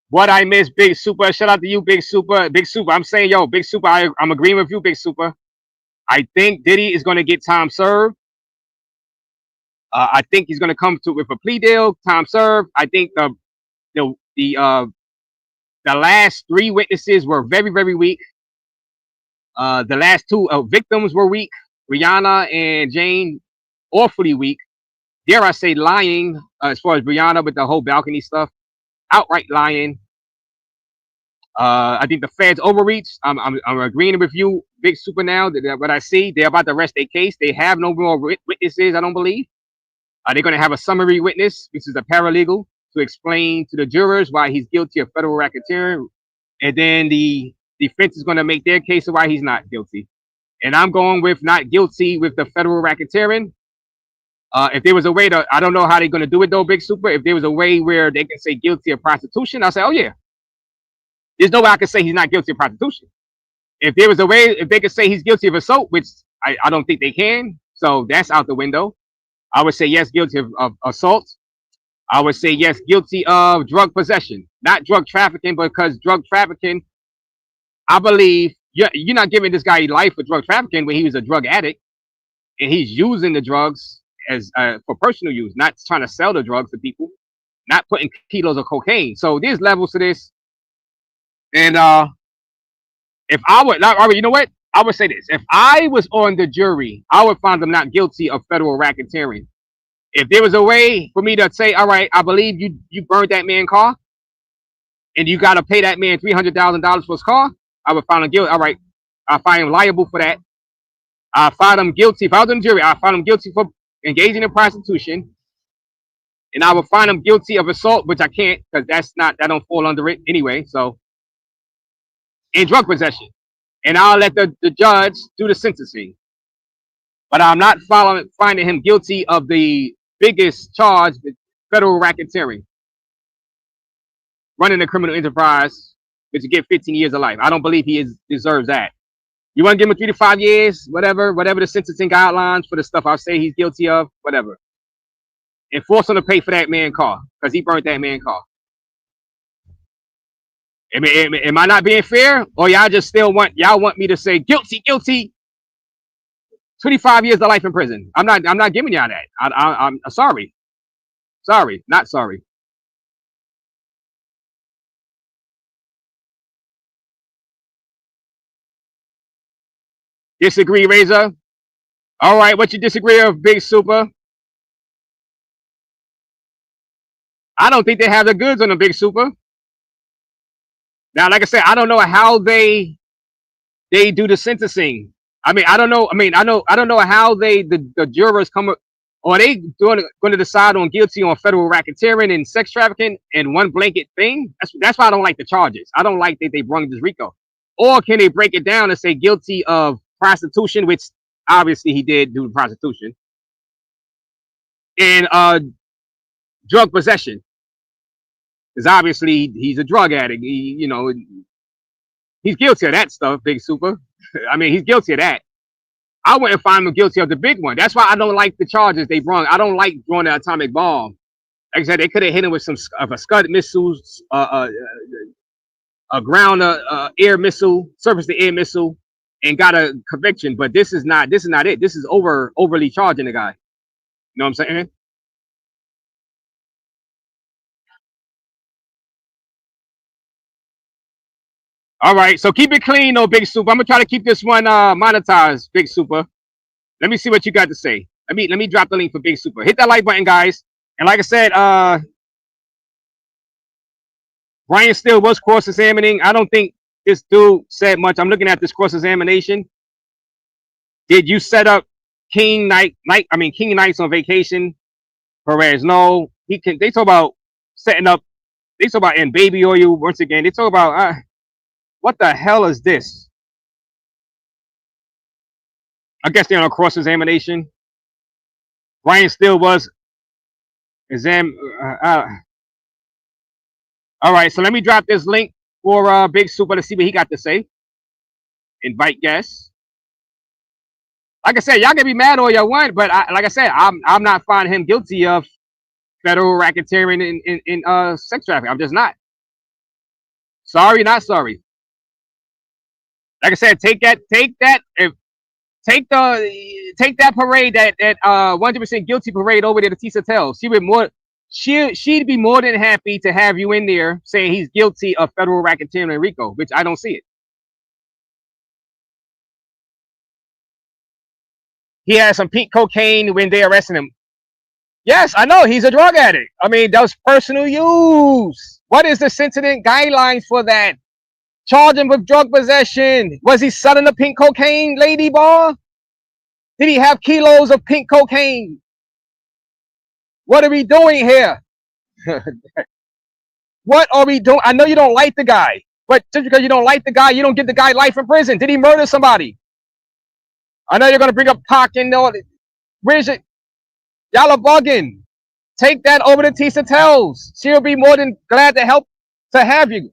what I miss, Big Super. Shout out to you, Big Super. Big Super. I'm saying, yo, Big Super, I'm agreeing with you, Big Super. I think Diddy is going to get time served. I think he's going to come with a plea deal, time served. I think the last three witnesses were very, very weak. The last two victims were weak. Brianna and Jane, awfully weak. Dare I say lying, as far as Brianna with the whole balcony stuff. Outright lying. I think the feds overreached. I'm agreeing with you, Big Super. Now that what I see, they're about to rest their case. They have no more witnesses, I don't believe. They're going to have a summary witness, which is a paralegal, to explain to the jurors why he's guilty of federal racketeering, and then the defense is going to make their case of why he's not guilty. And I'm going with not guilty with the federal racketeering. If there was a way to, I don't know how they're going to do it though, Big Super. If there was a way where they can say guilty of prostitution, I'll say, oh yeah. There's no way I can say he's not guilty of prostitution. If there was a way, if they could say he's guilty of assault, which I don't think they can, so that's out the window. I would say yes, guilty of assault. I would say yes, guilty of drug possession, not drug trafficking, because drug trafficking, I believe you're not giving this guy life for drug trafficking when he was a drug addict and he's using the drugs as for personal use, not trying to sell the drugs to people, not putting kilos of cocaine. So there's levels to this. And if I would, you know what? I would say this. If I was on the jury, I would find them not guilty of federal racketeering. If there was a way for me to say, all right, I believe you burned that man's car and you got to pay that man $300,000 for his car, I would find him guilty. All right, I find him liable for that. I find him guilty. If I was on the jury, I find him guilty for engaging in prostitution. And I would find him guilty of assault, which I can't, because that don't fall under it anyway. So, and drug possession. And I'll let the judge do the sentencing. But I'm not finding him guilty of the biggest charge, the federal racketeering. Running a criminal enterprise, which you get 15 years of life. I don't believe he deserves that. You want to give him 3 to 5 years, whatever the sentencing guidelines for the stuff I say he's guilty of, whatever. and force him to pay for that man's car because he burnt that man's car. Am I not being fair, or y'all just still want me to say guilty, guilty? 25 years of life in prison. I'm not giving y'all that. I'm sorry, not sorry. Disagree, Razor. All right, what you disagree of, Big Super? I don't think they have the goods on the Big Super. Now, like I said, I don't know how they do the sentencing. I don't know how the jurors come up, or they going to decide on guilty on federal racketeering and sex trafficking in one blanket thing. That's why I don't like the charges. I don't like that they brung this RICO. Or can they break it down and say guilty of prostitution, which obviously he did do prostitution, and drug possession, because obviously he's a drug addict. He's guilty of that stuff, Big Super. He's guilty of that. I wouldn't find him guilty of the big one. That's why I don't like the charges they brung. I don't like throwing an atomic bomb. Like I said, they could have hit him with some of a Scud missiles, a ground air missile, surface to air missile, and got a conviction. But this is not it. This is overly charging the guy. You know what I'm saying? All right, so keep it clean, though, Big Super. I'm gonna try to keep this one monetized, Big Super. Let me see what you got to say. Let me drop the link for Big Super. Hit that like button, guys. And like I said, Brian still was cross-examining. I don't think this dude said much. I'm looking at this cross-examination. Did you set up King Knights on vacation? Perez, no. They talk about setting up. They talk about in baby oil once again. They talk about what the hell is this? I guess they're on a cross-examination. Brian still was all right, so let me drop this link for Big Super to see what he got to say. Invite guests. Like I said, y'all can be mad all y'all want, but like I said, I'm not finding him guilty of federal racketeering in sex trafficking. I'm just not. Sorry, not sorry. Like I said, take that parade, that 100% guilty parade over there to Tisa Tells. She'd be more than happy to have you in there saying he's guilty of federal racketeering and RICO, which I don't see it. He had some pink cocaine when they arrested him. Yes, I know he's a drug addict. That was personal use. What is the sentencing guidelines for that? Charge him with drug possession. Was he selling the pink cocaine, lady bar? Did he have kilos of pink cocaine? What are we doing here? What are we doing? I know you don't like the guy, but just because you don't like the guy, you don't give the guy life in prison. Did he murder somebody? I know you're going to bring up Pac and all that. Where's it? Y'all are bugging. Take that over to Tisa Tells. She'll be more than glad to help to have you.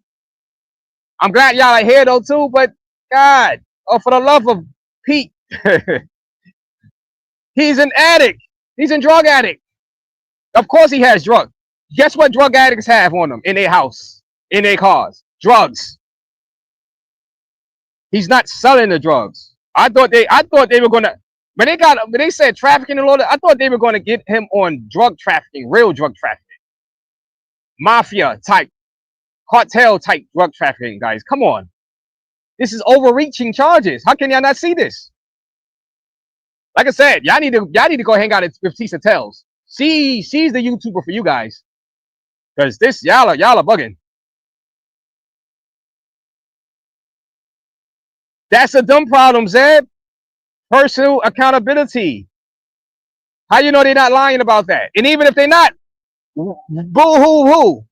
I'm glad y'all are here though too, but God, for the love of Pete, he's an addict. He's a drug addict. Of course he has drugs. Guess what drug addicts have on them in their house, in their cars? Drugs. He's not selling the drugs. I thought they were gonna when they said trafficking and all that, I thought they were gonna get him on drug trafficking, real drug trafficking. Mafia type. Cartel type drug trafficking, guys. Come on. This is overreaching charges. How can y'all not see this? Like I said, y'all need to go hang out with Tisa Tells. She's the YouTuber for you guys. Because this y'all are bugging. That's a dumb problem, Zeb. Personal accountability. How you know they're not lying about that? And even if they're not, boo-hoo-hoo.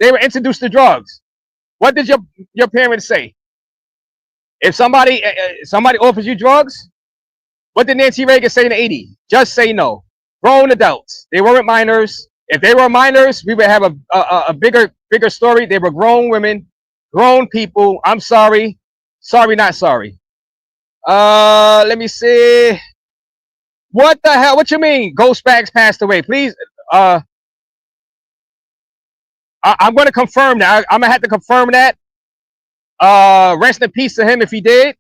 They were introduced to drugs. What did your parents say? If somebody offers you drugs, what did Nancy Reagan say in the 80s? Just say no. Grown adults. They weren't minors. If they were minors, we would have a bigger story. They were grown women, grown people. I'm sorry. Sorry, not sorry. Let me see. What the hell? What you mean? Ghost Bags passed away. Please. I'm going to confirm that. I'm gonna have to confirm that. Rest in peace to him if he did.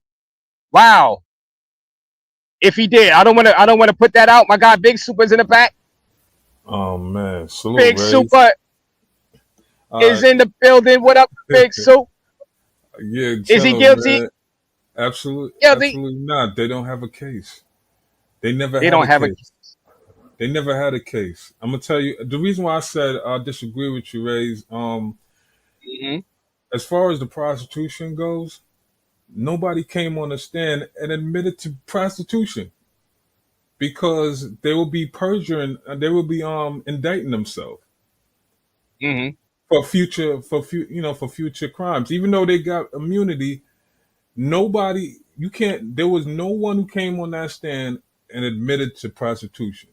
Wow. If he did, I don't want to put that out. My guy, Big Super's in the back. Oh man, salute, Big Raze. Super is in the building. What up, Big Soup? Yeah, Is he guilty? Man. Absolutely, Guilty. absolutely not. They don't have a case. They never. They don't have a case. They never had a case. I'm gonna tell you the reason why I said I disagree with you, Raze. As far as the prostitution goes, nobody came on the stand and admitted to prostitution because they will be perjuring. They will be indicting themselves for future crimes. Even though they got immunity, nobody. You can't. There was no one who came on that stand and admitted to prostitution.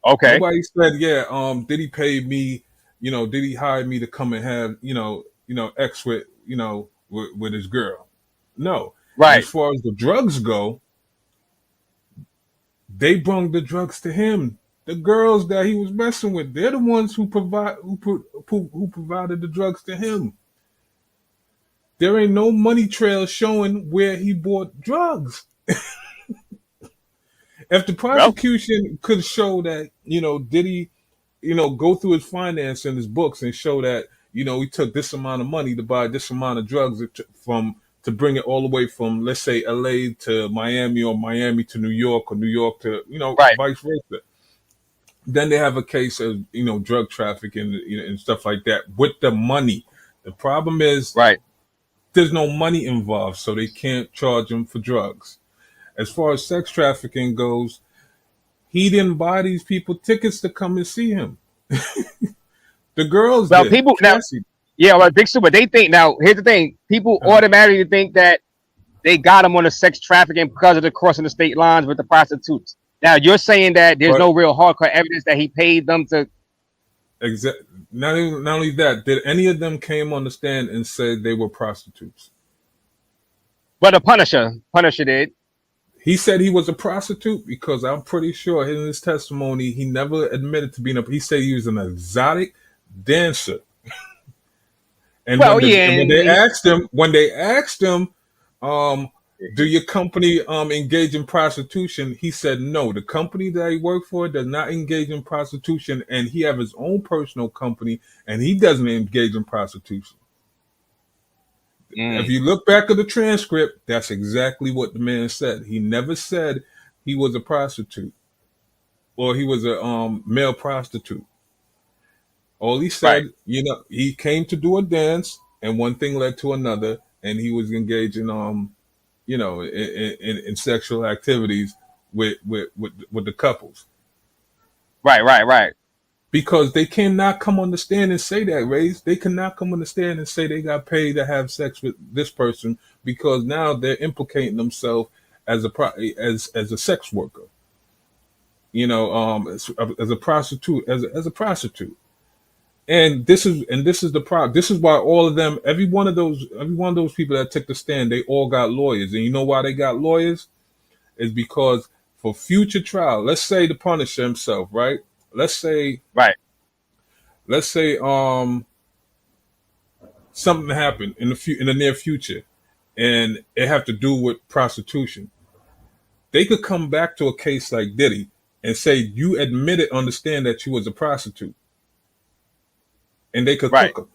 Okay. Nobody said, yeah, Diddy paid me, Diddy hired me to come and have, X with, with his girl. No. Right. And as far as the drugs go, they brung the drugs to him. The girls that he was messing with, they're the ones who provided the drugs to him. There ain't no money trail showing where he bought drugs. If the prosecution could show that, Diddy, go through his finance and his books and show that, he took this amount of money to buy this amount of drugs to bring it all the way from, let's say, LA to Miami or Miami to New York or New York to, vice versa. Then they have a case of, drug trafficking and stuff like that with the money. The problem is there's no money involved, so they can't charge him for drugs. As far as sex trafficking goes, he didn't buy these people tickets to come and see him. The girls did. People now, Big Super. They think now. Here's the thing: people automatically think that they got him on the sex trafficking because of the crossing the state lines with the prostitutes. Now you're saying that there's no real hardcore evidence that he paid them to. Exactly. Not only that, did any of them came on the stand and said they were prostitutes? But the Punisher did. He said he was a prostitute because I'm pretty sure in his testimony he never admitted to being he said he was an exotic dancer. And when they asked him, do your company engage in prostitution? He said no. The company that he worked for does not engage in prostitution, and he have his own personal company, and he doesn't engage in prostitution. If you look back at the transcript, that's exactly what the man said. He never said he was a prostitute or he was a male prostitute. All he said, he came to do a dance, and one thing led to another, and he was engaged in in sexual activities with the couples. Right. Because they cannot come on the stand and say that, Raze. They cannot come on the stand and say they got paid to have sex with this person because now they're implicating themselves as a sex worker. As a prostitute, as a prostitute. And this is the problem. This is why all of them, every one of those people that took the stand, they all got lawyers. And you know why they got lawyers? Is because for future trial, let's say the Punisher himself, right? Let's say something happened in the near future, and it have to do with prostitution. They could come back to a case like Diddy and say you admitted on the stand that you was a prostitute, and they could cook them.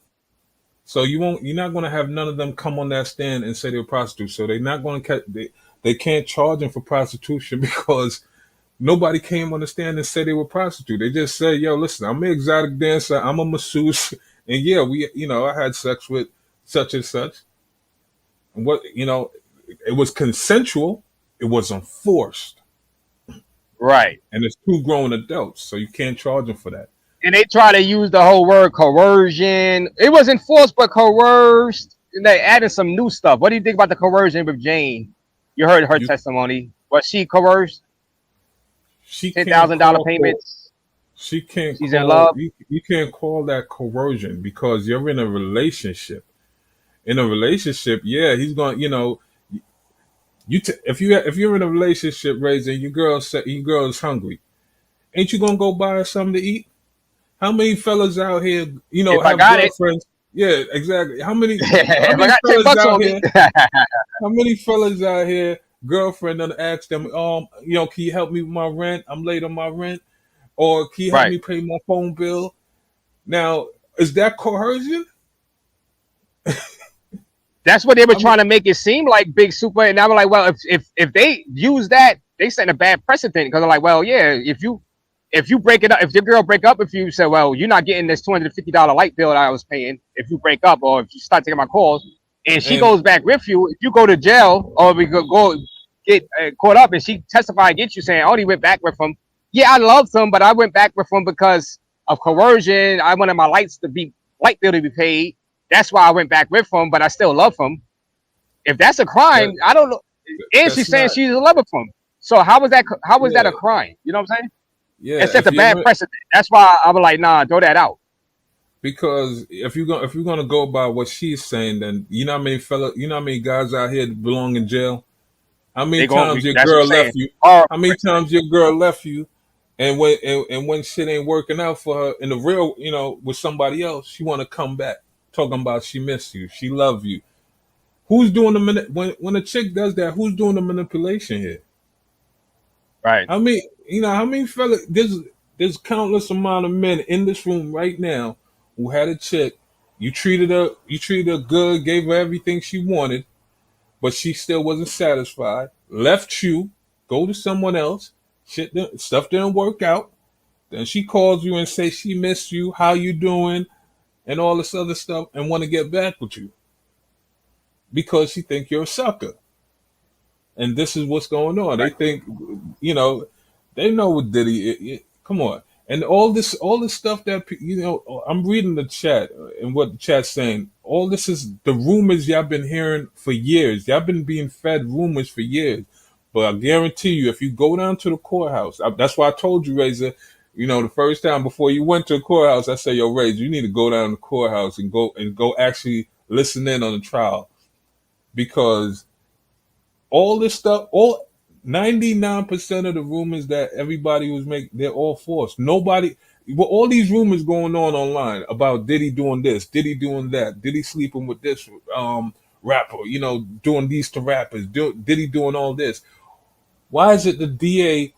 So you're not going to have none of them come on that stand and say they're prostitutes. So they're not going to they can't charge them for prostitution because nobody came on the stand and said they were prostitute. They just say, yo, listen, I'm an exotic dancer. I'm a masseuse. And yeah, I had sex with such and such. And it was consensual. It wasn't forced. Right. And it's two grown adults. So you can't charge them for that. And they try to use the whole word coercion. It wasn't forced, but coerced. And they added some new stuff. What do you think about the coercion with Jane? You heard her testimony. Was she coerced? $10,000 payments. She can't. She's in love. You can't call that coercion because you're in a relationship. In a relationship, yeah, he's going. If you're in a relationship, raising your girl is hungry, Ain't you gonna go buy her something to eat? How many fellas out here, If I have got it, girlfriends? Yeah, exactly. How many if I got 10 fellas bucks out on me, here? How many fellas out here? Girlfriend done ask them, can you help me with my rent? I'm late on my rent, or can you help right. me pay my phone bill? Now, is that coercion? That's what they were I mean, trying to make it seem like, Big Super. And I was like, well, if they use that, they set a bad precedent, because they're like, well, yeah, if you break it up, if your girl break up, if you say, well, you're not getting this $250 light bill that I was paying, if you break up, or if you start taking my calls, and she and goes back with you, if you go to jail, or we go get caught up, and she testify against you saying, I only went back with him. Yeah, I loved him, but I went back with him because of coercion. I wanted my light bill to be paid. That's why I went back with him, but I still love him. If that's a crime, that I don't know. And she's that's saying not. she's in love with him. So how was that? How was that Yeah, a crime? You know what I'm saying? yeah. It sets If a bad you precedent. That's why I was like, nah, throw that out. Because if you're gonna go by what she's saying, then you know how many guys out here that belong in jail. How many They go. times your That's what I'm girl saying. left you? Or How many times your girl left you? And when shit ain't working out for her in the real, with somebody else, she want to come back talking about she missed you, she love you. Who's doing the when a chick does that? Who's doing the manipulation here? right. How many fellas? There's countless amount of men in this room right now who had a chick. You treated her good, gave her everything she wanted, but she still wasn't satisfied. Left you, go to someone else. Stuff didn't work out. Then she calls you and says she missed you, how you doing, and all this other stuff, and want to get back with you because she think you're a sucker. And this is what's going on. They think, you know, they know what Diddy. Come on, and all this stuff that I'm reading the chat and what the chat's saying. All this is the rumors y'all been hearing for years. Y'all been being fed rumors for years. But I guarantee you, if you go down to the courthouse, that's why I told you, Razor. The first time before you went to the courthouse, I said, "Yo, Razor, you need to go down to the courthouse and go actually listen in on the trial because." All this stuff, all 99% of the rumors that everybody was making, they're all false. Nobody, well, all these rumors going on online about Diddy doing this, Diddy doing that, Diddy sleeping with this rapper, doing these to rappers, Diddy doing all this. Why is it the DA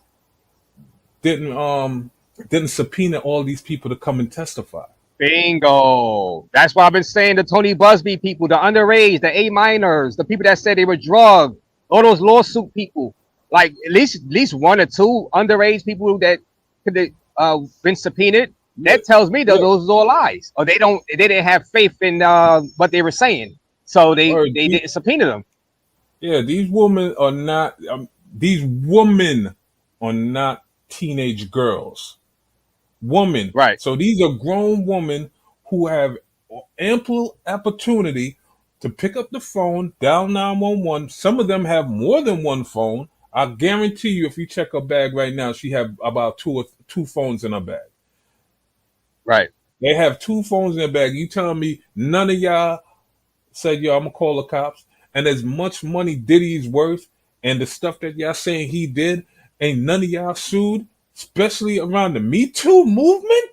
didn't subpoena all these people to come and testify? Bingo. That's why I've been saying the Tony Busby people, the underage, the A minors, the people that said they were drugged, all those lawsuit people. Like at least one or two underage people that could have been subpoenaed. Look, That tells me that look, those are all lies, or they didn't have faith in what they were saying, so they or didn't subpoena them. yeah, these women are not. These women are not teenage girls. Women. Right. So these are grown women who have ample opportunity to pick up the phone, dial 911. Some of them have more than one phone. I guarantee you, if you check her bag right now, she have about two phones in her bag. Right. They have two phones in their bag. You telling me none of y'all said, yo, I'm gonna call the cops? And as much money Diddy's worth and the stuff that y'all saying he did, ain't none of y'all sued, especially around the Me Too movement?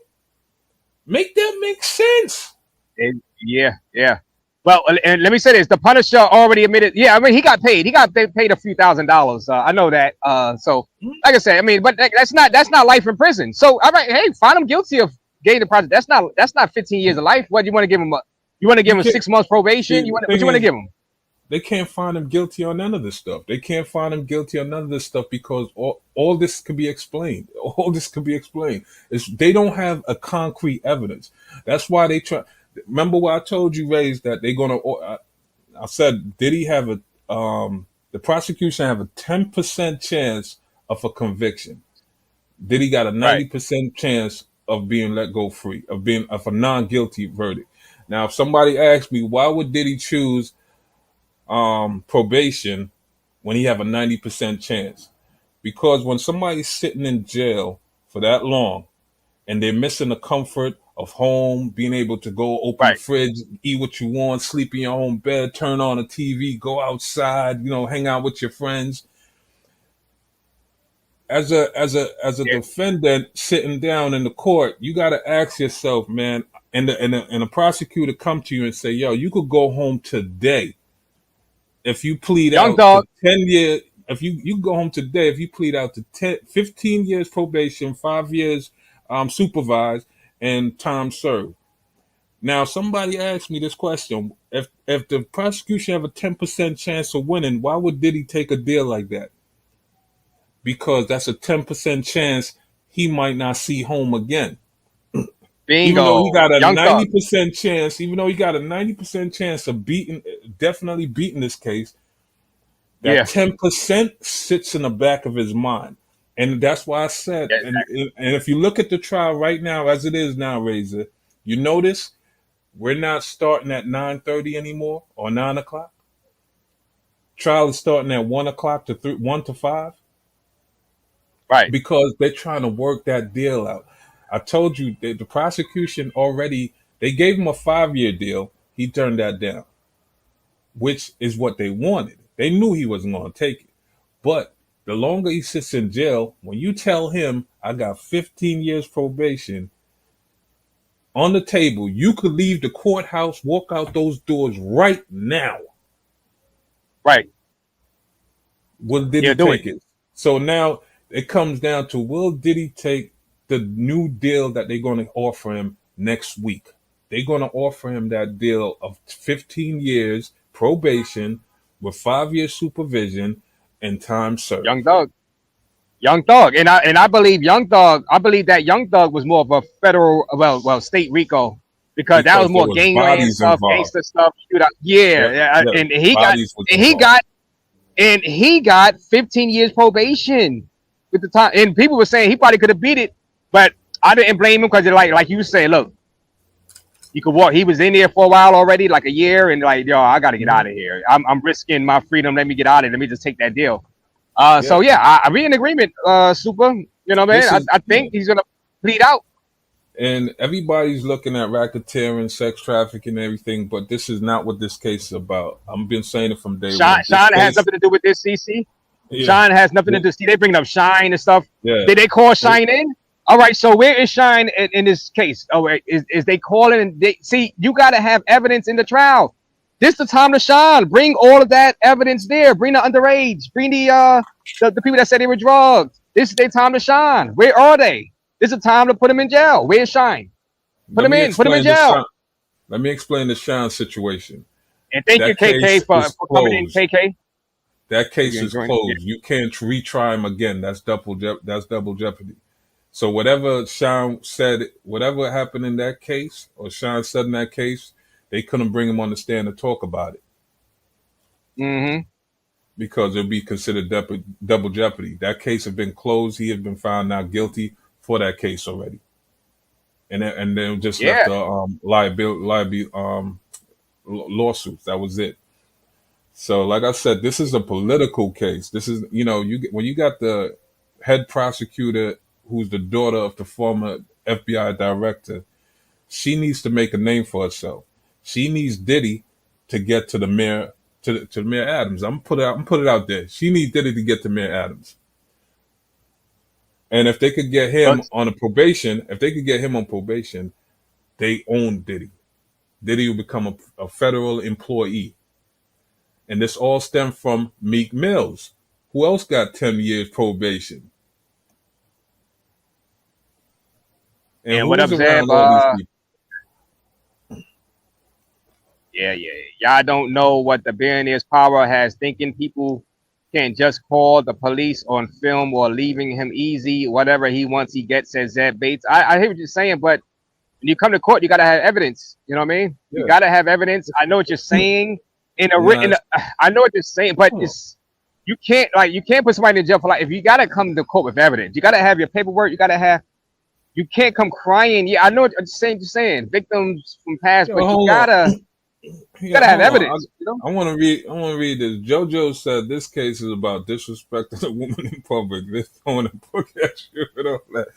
Make that make sense. Yeah. Well, and let me say this: the Punisher already admitted. Yeah, I mean, he got paid. He got paid a few $1,000s. I know that. So, like I said, I mean, but that's not life in prison. So, all right, hey, find him guilty of getting the project. That's not 15 years of life. What you want to give him? You want to give You him can't. 6 months probation? See, the What thing you want to is, give him? they can't find him guilty on none of this stuff. They can't find him guilty on none of this stuff because all this can be explained. All this can be explained. They don't have a concrete evidence. That's why they try. Remember what I told you, Raze, that they're gonna. I said, did he have the prosecution have a 10% chance of a conviction? Did he got a Right. 90% chance of being let go free, of a non-guilty verdict? Now, if somebody asks me, why would Diddy choose probation when he have a 90% chance? Because when somebody's sitting in jail for that long and they're missing the comfort of home, being able to go open the Right. fridge, eat what you want, sleep in your own bed, turn on a TV, go outside, hang out with your friends. as a Yeah. defendant sitting down in the court, you got to ask yourself, man. And a prosecutor come to you and say, "Yo, you could go home today if you plead Young out to Thug. 10 years. If you go home today if you plead out to 15 years probation, 5 years supervised, and time served." Now, somebody asked me this question: if the prosecution have a 10% chance of winning, why would Diddy take a deal like that? Because that's a 10% chance he might not see home again. Even though he Bingo. got a Young Thug. 90% chance, even though he got a 90% chance of definitely beating this case, that Yeah. 10% sits in the back of his mind. And that's why I said, Yeah. and if you look at the trial right now, as it is now, Razor, you notice we're not starting at 9:30 anymore or 9 o'clock. Trial is starting at 1 o'clock to 1 to 5. Right. Because they're trying to work that deal out. I told you that the prosecution already, they gave him a 5-year deal. He turned that down, which is what they wanted. They knew he wasn't going to take it. But the longer he sits in jail, when you tell him, I got 15 years probation on the table, you could leave the courthouse, walk out those doors right now. Right. Will Diddy Yeah. Do it. take it? So now it comes down to, will Diddy take the new deal that they're going to offer him next week? They're going to offer him that deal of 15 years probation with 5 years supervision and time served. Young Thug. Young Thug. And I believe Young Thug. I believe that Young Thug was more of a federal, well, state RICO, because that was Because there more was gangland bodies stuff, involved. gangster stuff. Shootout. Yeah. Yep, Yeah. yep. And he got. Bodies was And he involved. got. And he got 15 years probation with the time. And people were saying he probably could have beat it, but I didn't blame him because like you say, look, you could walk. He was in there for a while already, like a year, and like, yo, I got to get out of here. I'm risking my freedom. Let me get out of it. Let me just take that deal. So Yeah. yeah, I be in agreement, Super. You know, man. This is I think he's gonna plead out. And everybody's looking at racketeering, sex trafficking, and everything, but this is not what this case is about. I've been saying it from day one. This Shine has case, nothing to do with this, CC. yeah, Shine has nothing to do. See, they bringing up Shine and stuff. yeah. Did they call Shine in? All right. So where is Shine in this case? Oh, wait, is they calling? They see, you got to have evidence in the trial. This the time to shine. Bring all of that evidence there. Bring the underage. Bring the people that said they were drugged. This is their time to shine. Where are they? This is the time to put them in jail. Where's Shine? Put Let them me in. Put them in explain the jail. Sean. Let me explain the Sean situation. And thank you, That case KK, for is coming in, closed. KK. That case Again, is join. closed. You can't retry him again. That's double jeopardy. So whatever Sean said, whatever happened in that case, or Sean said in that case, they couldn't bring him on the stand to talk about it Mm-hmm. because it would be considered double jeopardy. That case had been closed. He had been found not guilty for that case already, and then just left Yeah. the liability lawsuits. That was it. So, like I said, this is a political case. This is, when you got the head prosecutor, who's the daughter of the former FBI director, she needs to make a name for herself. She needs Diddy to get to the mayor, to Mayor Adams. I'm gonna put it out there. She needs Diddy to get to Mayor Adams. And if they could get him But on probation, they own Diddy. Diddy will become a federal employee. And this all stemmed from Meek Mills. Who else got 10 years probation? And and what up, who's Zeb? around all these people? Yeah. Y'all don't know what the billionaire's power has thinking people can't just call the police on film or leaving him easy. Whatever he wants, he gets, says Zeb Bates. I hear what you're saying, but when you come to court, you got to have evidence. You know what I mean? Yeah. You got to have evidence. I know what you're saying in a Nah, written. I know what you're saying, but Come on. it's you can't put somebody in jail for life. If you got to come to court with evidence, you got to have your paperwork. You got to have. You can't come crying. Yeah, I know what I'm saying. Victims from past, Yo, but you hold on. gotta Yeah, have hold on. evidence. You know? I want to read this. JoJo said this case is about disrespecting a woman in public. This throwing a book at you and all that.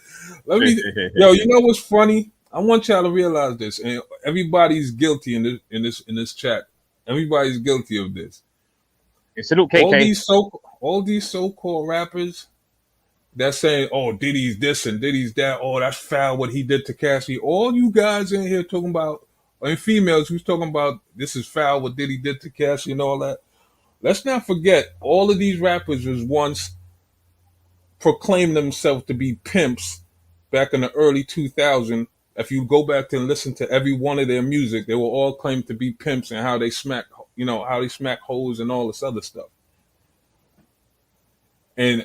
You know what's funny? I want y'all to realize this, and everybody's guilty in this chat. Everybody's guilty of this. And salute KK. All these so-called rappers, They're saying, oh, Diddy's this and Diddy's that. Oh, that's foul what he did to Cassie. All you guys in here talking about, and females who's talking about this is foul what Diddy did to Cassie and all that. Let's not forget, all of these rappers was once proclaimed themselves to be pimps back in the early 2000s. If you go back and listen to every one of their music, they were all claimed to be pimps and how they smack, how they smack hoes and all this other stuff. And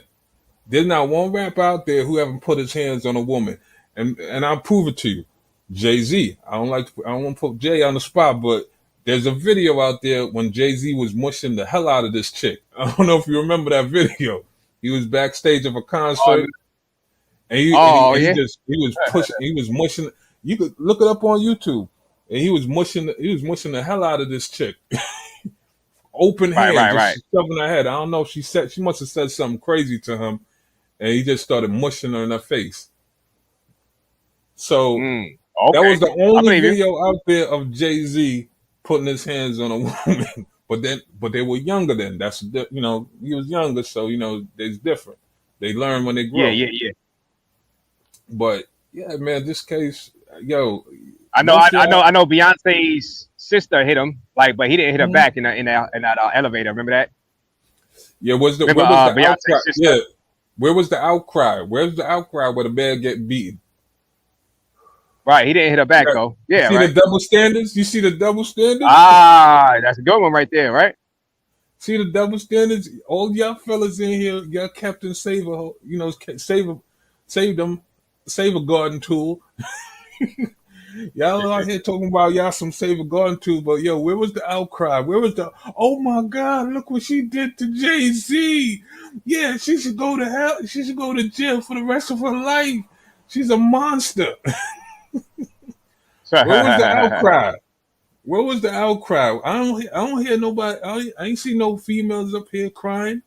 there's not one rapper out there who haven't put his hands on a woman. And I'll prove it to you. Jay-Z. I don't want to put Jay on the spot, but there's a video out there when Jay-Z was mushing the hell out of this chick. I don't know if you remember that video. He was backstage of a concert, and he was mushing. You could look it up on YouTube, and he was mushing the hell out of this chick. Open hands, just shoving her head. I don't know if she must have said something crazy to him, and he just started mushing her in her face. So that was the only video out there of Jay-Z putting his hands on a woman. But they were younger then. That's he was younger, so it's different. They learn when they grow. Yeah. But yeah, man, this case, I know Beyonce's sister hit him, but he didn't hit her back in that elevator. Remember that? Yeah, where was the outcry? Yeah, where was the outcry? Where's the outcry where the man get beaten? Right, he didn't hit her back though. Yeah, see the double standards? You see the double standards? That's a good one right there, right? See the double standards? All y'all fellas in here, y'all Captain Save a garden tool. Y'all out here talking about y'all some save a garden tool, but yo, where was the outcry? Where was the oh my God, look what she did to Jay-Z? Yeah, she should go to hell. She should go to jail for the rest of her life. She's a monster. Where was the outcry? Where was the outcry? I don't hear nobody. I ain't see no females up here crying.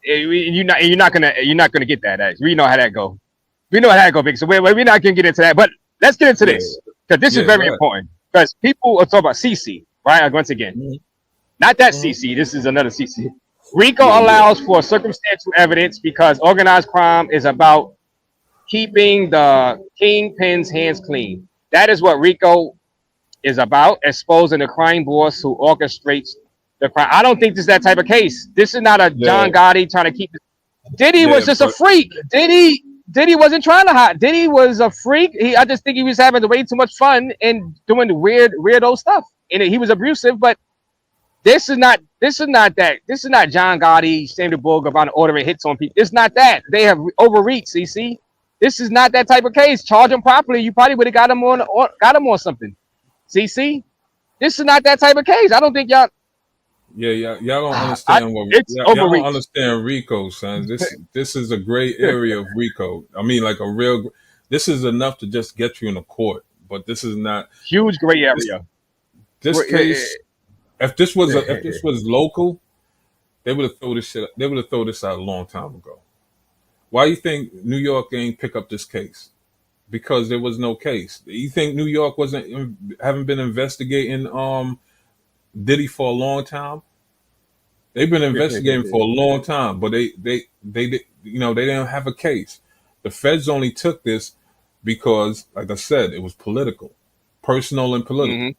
You're not gonna get that. Actually. We know how that go. We know how that go, big. So we're not gonna get into that. But let's get into this because this is very important. Because people are talking about CC, right? Once again, not that CC. This is another CC. RICO allows for circumstantial evidence because organized crime is about keeping the kingpin's hands clean. That is what RICO is about, exposing the crime boss who orchestrates the crime. I don't think this is that type of case. This is not a John Gotti trying to keep it. Diddy was just a freak. Diddy wasn't trying to hide. Diddy was a freak. I just think he was having way too much fun and doing weirdo stuff. And he was abusive, but this is not that. This is not John Gotti, Sandra Bullock about ordering hits on people. It's not that. They have overreached, CC. This is not that type of case. Charge him properly. You probably would have got him on something. CC, this is not that type of case. I don't think y'all. Yeah, y'all don't understand y'all don't understand RICO, son. This is a gray area of RICO. I mean, like a real. This is enough to just get you in a court, but this is not huge gray area. This case, if this was local, they would have thrown this shit. They would have thrown this out a long time ago. Why do you think New York ain't pick up this case? Because there was no case. You think New York haven't been investigating Diddy for a long time? They've been investigating for a long time, but they didn't have a case. The feds only took this because, like I said, it was political, personal and political.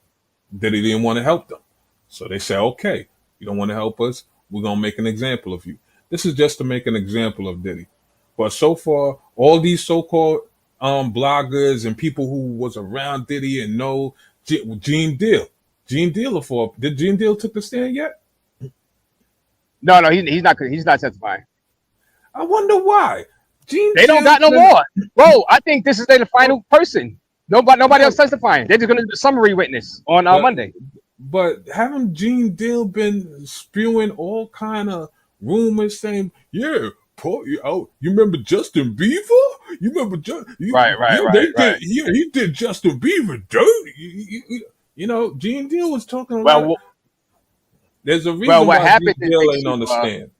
Diddy didn't want to help them, so they said, "Okay, you don't want to help us. We're gonna make an example of you." This is just to make an example of Diddy. But so far, all these so-called bloggers and people who was around Diddy and know Gene Deal. Did Gene Deal took the stand yet? No, he's not testifying. I wonder why. They don't got no more. Bro, I think this is the final person. Nobody else testifying. They're just gonna do the summary witness on Monday. But haven't Gene Deal been spewing all kind of rumors saying, yeah, Paul, you remember Justin Bieber? You remember right. He did Justin Bieber dirt. Gene Deal was talking about. There's a reason what why happened Gene Deal ain't on the stand.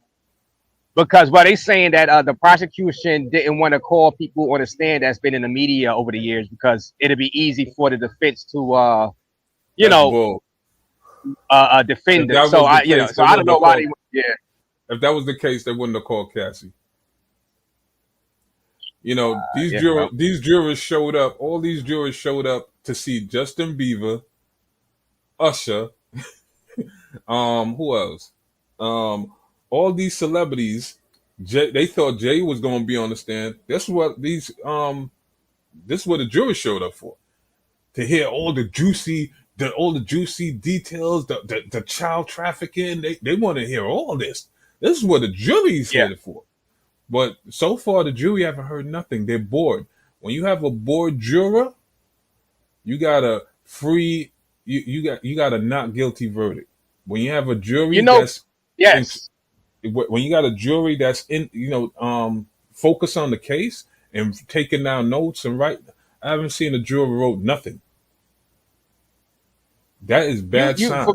Because they saying that the prosecution didn't want to call people on the stand that's been in the media over the years because it'd be easy for the defense to defend it. So I don't know why they. Yeah. If that was the case, they wouldn't have called Cassie. You know, Yeah, bro. these jurors showed up. All these jurors showed up to see Justin Bieber, Usher, who else? All these celebrities. They thought Jay was going to be on the stand. This is what the jurors showed up for, to hear all the juicy details, the child trafficking. They want to hear all this. This is what the jury's Yeah. here for. But so far, the jury haven't heard nothing. They're bored. When you have a bored juror, you got a free. You got a not guilty verdict. When you have a jury You know, that's yes. when you got a jury that's focus on the case and taking down notes and write. I haven't seen a juror wrote nothing. That is bad sign.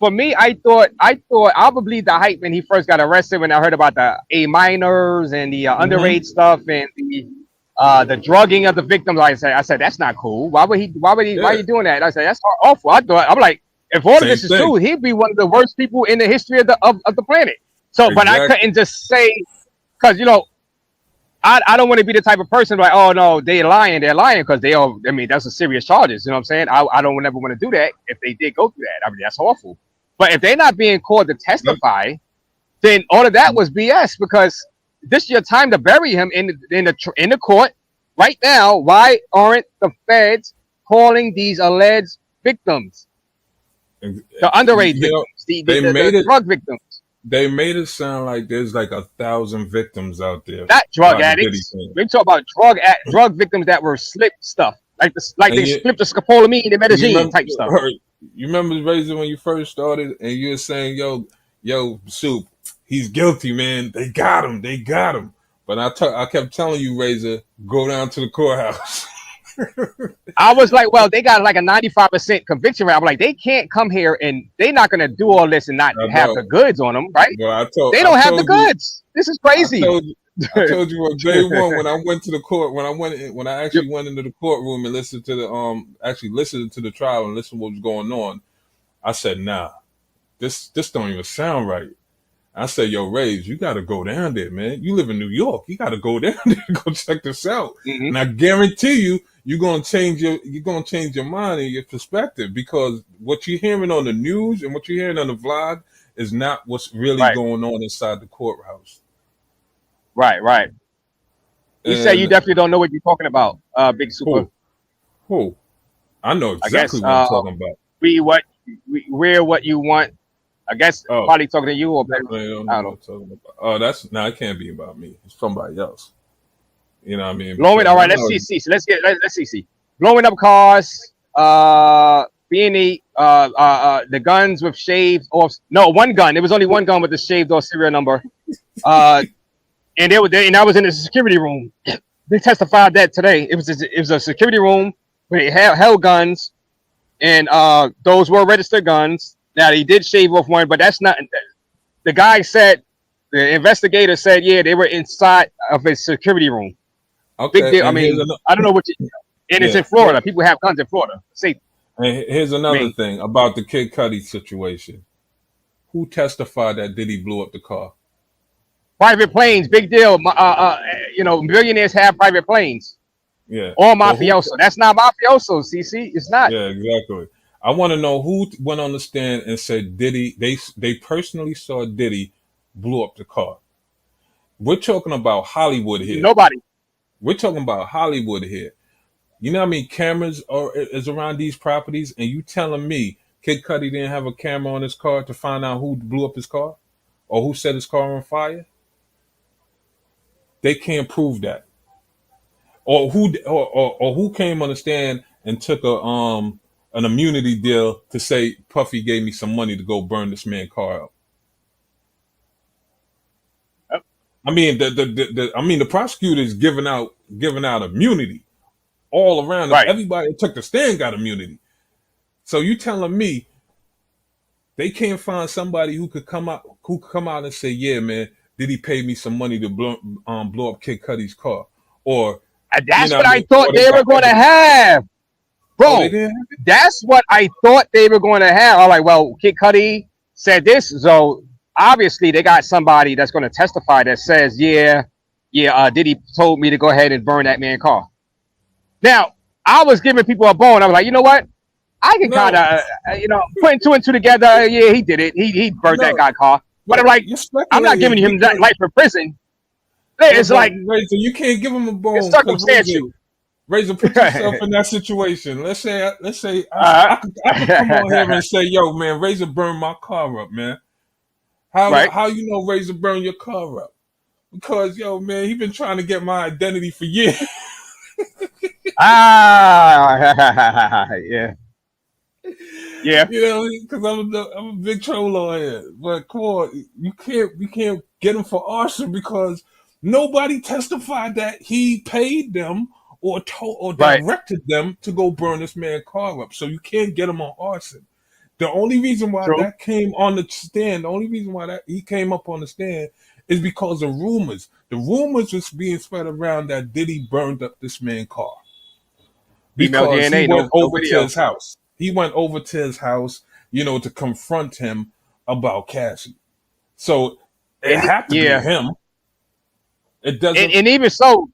For me, I thought I would believe the hype when he first got arrested, when I heard about the A minors and the underage stuff and the drugging of the victims. I said that's not cool. Why are you doing that? I said that's awful. I'm like, if all of this is true, he'd be one of the worst people in the history of the planet. So, But I couldn't just say, because I don't want to be the type of person like, oh no, they're lying because that's a serious charges. You know what I'm saying? I don't ever want to do that if they did go through that. I mean, that's awful. But if they're not being called to testify, then all of that was BS, because this is your time to bury him in the court right now. Why aren't the feds calling these alleged victims, the underage victims, the drug victims? They made it sound like there's like 1,000 victims out there. Not drug addicts. We talk about drug victims that were slipped stuff, they slipped the scopolamine and Medellin type stuff. You remember, Raze, when you first started and you were saying, yo, Soup, he's guilty, man. They got him. But I kept telling you, Raze, go down to the courthouse. I was like, well, they got like a 95% conviction rate. I'm like, they can't come here and they're not going to do all this and not have the goods on them, right? Well, they don't have the goods. This is crazy. I told you on day one when I went to the court, when I actually went into the courtroom and listened to the trial and listened to what was going on. I said, nah, this don't even sound right. I said, yo, Raze, you got to go down there, man. You live in New York. You got to go down there and go check this out. Mm-hmm. And I guarantee you, you're gonna change your mind and your perspective, because what you're hearing on the news and what you're hearing on the vlog is not what's really going on inside the courthouse. Right. You say you definitely don't know what you're talking about, Big Super. Who? I know exactly what I'm talking about. We're what you want. I guess probably talking to you or better. I don't know what I'm talking about. It can't be about me. It's somebody else. You know what I mean? Blowing. All right, let's see. Let's see. Blowing up cars. Being the guns with shaved off. No, one gun. There was only one gun with the shaved off serial number. And I was in the security room. They testified that today. It was a security room where they held guns, and those were registered guns. Now he did shave off one, but that's not. The guy said, the investigator said, yeah, they were inside of his security room. Okay. Big deal. I mean, I don't know what. It's in Florida. People have guns in Florida. See. And here's another thing about the Kid Cudi situation. Who testified that Diddy blew up the car? Private planes, big deal. Millionaires have private planes. Yeah. Or mafioso. That's not mafioso, CC. It's not. Yeah, exactly. I want to know who went on the stand and said Diddy. They personally saw Diddy blew up the car. We're talking about Hollywood here. Nobody. We're talking about Hollywood here. You know how many cameras is around these properties, and you telling me Kid Cudi didn't have a camera on his car to find out who blew up his car or who set his car on fire? They can't prove that. Or who came on the stand and took an immunity deal to say Puffy gave me some money to go burn this man's car up. I mean, the prosecutor is giving out immunity all around. Right. Everybody that took the stand got immunity. So you telling me they can't find somebody who could come out and say, yeah, man, did he pay me some money to blow up Kid Cudi's car? Or that's what I thought they were going to have. Bro, that's what I thought they were going to have. I'm like, well, Kid Cudi said this, so obviously they got somebody that's going to testify that says, Diddy told me to go ahead and burn that man's car. Now, I was giving people a bone. I was like, you know what? I can kind of, putting two and two together. Yeah, he did it. He burned that guy's car. But I'm like, I'm not giving him that life in prison. It's like, Raze, you can't give him a bone. It's circumstantial. Raze, put yourself in that situation. Let's say I could come on here and say, yo, man, Raze burned my car up, man. How you know Raze burned your car up? Because, yo, man, he been trying to get my identity for years. Yeah. Yeah. Because I'm a big troll on here. But come on, you can't get him for arson because nobody testified that he paid them or directed them to go burn this man's car up. So you can't get him on arson. The only reason why that came on the stand, he came up on the stand is because of rumors. The rumors was being spread around that Diddy burned up this man's car. Because he went over to his house. He went over to his house, to confront him about Cassie. So it had to be him. It doesn't. And even so,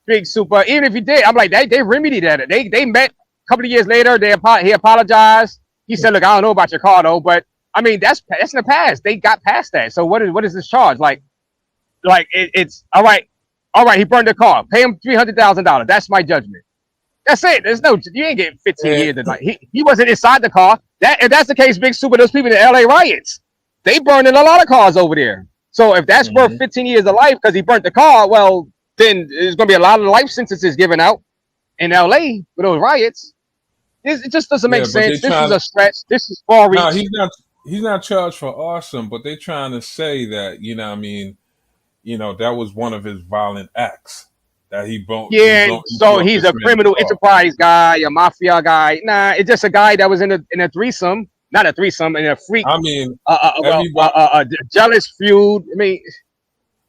Big Super, even if he did, I'm like, they remedied that. They met a couple of years later. He apologized. He said, look, I don't know about your car though, but I mean, that's in the past. They got past that. So what is this charge? Like it's all right. All right, he burned the car. Pay him $300,000. That's my judgment. That's it. You ain't getting 15 years tonight. He wasn't inside the car. If that's the case, Big Super, those people in the LA riots, they burning a lot of cars over there. So if that's worth 15 years of life because he burnt the car, well, then there's going to be a lot of life sentences given out in LA for those riots. It just doesn't make sense. This is a stretch. This is far reach. No, he's not charged for arson, but they're trying to say that, that was one of his violent acts. That he burned. Yeah, so he's a criminal enterprise guy, a mafia guy. Nah, it's just a guy that was in a threesome, not a threesome, in a freak. I mean, a jealous feud. I mean,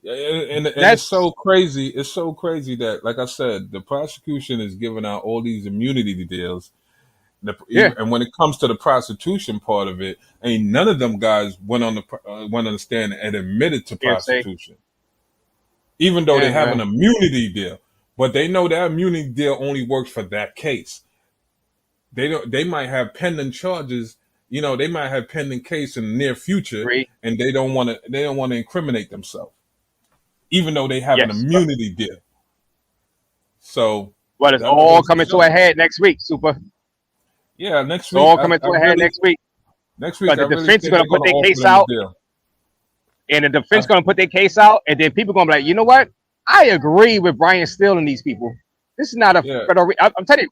and it's so crazy. It's so crazy that, like I said, the prosecution is giving out all these immunity deals. And when it comes to the prostitution part of it, ain't none of them guys went on the stand and admitted to prostitution. Even though they have an immunity deal, but they know that immunity deal only works for that case. They might have pending charges, they might have pending case in the near future, and they don't want to incriminate themselves, even though they have an immunity deal. So, well, it's all coming to a head next week, Super. Yeah, next week. It's all coming to a head next week. Next week, the defense is going to put their case out. And the defense going to put their case out, and then people going to be like, you know what? I agree with Brian Steele and these people. This is not a federal. I'm telling you.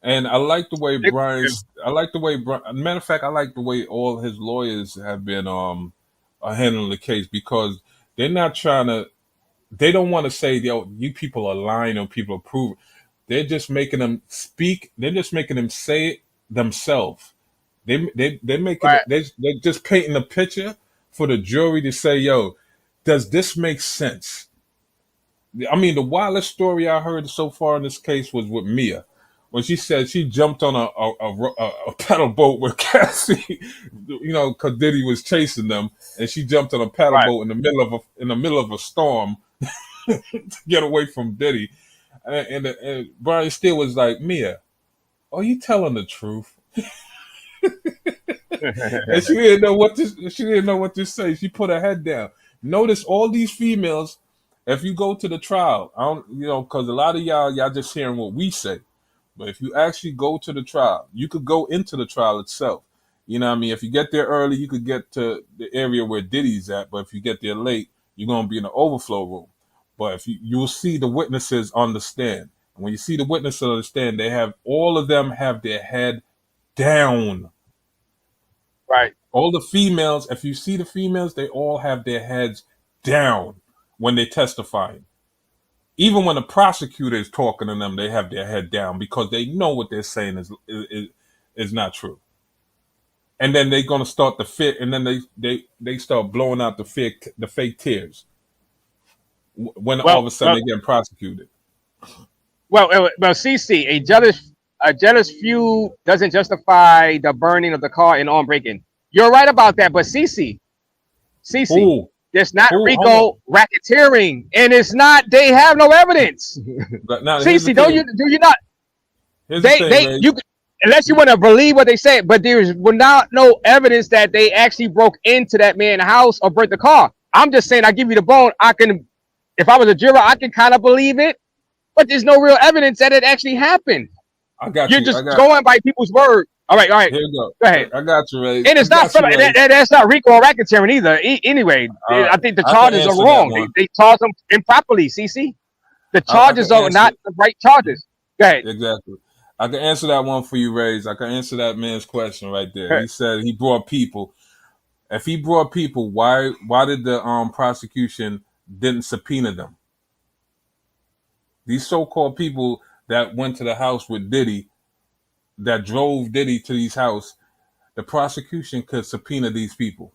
And I like the way matter of fact, I like the way all his lawyers have been handling the case because they're not they don't want to say, you people are lying or people are proving. They're just making them speak. They're just making them say it themselves. They're just painting a picture for the jury to say, yo, does this make sense? I mean, the wildest story I heard so far in this case was with Mia, when she said she jumped on a paddle boat with Cassie, because Diddy was chasing them, and she jumped on a paddle boat in the middle of a storm to get away from Diddy, and Brian Steele was like, Mia, are you telling the truth? And she didn't know what to say. She put her head down. Notice all these females, if you go to the trial, because a lot of y'all just hearing what we say. But if you actually go to the trial, you could go into the trial itself. You know what I mean? If you get there early, you could get to the area where Diddy's at. But if you get there late, you're going to be in the overflow room. But if you'll see the witnesses on the stand. And when you see the witnesses on the stand, all of them have their head down. Right. All the females, if you see the females, they all have their heads down when they testifying. Even when the prosecutor is talking to them, they have their head down because they know what they're saying is not true. And then they're going to start the fit, and then they start blowing out the fake tears when all of a sudden they're getting prosecuted. Well, CC, a jealous feud doesn't justify the burning of the car and armed breaking. You're right about that, but CC, CC. Who? It's not Hold RICO racketeering, and it's not. They have no evidence. Now, here's the CC, do you not? Here's the thing, Ray. You unless you want to believe what they say, but there's not no evidence that they actually broke into that man's house or burnt the car. I'm just saying, I give you the bone. I can, if I was a juror, I can kind of believe it, but there's no real evidence that it actually happened. I got You're you. just going by people's word. All right. Here you go. Go ahead. I got you, Ray. And it's not that's not RICO or racketeering either. Anyway, I think the charges are wrong. They charge them improperly. CC, the charges are not the right charges. Go ahead. Exactly. I can answer that one for you, Raze. I can answer that man's question right there. He said he brought people. If he brought people, why did the prosecution didn't subpoena them? These so-called people that went to the house with Diddy, that drove Diddy to his house, the prosecution could subpoena these people.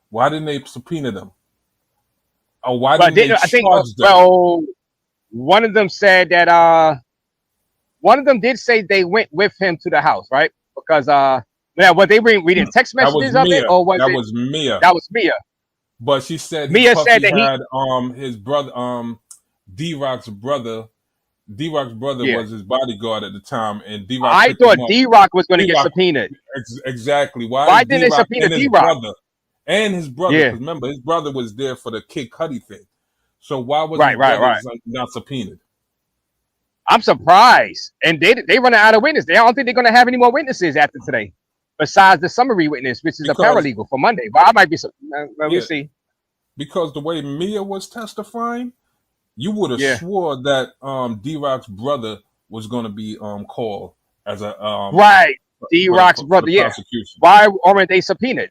Why didn't they subpoena them? Or why didn't they charge them? Well, one of them said that one of them did say they went with him to the house, right? Because what they reading text messages of it, or that was Mia. That was Mia. But she said Mia said that had his brother, D-Rock's brother. D-Rock's brother was his bodyguard at the time, and D-Rock. I thought D-Rock was going to get subpoenaed. Exactly. Why didn't they subpoena D-Rock? And his brother. Yeah. Remember, his brother was there for the Kid Cudi thing. So why was not subpoenaed? I'm surprised. And they run out of witnesses. I don't think they're going to have any more witnesses after today, besides the summary witness, which is a paralegal for Monday. But I might be. We'll see. Because the way Mia was testifying, you would have swore that D-Rock's brother was going to be called as a right. D-Rock's brother. Yeah. Why aren't they subpoenaed?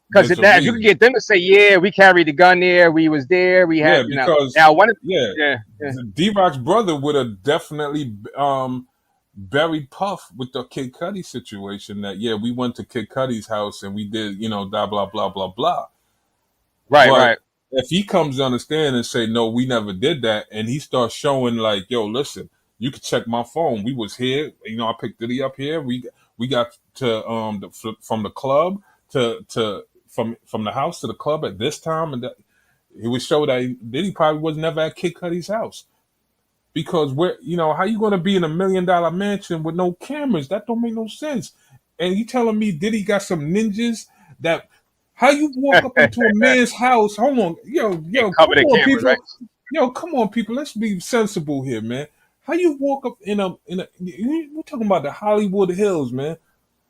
Because if you can get them to say, "Yeah, we carried the gun there. We was there. We had." Because now one of D-Rock's brother would have definitely buried Puff with the Kid Cudi situation. That we went to Kid Cudi's house and we did blah blah blah blah blah. Right. If he comes to understand and say, "No, we never did that," and he starts showing like, "Yo, listen, you can check my phone. We was here. I picked Diddy up here. We got to from the club to." From the house to the club at this time, and that it would show that Diddy probably was never at Kid Cudi's house, because how you going to be in $1 million mansion with no cameras? That don't make no sense. And you telling me Diddy got some ninjas that? How you walk up into a man's house? Hold on, yo, come on, people. Right? Yo, come on, people. Let's be sensible here, man. How you walk up in a? We're talking about the Hollywood Hills, man.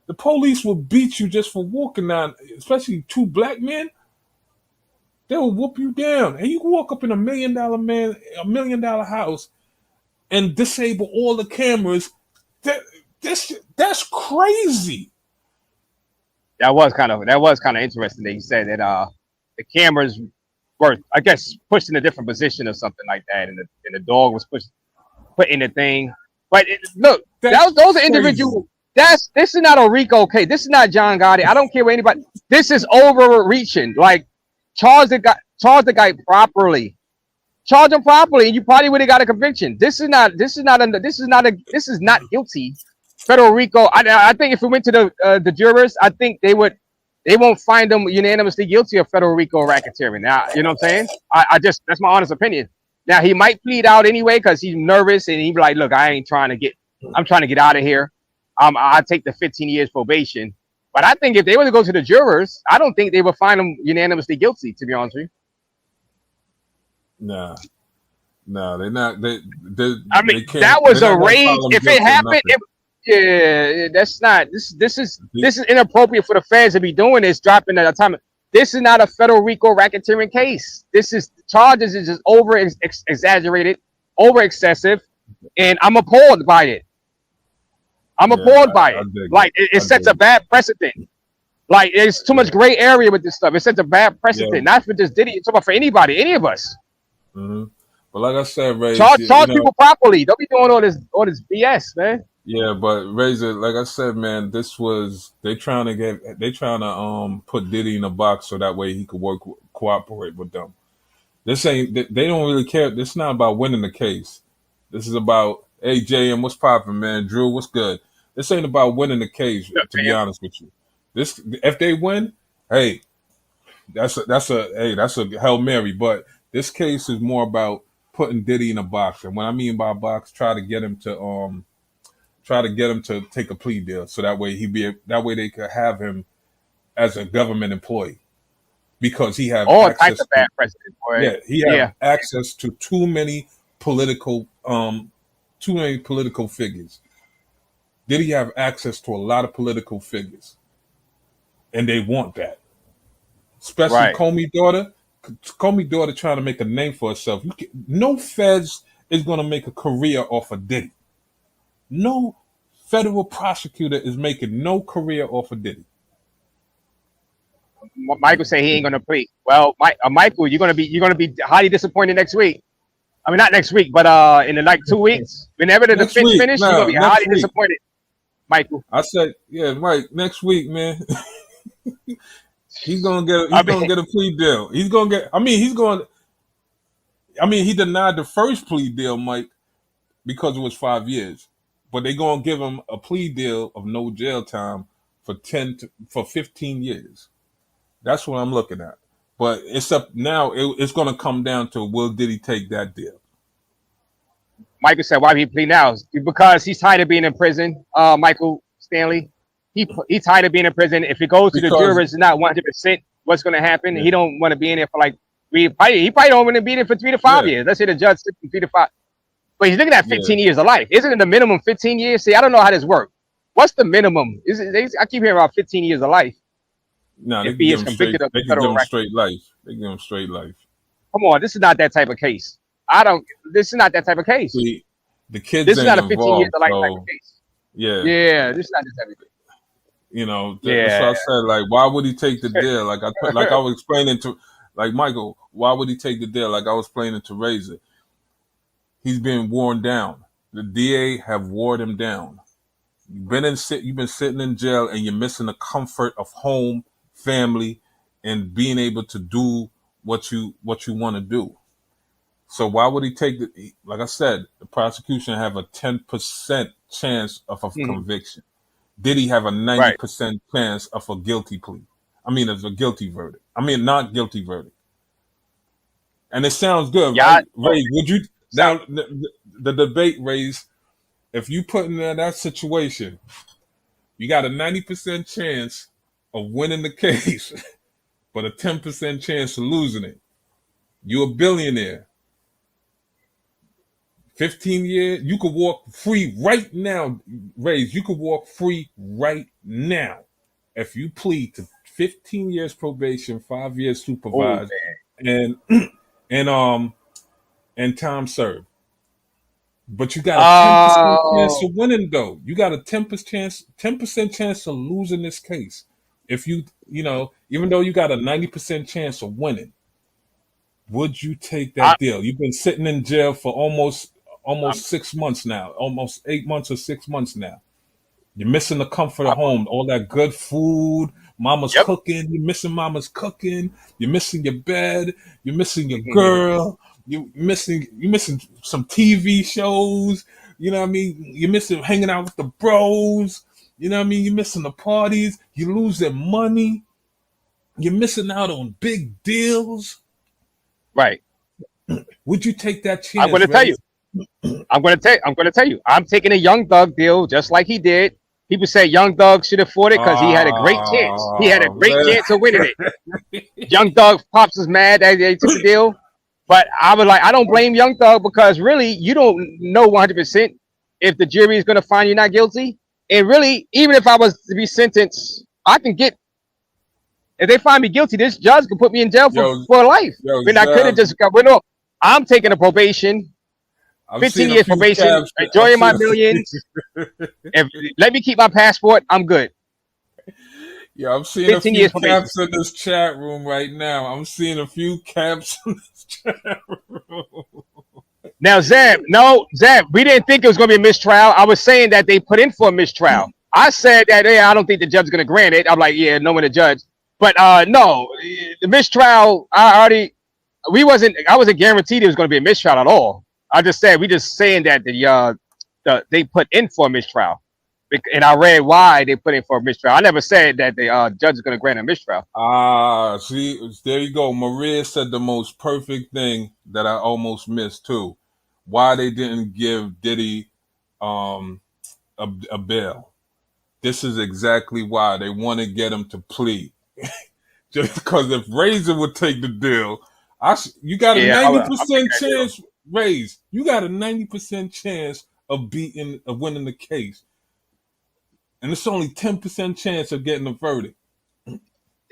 The police will beat you just for walking down, especially two black men. They will whoop you down. And you walk up in $1 million house and disable all the cameras. That's crazy. That was kind of interesting that you said that the cameras were, I guess, pushed in a different position or something like that, and the dog was put in the thing. But look, those are individual. This is not a RICO case. This is not John Gotti. I don't care what anybody. This is overreaching. Like, charge the guy properly. Charge him properly, and you probably would have got a conviction. This is not guilty. Federal RICO. I think if we went to the jurors, I think they won't find them unanimously guilty of federal RICO racketeering. Now, you know what I'm saying? That's my honest opinion. Now, he might plead out anyway because he's nervous and he'd be like, "Look, I'm trying to get out of here. I take the 15 years probation." But I think if they were to go to the jurors, I don't think they would find them unanimously guilty, to be honest with you. No, they're not. I mean, that was a Raze. If it happened, that's not. This is inappropriate for the feds to be doing this, dropping at a time. This is not a federal RICO racketeering case. Charges is just over exaggerated, over excessive, and I'm appalled by it. Like, it sets a bad precedent. Like, there's too much gray area with this stuff. It sets a bad precedent, not for just Diddy. It's about for anybody, any of us. Mm-hmm. But like I said, Ray, charge people properly. Don't be doing all this BS, man. Yeah, but Razor, like I said, man, they trying to put Diddy in a box so that way he could cooperate with them. They don't really care. This is not about winning the case. This is about, hey, JM, what's popping, man? Drew, what's good? This ain't about winning the case, to be honest with you. If they win, hey, That's a Hail Mary. But this case is more about putting Diddy in a box. And what I mean by a box, try to get him to take a plea deal, so that way they could have him as a government employee, because he have All access types of bad president, boy. yeah, he have access to too many political figures. Did he have access to a lot of political figures? And they want that. Especially Right. Comey daughter. Comey daughter trying to make a name for herself. No feds is going to make a career off of Diddy. No federal prosecutor is making no career off of Diddy. Michael say he ain't gonna plea. Well, Michael, you're gonna be highly disappointed next week. I mean, not next week, but in like 2 weeks, whenever the Next defense week, finish, nah, you're gonna be next highly week. disappointed, Michael. I said, yeah, Mike, next week, man. He's gonna get a plea deal. He denied the first plea deal, Mike, because it was 5 years. But they're gonna give him a plea deal of no jail time for 15 years. That's what I'm looking at. But it's up now. It's going to come down to, will Diddy take that deal? Michael said, "Why did he plea now? Because he's tired of being in prison." Michael Stanley, he's tired of being in prison. If it goes to the jurors, it's not 100% what's going to happen. He don't want to be in there for like he probably don't want to be in there for 3 to 5 years. Let's say the judge sits in 3 to 5, but he's looking at 15 years of life. Isn't it the minimum 15 years? See, I don't know how this works. What's the minimum? I keep hearing about 15 years of life. No, if he is convicted of federal record. Straight life. They give him straight life. Come on, this is not that type of case. This is not that type of case. See, the kids. This is not a 15 involved, years of life type of case. Yeah, this is not this type of case. That's what I said. Like, why would he take the deal? Like I was explaining to, like, Michael, why would he take the deal? Like I was explaining to Raze. He's been worn down. The DA have worn him down. You've been sitting in jail, and you're missing the comfort of home, family, and being able to do what you want to do. So why would he take like I said, the prosecution have a 10% chance of a conviction. Did he have a 90% chance of a guilty plea? I mean, of a guilty verdict. I mean, not guilty verdict. And it sounds good, right? Raze, would you now the debate, Raze? If you put in that situation, you got a 90% chance of winning the case, but a 10% chance of losing it. You're a billionaire. 15 years, you could walk free right now, Raze. You could walk free right now if you plead to 15 years probation, 5 years supervised, and time served. But you got a 10% chance of winning, though. You got a 10% chance of losing this case. If even though you got a 90% chance of winning, would you take that deal? You've been sitting in jail for almost 6 months now, almost 8 months or 6 months now. You're missing the comfort of home, all that good food, mama's cooking. You're missing mama's cooking. You're missing your bed. You're missing your girl. You're missing some TV shows. You know what I mean? You're missing hanging out with the bros. You know what I mean? You're missing the parties. You're losing money. You're missing out on big deals. Right. Would you take that chance? I'm going to tell you. I'm going to tell you. I'm taking a Young Thug deal just like he did. People say Young Thug should afford it because he had a great chance. He had a great chance of winning it. Young Thug pops is mad that they took the deal. But I was like, I don't blame Young Thug because really you don't know 100% if the jury is going to find you not guilty. And really, even if I was to be sentenced, I can get, if they find me guilty, this judge can put me in jail for life. I could have just got rid of. I'm taking a probation, 15 years probation, enjoying my millions. Let me keep my passport. I'm good. Yeah, I'm seeing a few caps in this chat room right now. I'm seeing a few caps in this chat room. Now, Zeb, we didn't think it was going to be a mistrial. I was saying that they put in for a mistrial. I said that, I don't think the judge is going to grant it. I'm like, yeah, no one to judge. But no, the mistrial, I wasn't guaranteed it was going to be a mistrial at all. I just said, we just saying that they put in for a mistrial. And I read why they put in for a mistrial. I never said that the judge is going to grant a mistrial. See, there you go. Maria said the most perfect thing that I almost missed too. Why they didn't give Diddy um, a bail. This is exactly why they want to get him to plea. Just because if Raze would take the deal, you got a Yeah, I'll take 90% that deal. chance. Raze, you got a 90% chance of winning the case, and it's only 10% chance of getting a verdict.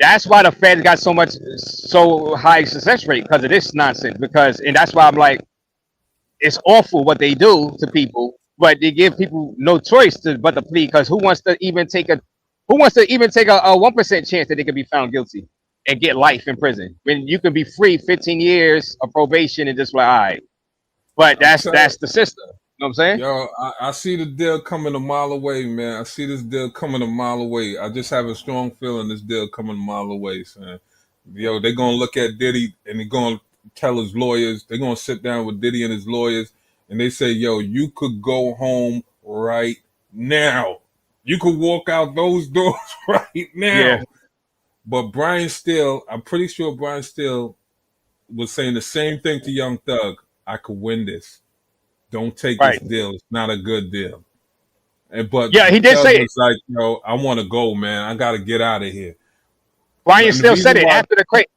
That's why the feds got so high success rate because of this nonsense. And that's why I'm like, it's awful what they do to people, but they give people no choice but to plea. Because who wants to even take a 1% chance that they could be found guilty and get life in prison when you can be free 15 years of probation and just like, all right. But that's the system. You know what I'm saying? Yo, I see the deal coming a mile away, man. I see this deal coming a mile away. I just have a strong feeling this deal coming a mile away, son. Yo, they're gonna look at Diddy and they're gonna tell his lawyers. They're gonna sit down with Diddy and his lawyers, and they say, "Yo, you could go home right now. You could walk out those doors right now." Yeah. But Brian Steele, I'm pretty sure Brian Steele was saying the same thing to Young Thug. I could win this. Don't take Right. this deal. It's not a good deal. But Yeah, he did Thug say it. was like, yo, I want to go, man. I got to get out of here. Brian And the still said reason it why- after the crate.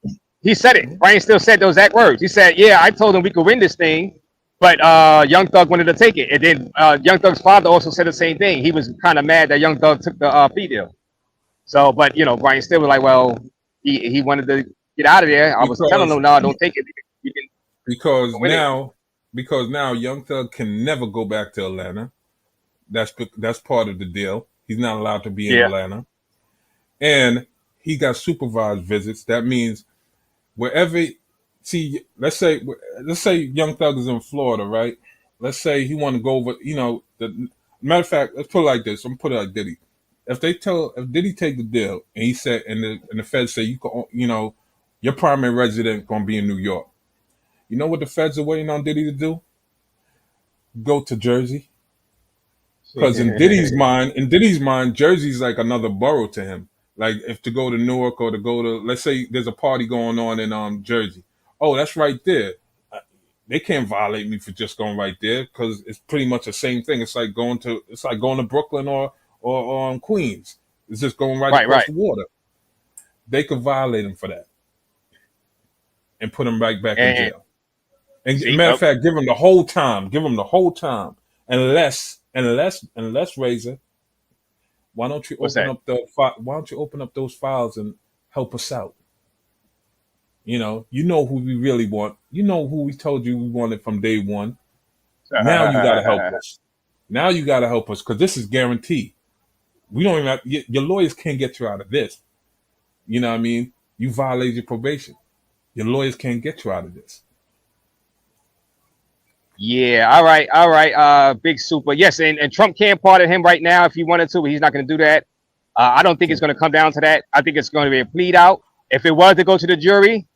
He said it. Brian still said those exact words. He said, "Yeah, I told him we could win this thing, but Young Thug wanted to take it." And then Young Thug's father also said the same thing. He was kind of mad that Young Thug took the plea deal. So, but Brian still was like, "Well, he wanted to get out of there. I was telling him, no, don't take it. You can because win it." now Young Thug can never go back to Atlanta. That's part of the deal. He's not allowed to be in Atlanta, and he got supervised visits. That means wherever. See, let's say Young Thug is in Florida, right? Let's say he want to go over. Matter of fact, let's put it like this. I'm gonna put it like Diddy. If Diddy take the deal and he said, and the feds say your primary resident gonna be in New York. You know what the feds are waiting on Diddy to do? Go to Jersey. Because in Diddy's mind, Jersey's like another borough to him. Like if to go to Newark or to go to, let's say there's a party going on in Jersey. Oh, that's right there. They can't violate me for just going right there because it's pretty much the same thing. It's like going to Brooklyn or Queens. It's just going right across the water. They could violate him for that and put him right back in jail. And matter of fact, give him the whole time. Unless Razor, why don't you open up those files and help us out? You know who we really want. You know who we told you we wanted from day one. Now you gotta help us. Now you gotta help us because this is guaranteed. We don't even your lawyers can't get you out of this. You know what I mean? You violated your probation. Your lawyers can't get you out of this. Yeah, all right. Big Super. Yes, and Trump can't pardon him right now if he wanted to, but he's not going to do that. I don't think it's going to come down to that. I think it's going to be a plead out. If it was to go to the jury,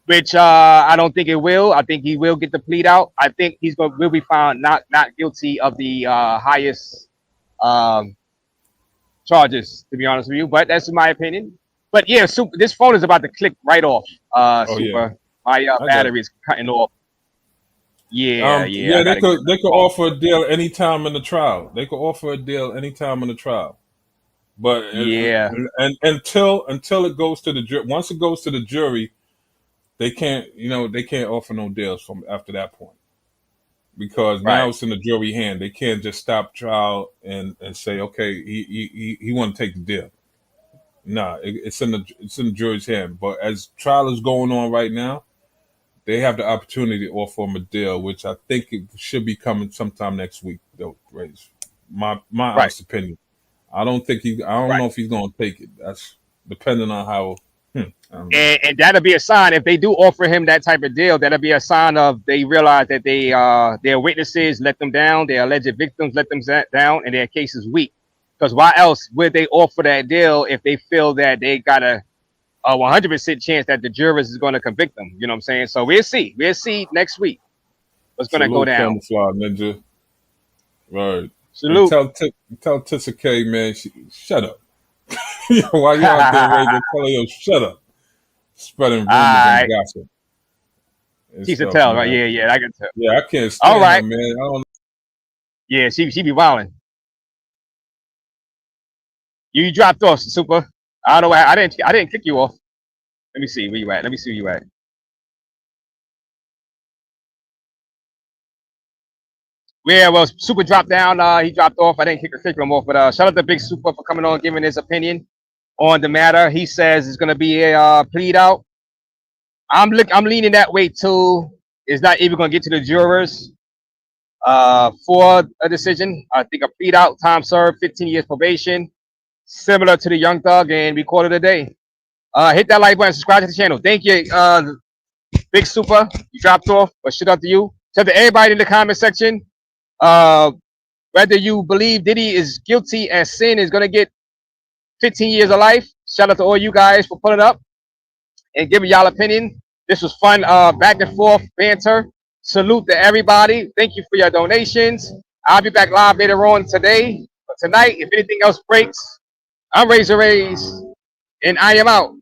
which I don't think it will, I think he will get the plead out. I think will be found not guilty of the highest charges, to be honest with you. But that's my opinion. But yeah, Super, this phone is about to click right off. Super, my battery is cutting off. Yeah. They could offer a deal anytime in the trial. But and until it goes to the jury, once it goes to the jury, they can't offer no deals from after that point because now it's in the jury hand. They can't just stop trial and say okay he want to take the deal. Nah, it's in the jury's hand. But as trial is going on right now, they have the opportunity to offer him a deal, which I think it should be coming sometime next week. Though, Raze. My honest opinion. I don't know if he's going to take it. That's depending on how. And that'll be a sign if they do offer him that type of deal. That'll be a sign of they realize that their witnesses let them down, their alleged victims let them down, and their case is weak. Because why else would they offer that deal if they feel that they got a 100% chance that the jurors is going to convict them? You know what I'm saying? So we'll see next week what's going to go down. Camouflage, Ninja. Right. And Salute. tell Tissa K, man, shut up. Yo, while you out there, Raze, tell her, yo, shut up. Spreading rumors and gossip. And She's a stuff, tell, man. right? Yeah, I can tell. Yeah, I can't All stand right. her, man. I don't. Yeah, she be wilding. You dropped off, Super. I don't know why I didn't kick you off. Let me see where you at. Let me see where you at. Yeah, well, Super dropped down. He dropped off. I didn't kick him off, but shout out to Big Super for coming on, giving his opinion on the matter. He says it's gonna be a plead out. I'm leaning that way too. It's not even gonna get to the jurors for a decision. I think a plead out, time served, 15 years probation, similar to the Young Thug, and we call it a day. Hit that like button, subscribe to the channel. Thank you, Big Super. You dropped off, but shout out to you. Shout out to everybody in the comment section. Whether you believe Diddy is guilty and Sin is gonna get 15 years of life. Shout out to all you guys for pulling up and giving y'all opinion. This was fun, back and forth banter. Salute to everybody. Thank you for your donations. I'll be back live later on today. But tonight, if anything else breaks, I'm Raze, and I am out.